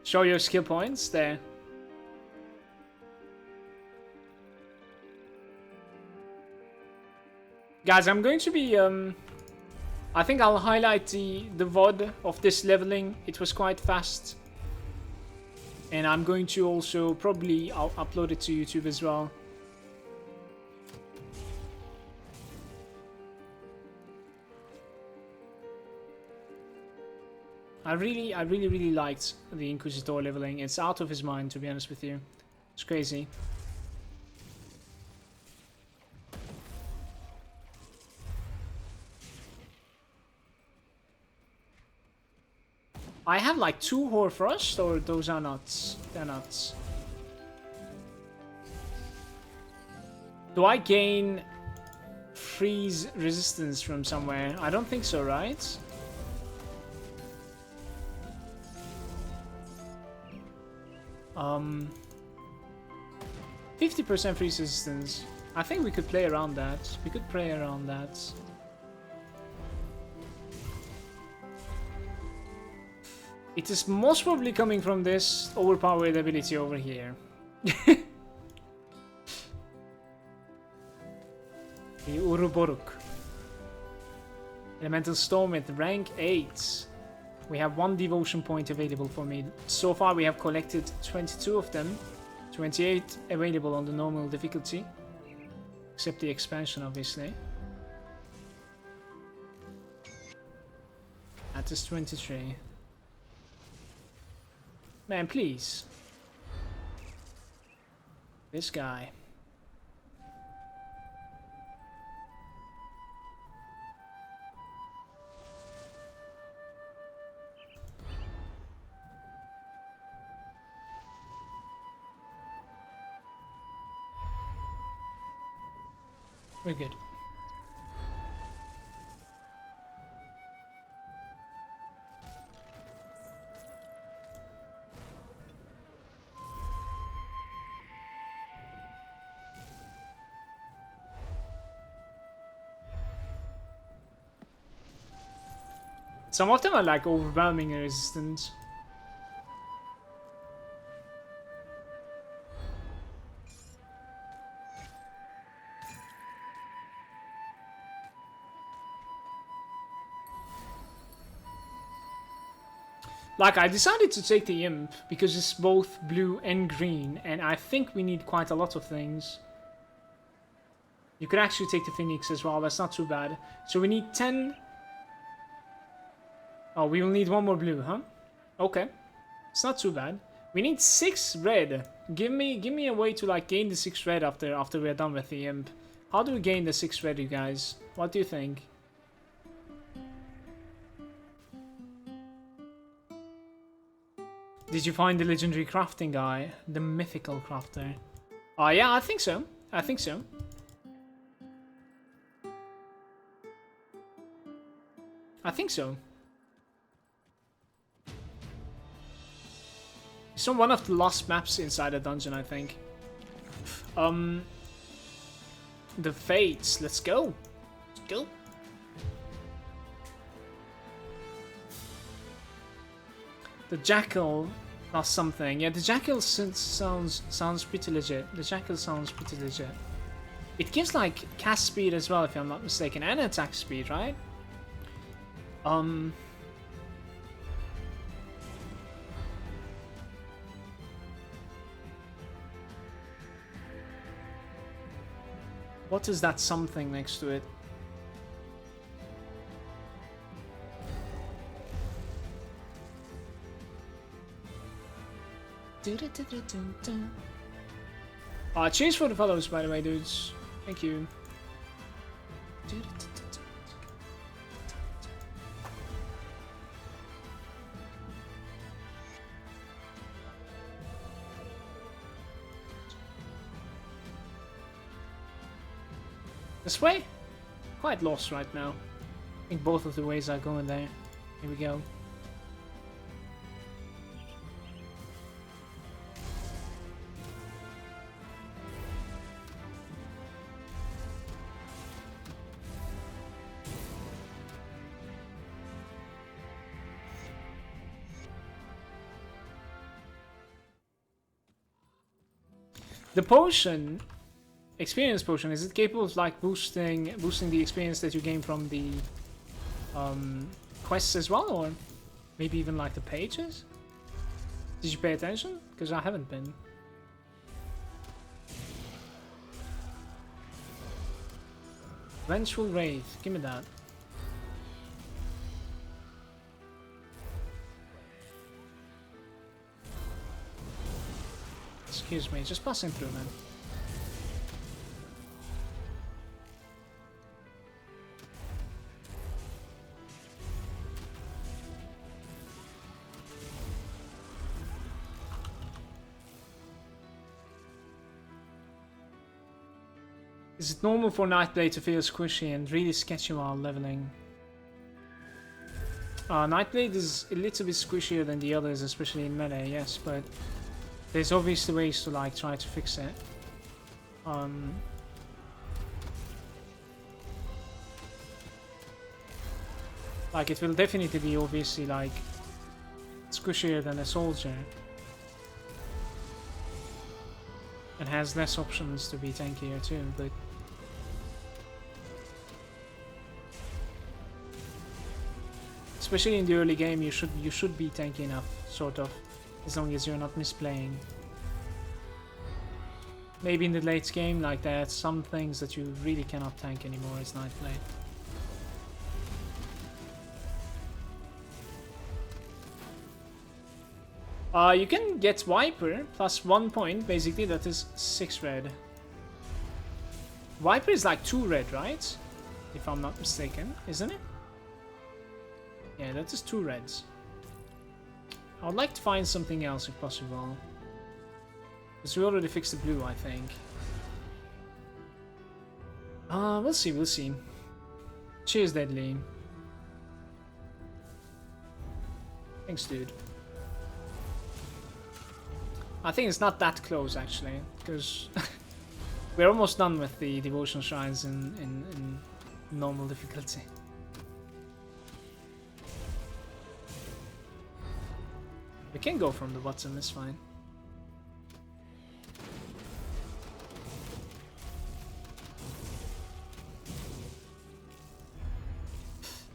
Show your skill points there. Guys, I'm going to be I think I'll highlight the VOD of this leveling. It was quite fast. And I'm going to also probably I'll upload it to YouTube as well. I really liked the Inquisitor leveling. It's out of his mind, to be honest with you. It's crazy. I have like 2 Hoarfrost, or those are nuts? They're nuts. Do I gain freeze resistance from somewhere? I don't think so, right? 50% freeze resistance. I think we could play around that. We could play around that. It is most probably coming from this overpowered ability over here. The Uruboruk. Elemental Storm at rank 8. We have 1 devotion point available for me. So far we have collected 22 of them. 28 available on the normal difficulty. Except the expansion, obviously. That is 23. Man, please. This guy. We're good. Some of them are like overwhelming resistant. Like, I decided to take the Imp because it's both blue and green, and I think we need quite a lot of things. You could actually take the Phoenix as well, that's not too bad. So we need 10... Oh, we will need 1 more blue, huh? Okay. It's not too bad. We need 6 red. Give me a way to like gain the 6 red after we're done with the Imp. How do we gain the 6 red, you guys? What do you think? Did you find the legendary crafting guy? The mythical crafter? Oh yeah, I think so. I think so. I think so. It's on one of the last maps inside the dungeon, I think. The Fates. Let's go. Let's go. The Jackal plus something. Yeah, the Jackal sounds pretty legit. The Jackal sounds pretty legit. It gives like cast speed as well, if I'm not mistaken, and attack speed, right? What is that something next to it? Cheers for the follows, by the way, dudes. Thank you. This way? Quite lost right now. I think both of the ways are going there. Here we go. The potion, experience potion, is it capable of like boosting the experience that you gain from the quests as well, or maybe even like the pages? Did you pay attention? Because I haven't been. Vengeful Wraith, give me that. Excuse me, just passing through, man. Is it normal for Nightblade to feel squishy and really sketchy while leveling? Nightblade is a little bit squishier than the others, especially in melee, yes, but there's obviously ways to like try to fix it. Like it will definitely be obviously like squishier than a soldier. And has less options to be tankier too, but especially in the early game you should be tanky enough, sort of. As long as you're not misplaying. Maybe in the late game, like there's some things that you really cannot tank anymore as Nightblade. You can get Viper plus 1 point, basically that is 6 red. Viper is like 2 red, right? If I'm not mistaken, isn't it? Yeah, that is 2 reds. I would like to find something else if possible. Because we already fixed the blue, I think. We'll see, we'll see. Cheers, Deadly. Thanks, dude. I think it's not that close, actually. Because we're almost done with the devotion shrines in normal difficulty. We can go from the bottom, it's fine.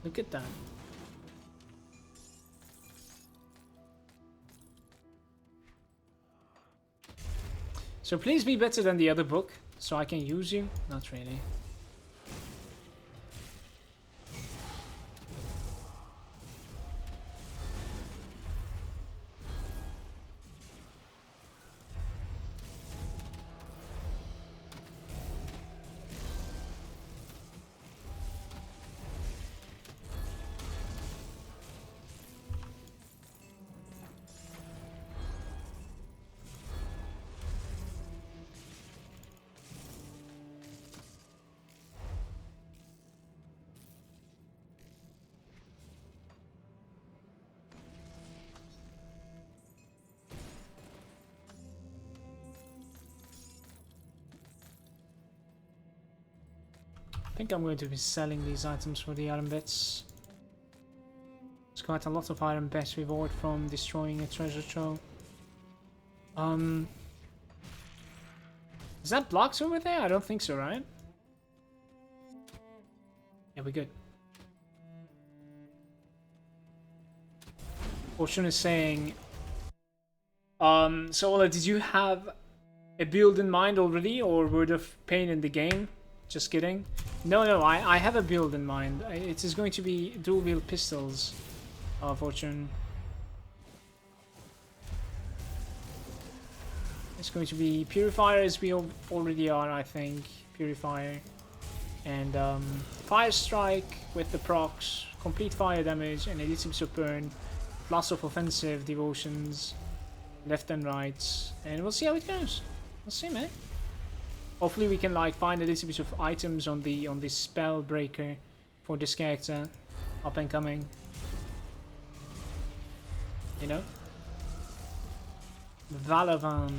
Look at that. So please be better than the other book, so I can use you? Not really. I think I'm going to be selling these items for the iron bits. There's quite a lot of iron bits reward from destroying a treasure trove. Is that blocks over there? I don't think so, right? Yeah, we're good. Fortune is saying... so Ola, did you have a build in mind already, or Word of Pain in the game? Just kidding. No, I have a build in mind. It is going to be dual wield pistols, Fortune. It's going to be Purifier, as we already are, I think. Purifier. And Fire Strike with the procs, complete fire damage, and a little bit of burn. Plus of offensive devotions, left and right. And we'll see how it goes. We'll see, man. Hopefully we can like find a little bit of items on the spell breaker for this character up and coming. You know? Valavan.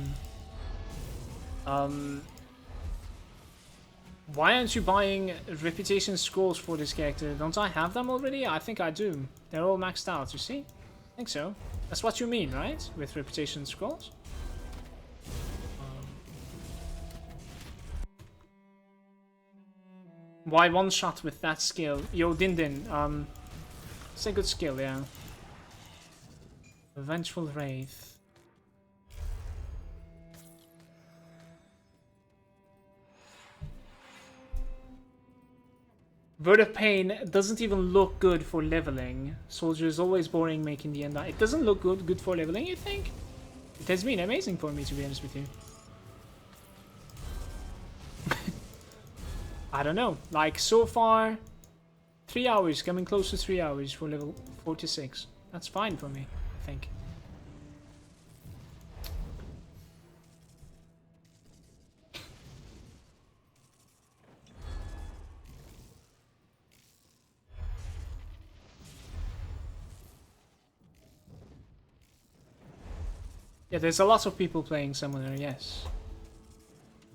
Why aren't you buying reputation scrolls for this character? Don't I have them already? I think I do. They're all maxed out, you see? I think so. That's what you mean, right? With reputation scrolls? Why one shot with that skill? Yo, Din. It's a good skill, yeah. Vengeful Wraith. Word of Pain doesn't even look good for leveling. Soldier is always boring making the end. It doesn't look good for leveling, you think? It has been amazing for me, to be honest with you. I don't know. Like, so far, 3 hours, coming close to 3 hours for level 46. That's fine for me, I think. Yeah, there's a lot of people playing Summoner, yes.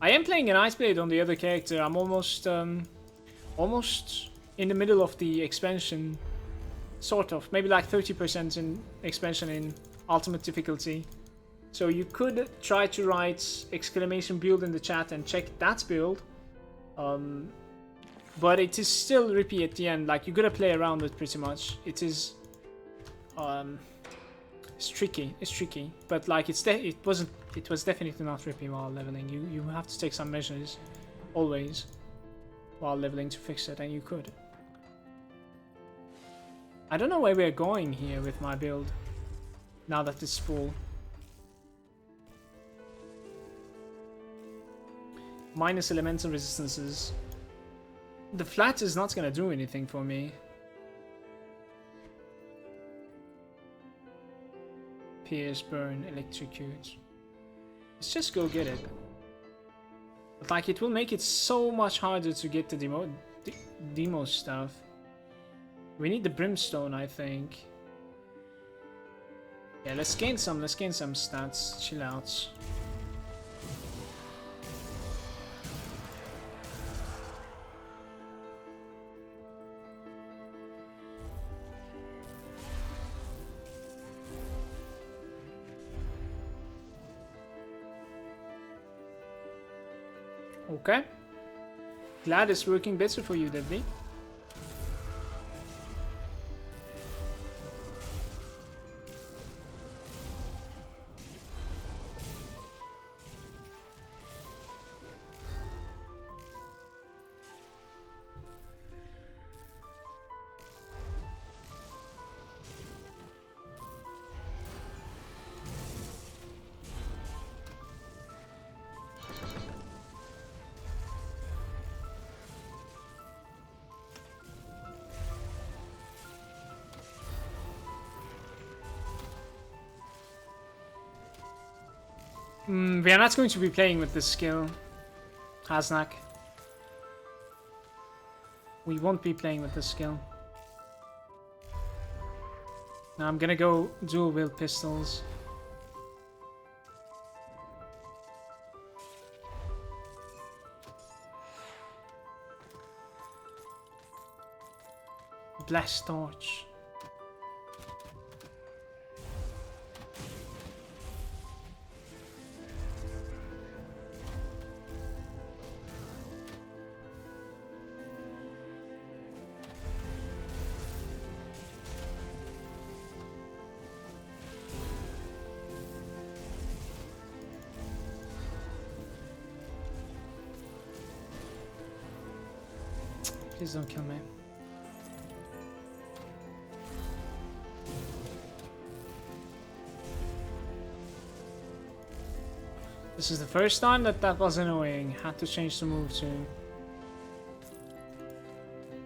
I am playing an Iceblade on the other character. I'm almost in the middle of the expansion. Sort of. Maybe like 30% in expansion in ultimate difficulty. So you could try to write exclamation build in the chat and check that build. But it is still rippy at the end. Like, you gotta play around it pretty much. It is... it's tricky. But like, it was definitely not rippy while leveling. You have to take some measures, always, while leveling to fix it, and you could. I don't know where we're going here with my build, now that it's full. Minus elemental resistances. The flat is not gonna do anything for me. Pierce, burn, electrocute. Let's just go get it. But like, it will make it so much harder to get the demo stuff. We need the brimstone, I think. Yeah, let's gain some stats. Chill out. Okay. Glad it's working better for you, Deadly. We are not going to be playing with this skill, Haznak. We won't be playing with this skill. Now I'm gonna go dual wield pistols. Blast torch. Please don't kill me. This is the first time that was annoying. Had to change the move too.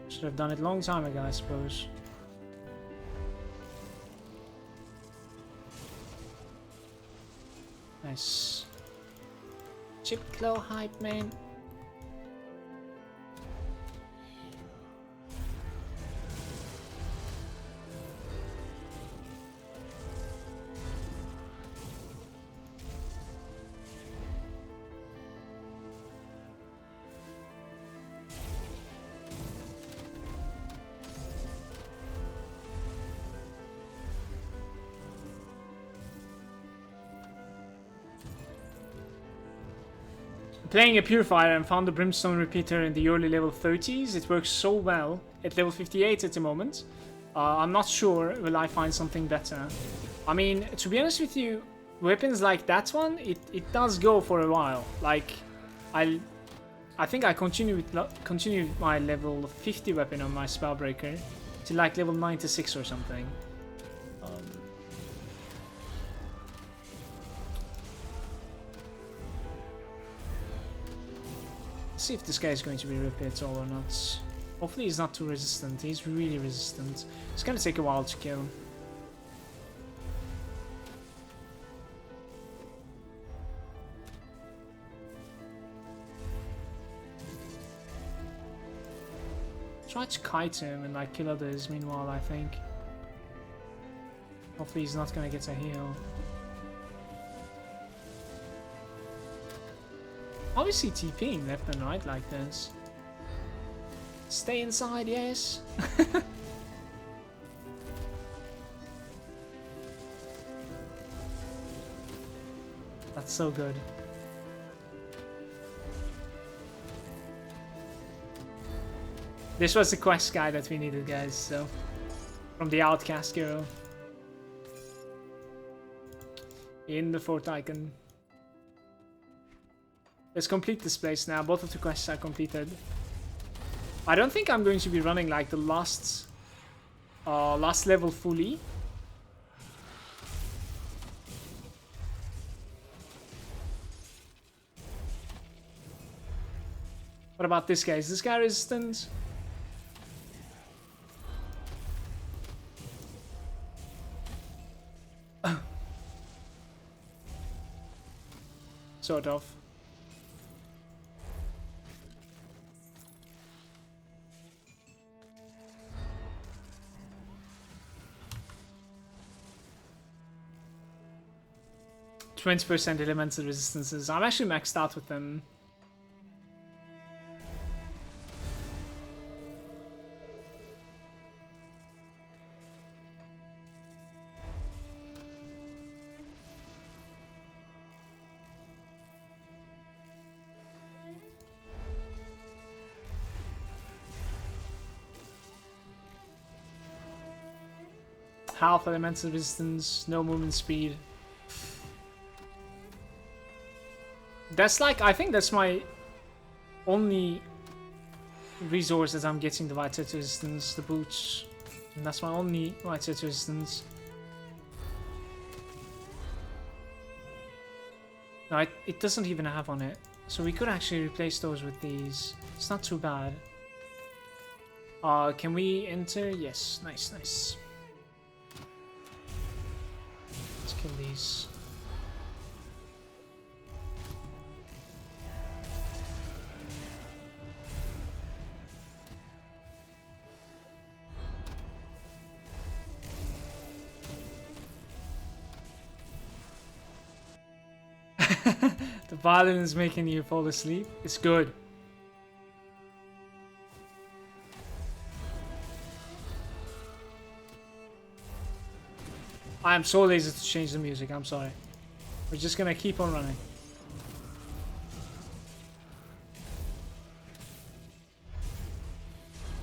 Should have done it a long time ago, I suppose. Nice. Chip claw hype, man. playing a Purifier and found the Brimstone Repeater in the early level 30s. It works so well at level 58 at the moment. I'm not sure will I find something better. I mean, to be honest with you, weapons like that one, it does go for a while. Like, I think I continue with my level 50 weapon on my Spellbreaker to like level 96 or something. Let's see if this guy is going to be RIP at all or not. Hopefully he's not too resistant. He's really resistant. It's gonna take a while to kill. Try to kite him and like kill others meanwhile, I think. Hopefully he's not gonna get a heal. Obviously TPing left and right like this. Stay inside, yes. That's so good. This was the quest guy that we needed, guys, so. From the Outcast girl. In the fourth icon. Let's complete this place now. Both of the quests are completed. I don't think I'm going to be running like the last level fully. What about this guy? Is this guy resistant? Sort of. %, elemental resistances. I'm actually maxed out with them. Half elemental resistance, no movement speed. That's like, I think that's my only resource that I'm getting, the white hit resistance, the boots. And that's my only white hit resistance. No, it doesn't even have on it. So we could actually replace those with these. It's not too bad. Can we enter? Yes, nice, nice. Let's kill these. The violin is making you fall asleep. It's good. I am so lazy to change the music. I'm sorry. We're just gonna keep on running.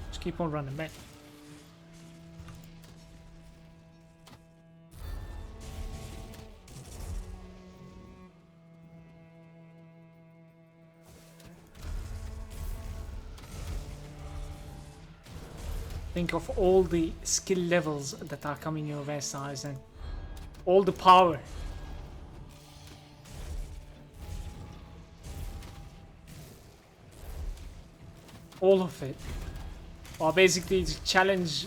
Just keep on running, man. Think of all the skill levels that are coming your way, size, and all the power. All of it. Well, basically the challenge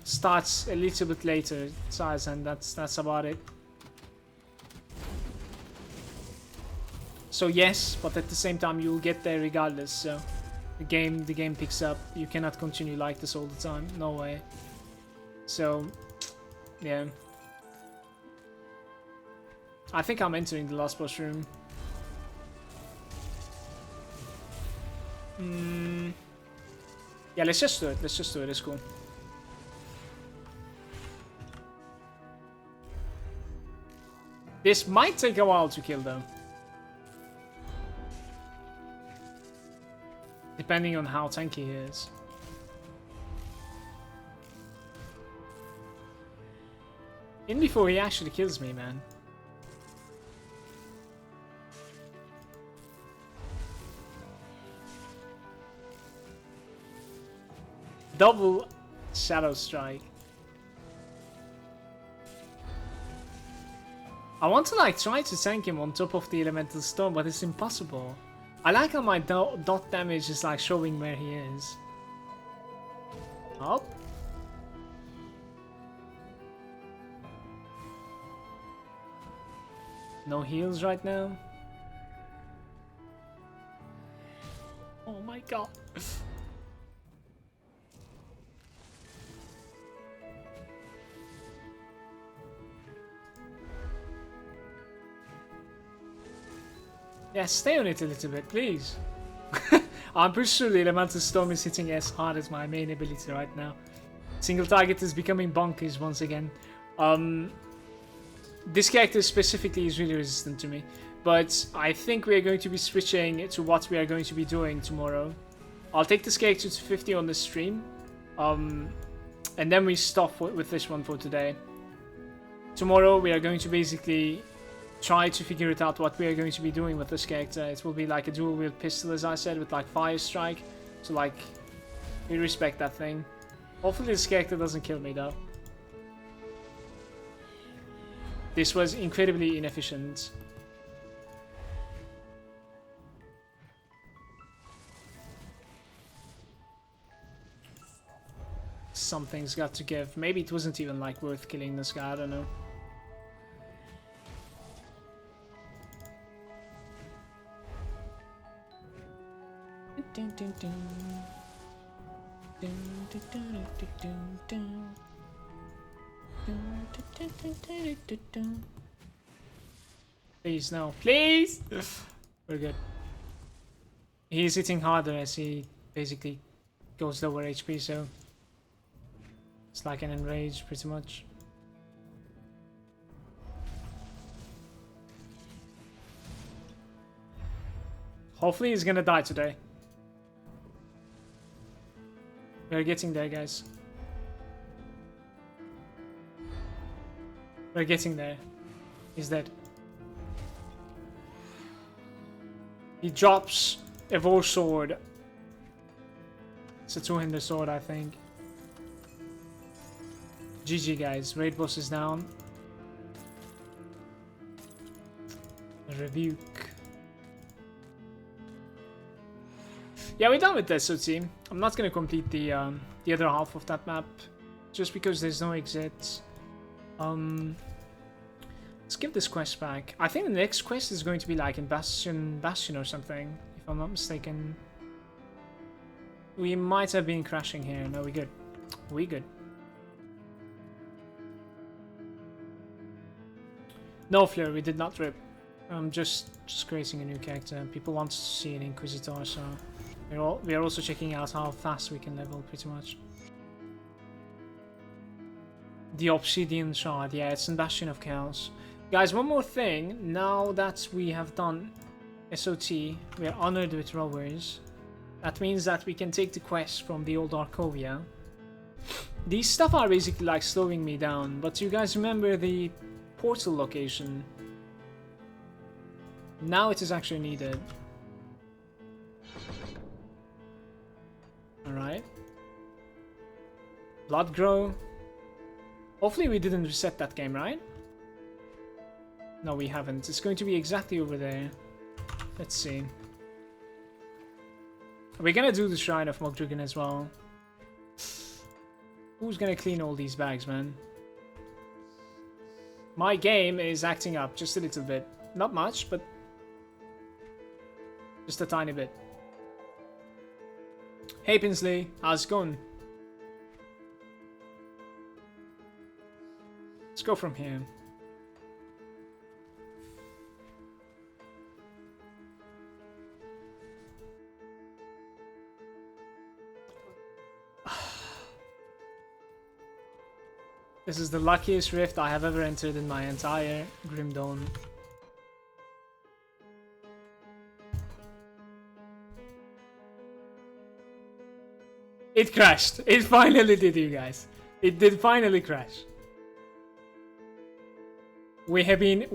starts a little bit later, size, and that's about it. So yes, but at the same time you'll get there regardless, so the game picks up. You cannot continue like this all the time. No way. So yeah. I think I'm entering the last boss room. Yeah, let's just do it. Let's just do it. It's cool. This might take a while to kill though. Depending on how tanky he is. In before he actually kills me, man. Double Shadow Strike. I want to like try to tank him on top of the Elemental Storm, but it's impossible. I like how my dot damage is like showing where he is. Up. No heals right now. Oh my god. Yeah, stay on it a little bit, please. I'm pretty sure the Elemental Storm is hitting as hard as my main ability right now. Single target is becoming bonkers once again. This character specifically is really resistant to me. But I think we are going to be switching to what we are going to be doing tomorrow. I'll take this character to 50 on the stream. And then we stop with this one for today. Tomorrow we are going to basically try to figure it out what we are going to be doing with this character. It will be like a dual wield pistol, as I said, with like fire strike. So like, we respect that thing. Hopefully this character doesn't kill me though. This was incredibly inefficient. Something's got to give. Maybe it wasn't even like worth killing this guy, I don't know. Please, no. Please! We're good. He's hitting harder as he basically goes lower HP, so it's like an enrage pretty much. Hopefully he's gonna die today. We're getting there, guys. We're getting there. He's dead. He drops a Vor Sword. It's a two-handed sword, I think. GG, guys. Raid boss is down. Rebuke. Yeah, we're done with the SOT. I'm not gonna complete the other half of that map, just because there's no exit. Let's give this quest back. I think the next quest is going to be like in Bastion or something, if I'm not mistaken. We might have been crashing here. No, we good. We good. No, Fleur, we did not rip. I'm just creating a new character. People want to see an Inquisitor, so we are also checking out how fast we can level, pretty much. The Obsidian Shard, yeah, it's in Bastion of Chaos. Guys, one more thing. Now that we have done SOT, we are honored with rowers. That means that we can take the quest from the old Arcovia. These stuff are basically like slowing me down, but you guys remember the portal location? Now it is actually needed. Alright. Blood Grow. Hopefully we didn't reset that game, right? No, we haven't. It's going to be exactly over there. Let's see. We're gonna do the Shrine of Mogdrugan as well. Who's gonna clean all these bags, man? My game is acting up just a little bit. Not much, but just a tiny bit. Hey Pinsley, how's it going? Let's go from here. This is the luckiest rift I have ever entered in my entire Grim Dawn. It crashed. It finally did, you guys. It did finally crash. We have been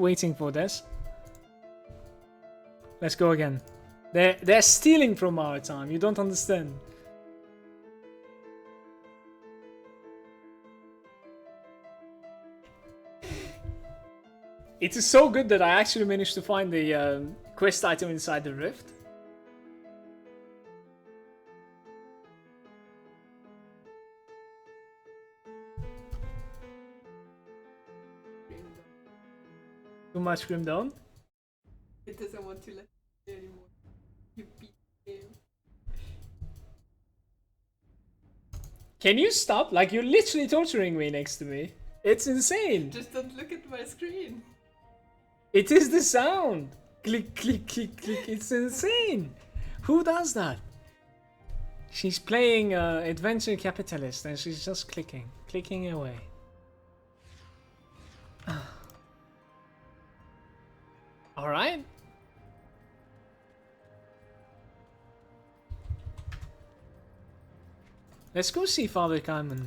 waiting for this. Let's go again. They're stealing from our time. You don't understand. It is so good that I actually managed to find the quest item inside the rift. Too much Grim Dawn? It doesn't want to let you anymore. You beat the game. Can you stop? Like, you're literally torturing me next to me. It's insane. Just don't look at my screen. It is the sound. Click, click, click, click. It's insane. Who does that? She's playing Adventure Capitalist and she's just clicking away. Alright. Let's go see Father Kaiman.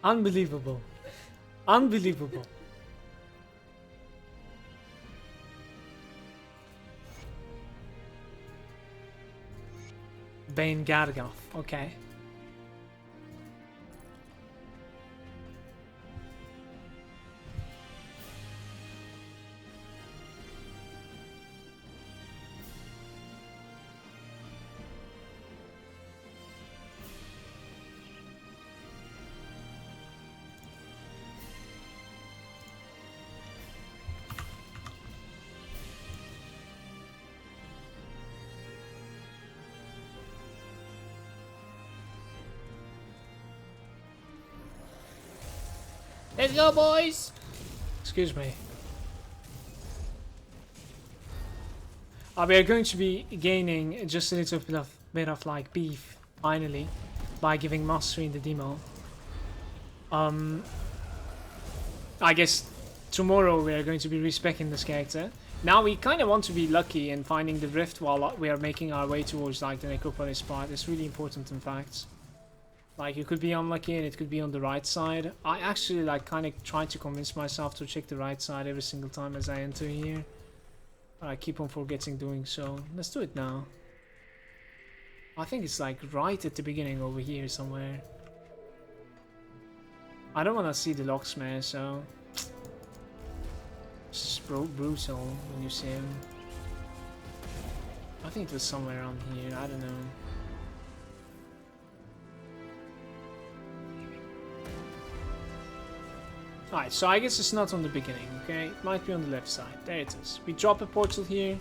Unbelievable. Unbelievable. Bane Gargoth, okay. Let's go, boys! Excuse me. We are going to be gaining just a little bit of like beef, finally, by giving mastery in the demo. I guess tomorrow we are going to be respecing this character. Now we kind of want to be lucky in finding the rift while we are making our way towards like the necropolis part. It's really important, in fact. Like, you could be unlucky and it could be on the right side. I actually like kind of try to convince myself to check the right side every single time as I enter here. But I keep on forgetting doing so. Let's do it now. I think it's like right at the beginning over here somewhere. I don't want to see the locksmith, so... It's just brutal when you see him. I think it was somewhere around here, I don't know. Alright, so I guess it's not on the beginning, okay? It might be on the left side. There it is. We drop a portal here.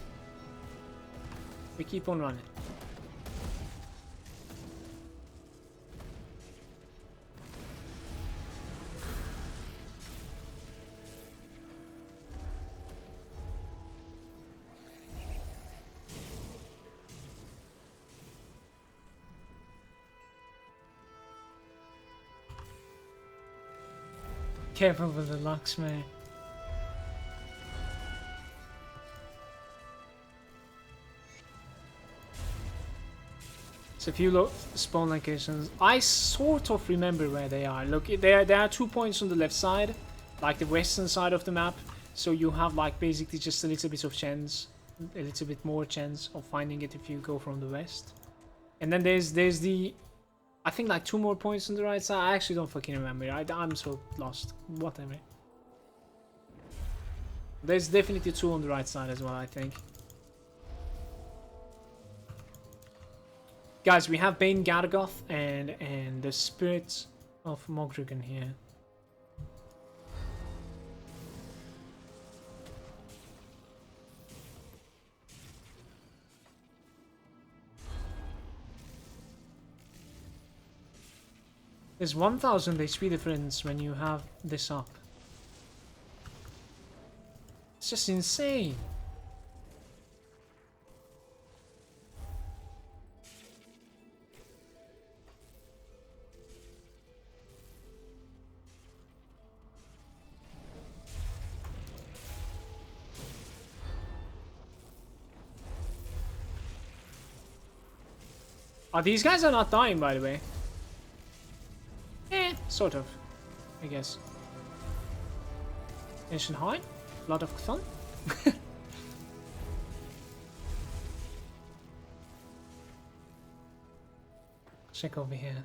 We keep on running. Careful with the locksmith. So a few spawn locations. I sort of remember where they are. Look, there are 2 points on the left side, like the western side of the map. So you have like basically just a little bit of chance, a little bit more chance of finding it if you go from the west. And then there's the, I think like 2 more points on the right side. I actually don't fucking remember. I'm so lost. Whatever. There's definitely 2 on the right side as well, I think. Guys, we have Bane Gargoth and the Spirits of Mogrigan here. There's 1000 HP difference when you have this up. It's just insane. Oh, these guys are not dying, by the way. Sort of, I guess. Ancient high, lot of fun. Check over here.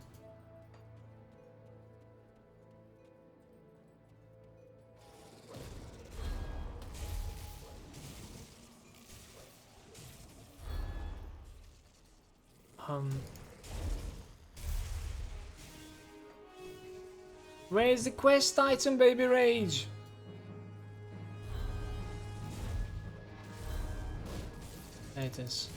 Where's the quest item, baby rage? There it is.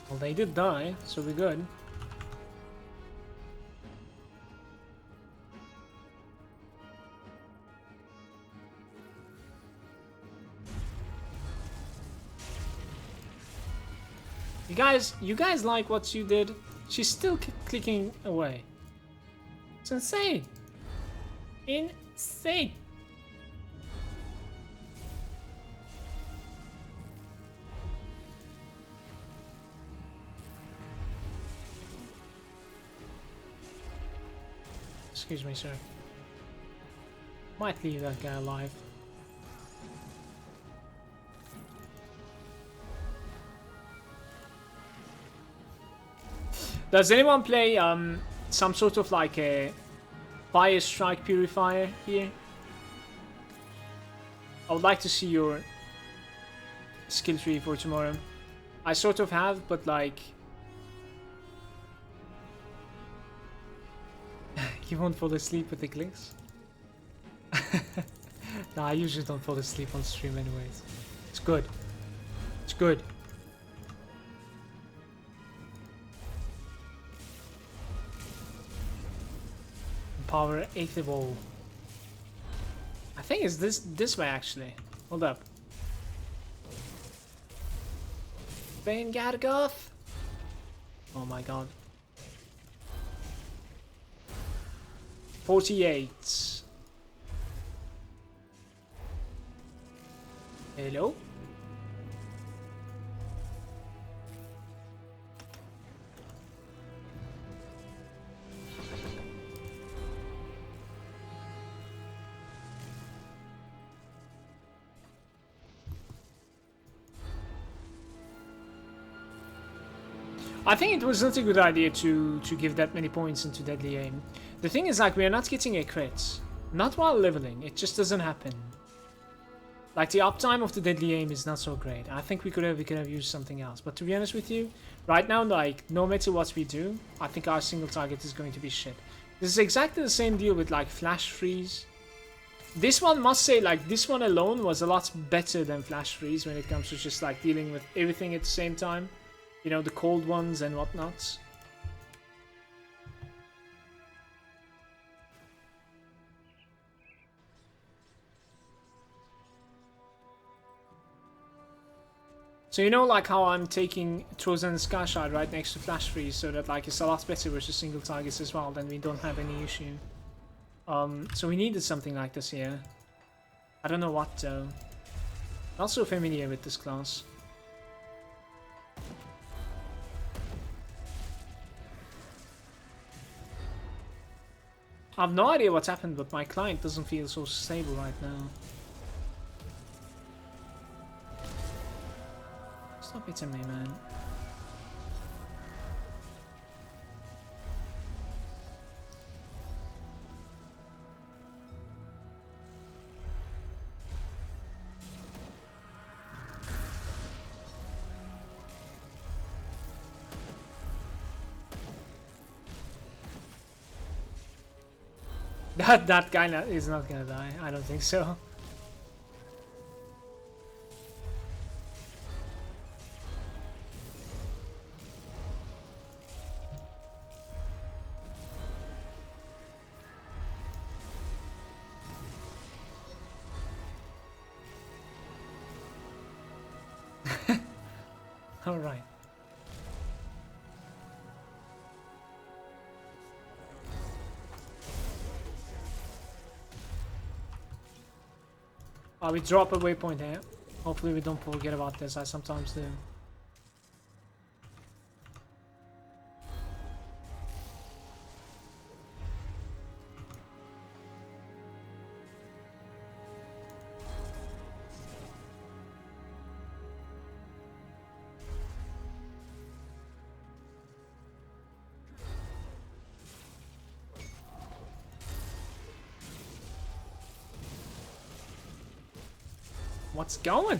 Well, they did die, so we're good. You guys like what you did? She's still clicking away. It's insane. Insane. Excuse me, sir. Might leave that guy alive. Does anyone play some sort of like a fire strike purifier here? I would like to see your skill tree for tomorrow. I sort of have, but like you won't fall asleep with the clicks. Nah, I usually don't fall asleep on stream anyways. It's good. It's good. Power 8th ball. I think it's this way actually. Hold up. Bane Gargoth. Oh my god. 48. Hello? I think it was not a good idea to give that many points into Deadly Aim. The thing is, like, we are not getting a crit. Not while leveling, it just doesn't happen. Like, the uptime of the Deadly Aim is not so great. I think we could have used something else. But to be honest with you, right now, like, no matter what we do, I think our single target is going to be shit. This is exactly the same deal with, like, Flash Freeze. This one, must say, like, this one alone was a lot better than Flash Freeze when it comes to just, like, dealing with everything at the same time. You know, the cold ones and whatnot. So you know, like how I'm taking Trozen Skyshard right next to Flash Freeze, so that like it's a lot better versus single targets as well, then we don't have any issue. So we needed something like this here. I don't know what though. Not so familiar with this class. I have no idea what's happened, but my client doesn't feel so stable right now. Stop hitting me, man. That guy is not gonna die. I don't think so. Alright. We drop a waypoint here. Hopefully we don't forget about this, I sometimes do. What's going?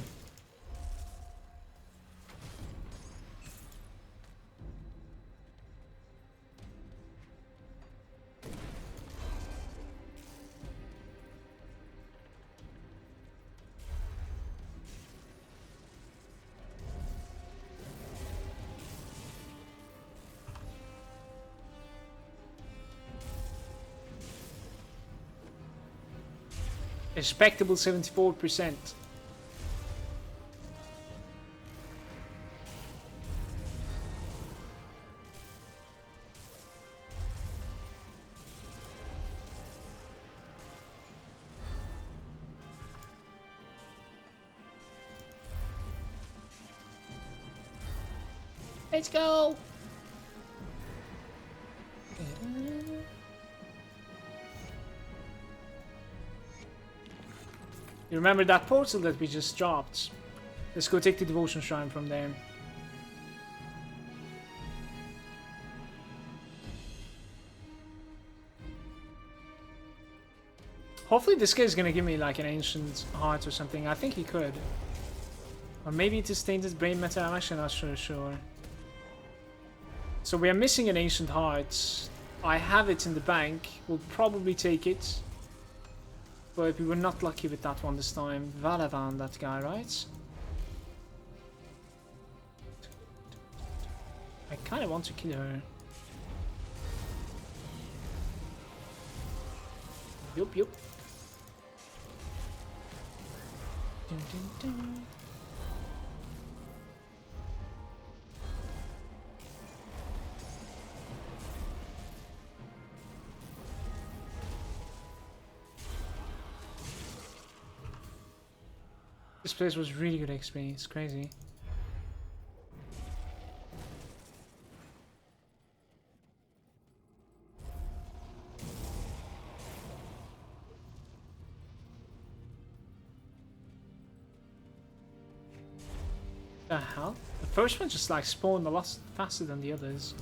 Respectable 74%. Let's go! You remember that portal that we just dropped? Let's go take the devotion shrine from there. Hopefully this guy is gonna give me like an ancient heart or something. I think he could. Or maybe it is tainted brain matter. I'm actually not sure. So we are missing an ancient heart. I have it in the bank. We'll probably take it. But we were not lucky with that one this time. Valavan, that guy, right? I kind of want to kill her. Yup, yup. Dun, dun, dun. This place was really good XP, it's crazy. The hell? The first one just like spawned a lot faster than the others.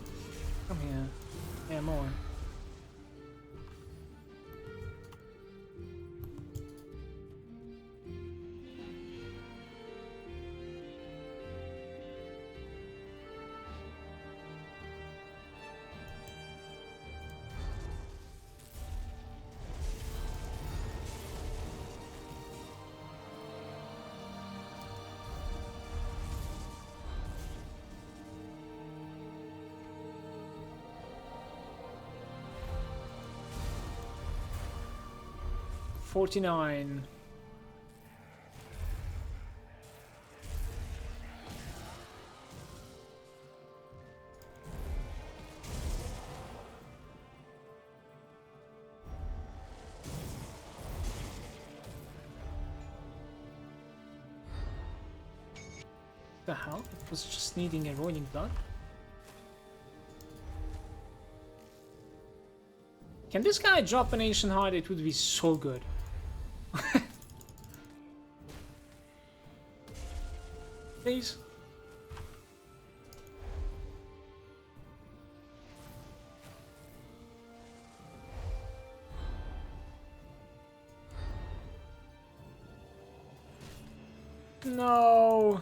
Come here. Yeah, more. $49. The hell? It was just needing a rolling blood. Can this guy drop an ancient heart? It would be so good. Please. No.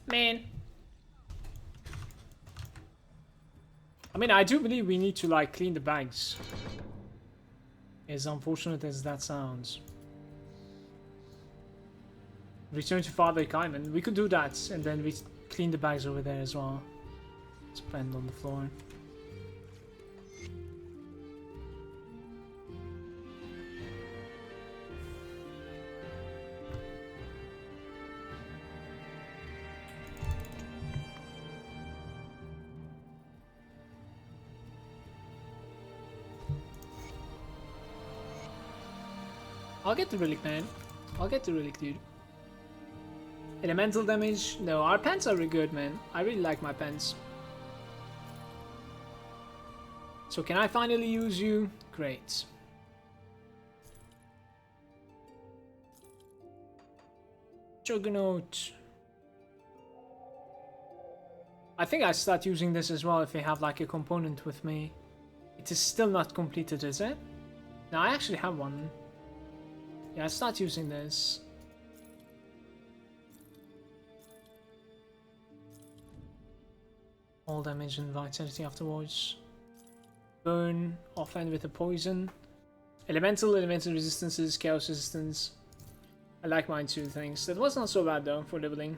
Man. I mean, I do believe we need to like clean the bags. As unfortunate as that sounds. Return to Father Kaiman. We could do that and then we clean the bags over there as well. Spend on the floor. I'll get the relic, man. I'll get the relic, dude. Elemental damage? No, our pants are really good, man. I really like my pants. So can I finally use you? Great. Juggernaut. I think I start using this as well if I have like a component with me. It is still not completed, is it? No, I actually have one. Yeah, I start using this. All damage and vitality afterwards. Burn, offhand with a poison. Elemental resistances, chaos resistance. I like mine too, thanks. That was not so bad though for leveling.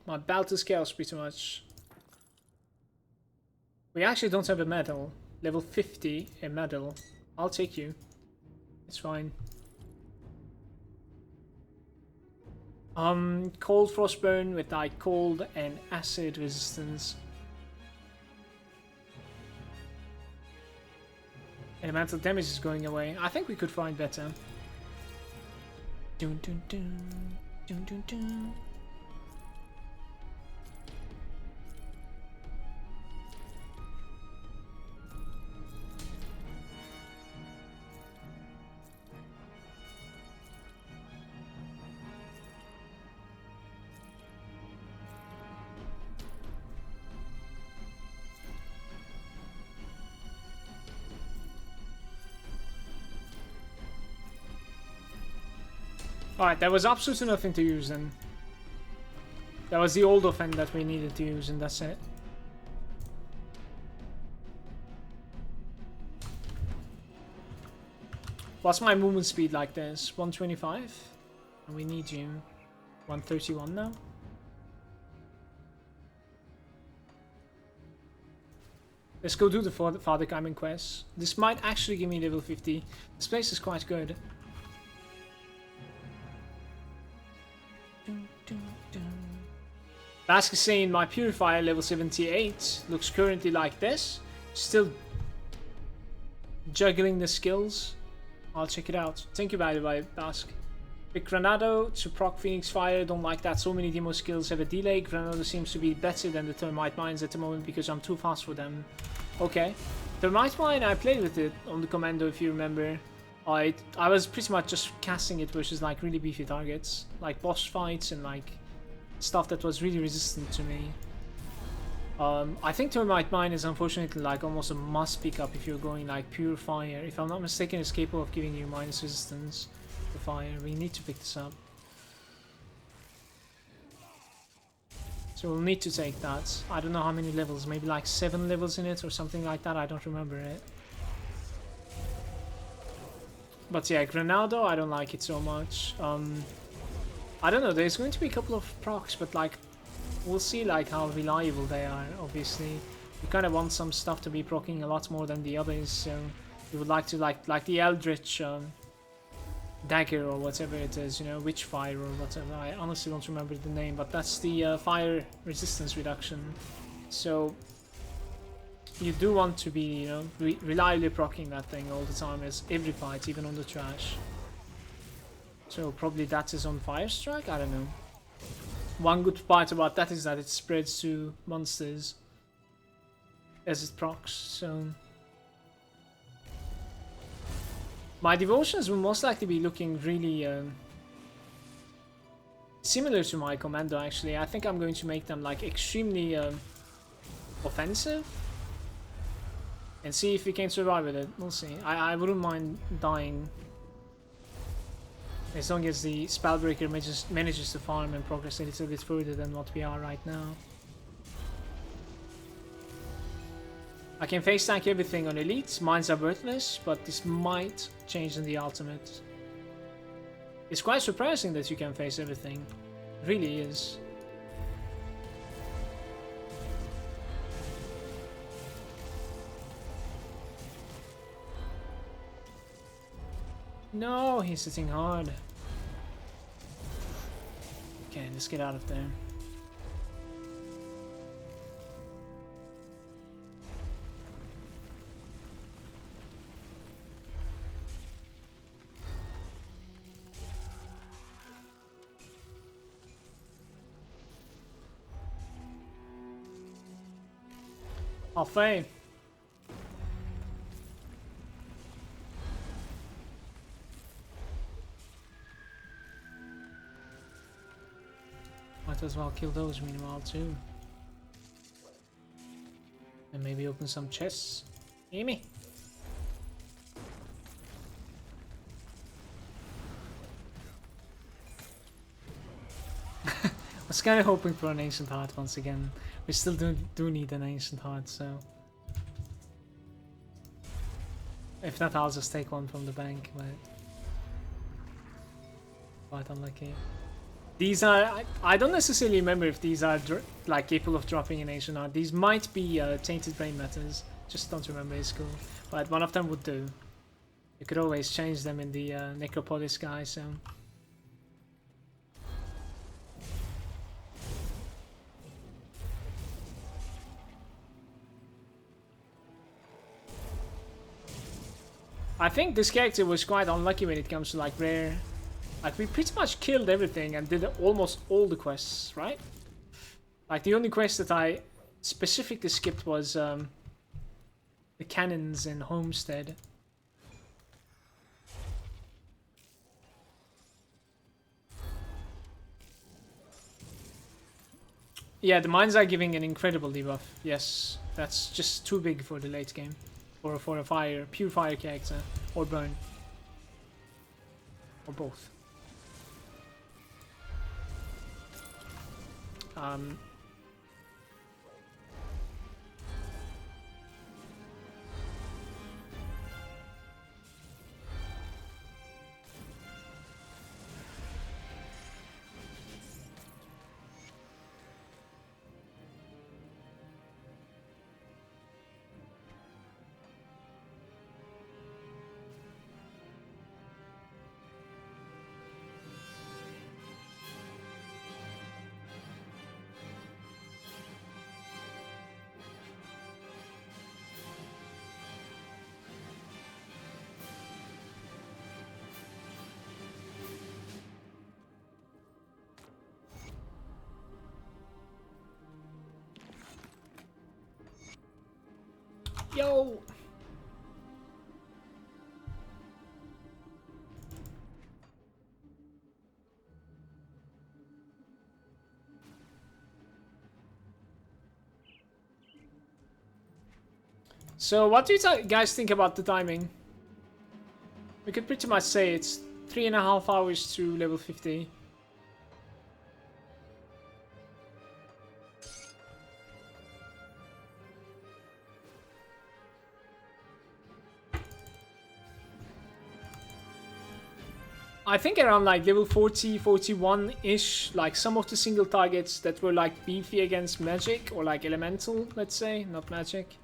My belt is chaos pretty much. We actually don't have a medal. Level 50, a medal. I'll take you. It's fine. Cold frostburn with like cold and acid resistance. Elemental damage is going away. I think we could find better. Dun, dun, dun, dun, dun, dun. Alright, there was absolutely nothing to use then. That was the old offend that we needed to use and that's it. What's my movement speed like this? 125? And we need you. 131 now? Let's go do the Father Kaiman quest. This might actually give me level 50. This place is quite good. Bask is saying my purifier level 78 looks currently like this. Still juggling the skills. I'll check it out. Thank you by the way, Bask. Pick Granado to proc Phoenix Fire. Don't like that. So many demo skills have a delay. Granado seems to be better than the Thermite Mines at the moment because I'm too fast for them. Okay. Thermite Mine, I played with it on the Commando if you remember. I was pretty much just casting it versus like really beefy targets. Like boss fights and like stuff that was really resistant to me. I think Thermite Mine is unfortunately like almost a must pick up if you're going like pure fire. If I'm not mistaken, it's capable of giving you minus resistance to fire. We need to pick this up. So we'll need to take that. I don't know how many levels, maybe like 7 levels in it or something like that. I don't remember it. But yeah, Granado, I don't like it so much. I don't know, there's going to be a couple of procs, but like, we'll see like how reliable they are, obviously. You kind of want some stuff to be proccing a lot more than the others, so you would like to like the Eldritch dagger or whatever it is, you know, Witchfire or whatever. I honestly don't remember the name, but that's the fire resistance reduction. So you do want to be, you know, reliably proccing that thing all the time as every fight, even on the trash. So probably that is on Fire Strike? I don't know. One good part about that is that it spreads to monsters as it procs, so... My devotions will most likely be looking really similar to my Commando actually. I think I'm going to make them like extremely offensive. And see if we can survive with it. We'll see. I wouldn't mind dying. As long as the Spellbreaker manages to farm and progress a little bit further than what we are right now. I can face tank everything on Elite. Mines are worthless, but this might change in the Ultimate. It's quite surprising that you can face everything. It really is. No, he's hitting hard. Okay, let's get out of there. Halfway. Might as well kill those meanwhile too. And maybe open some chests. Hear me? I was kind of hoping for an ancient heart once again. We still do need an ancient heart, so if not, I'll just take one from the bank. But quite unlucky. These are I don't necessarily remember if these are like capable of dropping an ancient heart. These might be tainted brain matters. Just don't remember. It's cool, but one of them would do. You could always change them in the necropolis guy. So. I think this character was quite unlucky when it comes to like rare. Like we pretty much killed everything and did almost all the quests, right? Like the only quest that I specifically skipped was the cannons in Homestead. Yeah, the mines are giving an incredible debuff. Yes, that's just too big for the late game. Or for a pure fire character. Or burn. Or both. Yo! So what do you guys think about the timing? We could pretty much say it's 3.5 hours to level 50. I think around like level 40, 41-ish, like some of the single targets that were like beefy against magic or like elemental, let's say, not magic,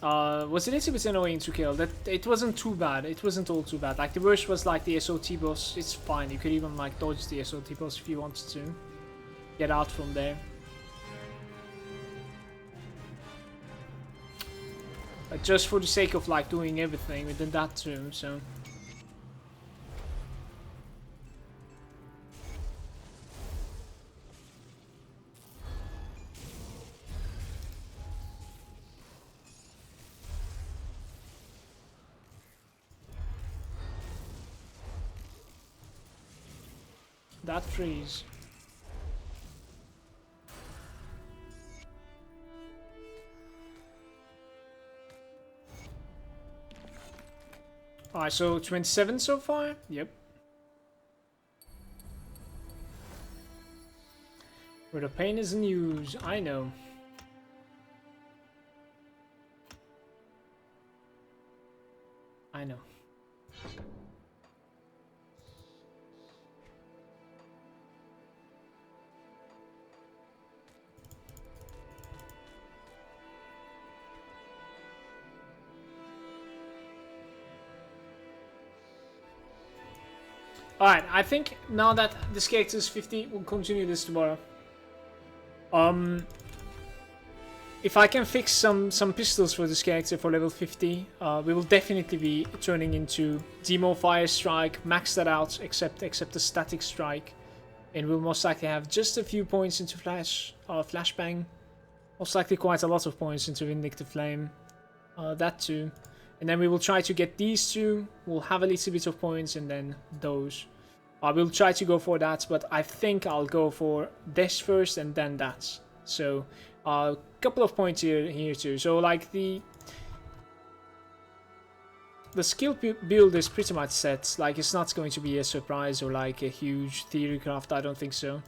was a little bit annoying to kill. That it wasn't too bad. It wasn't all too bad. Like the worst was like the SOT boss. It's fine. You could even like dodge the SOT boss if you wanted to. Get out from there. But just for the sake of like doing everything, we did that too. So. That freeze. Alright, so 27 so far? Yep. Where the pain is in use, I know. I know. Alright, I think now that this character is 50, we'll continue this tomorrow. If I can fix some pistols for this character for level 50, we will definitely be turning into Demo Fire Strike, max that out, except the Static Strike. And we'll most likely have just a few points into Flashbang. Most likely quite a lot of points into Vindictive Flame. That too. And then we will try to get these two. We'll have a little bit of points and then those. I will try to go for that, but I think I'll go for this first and then that. So a couple of points here too. So like the skill build is pretty much set. Like it's not going to be a surprise or like a huge theory craft. I don't think so.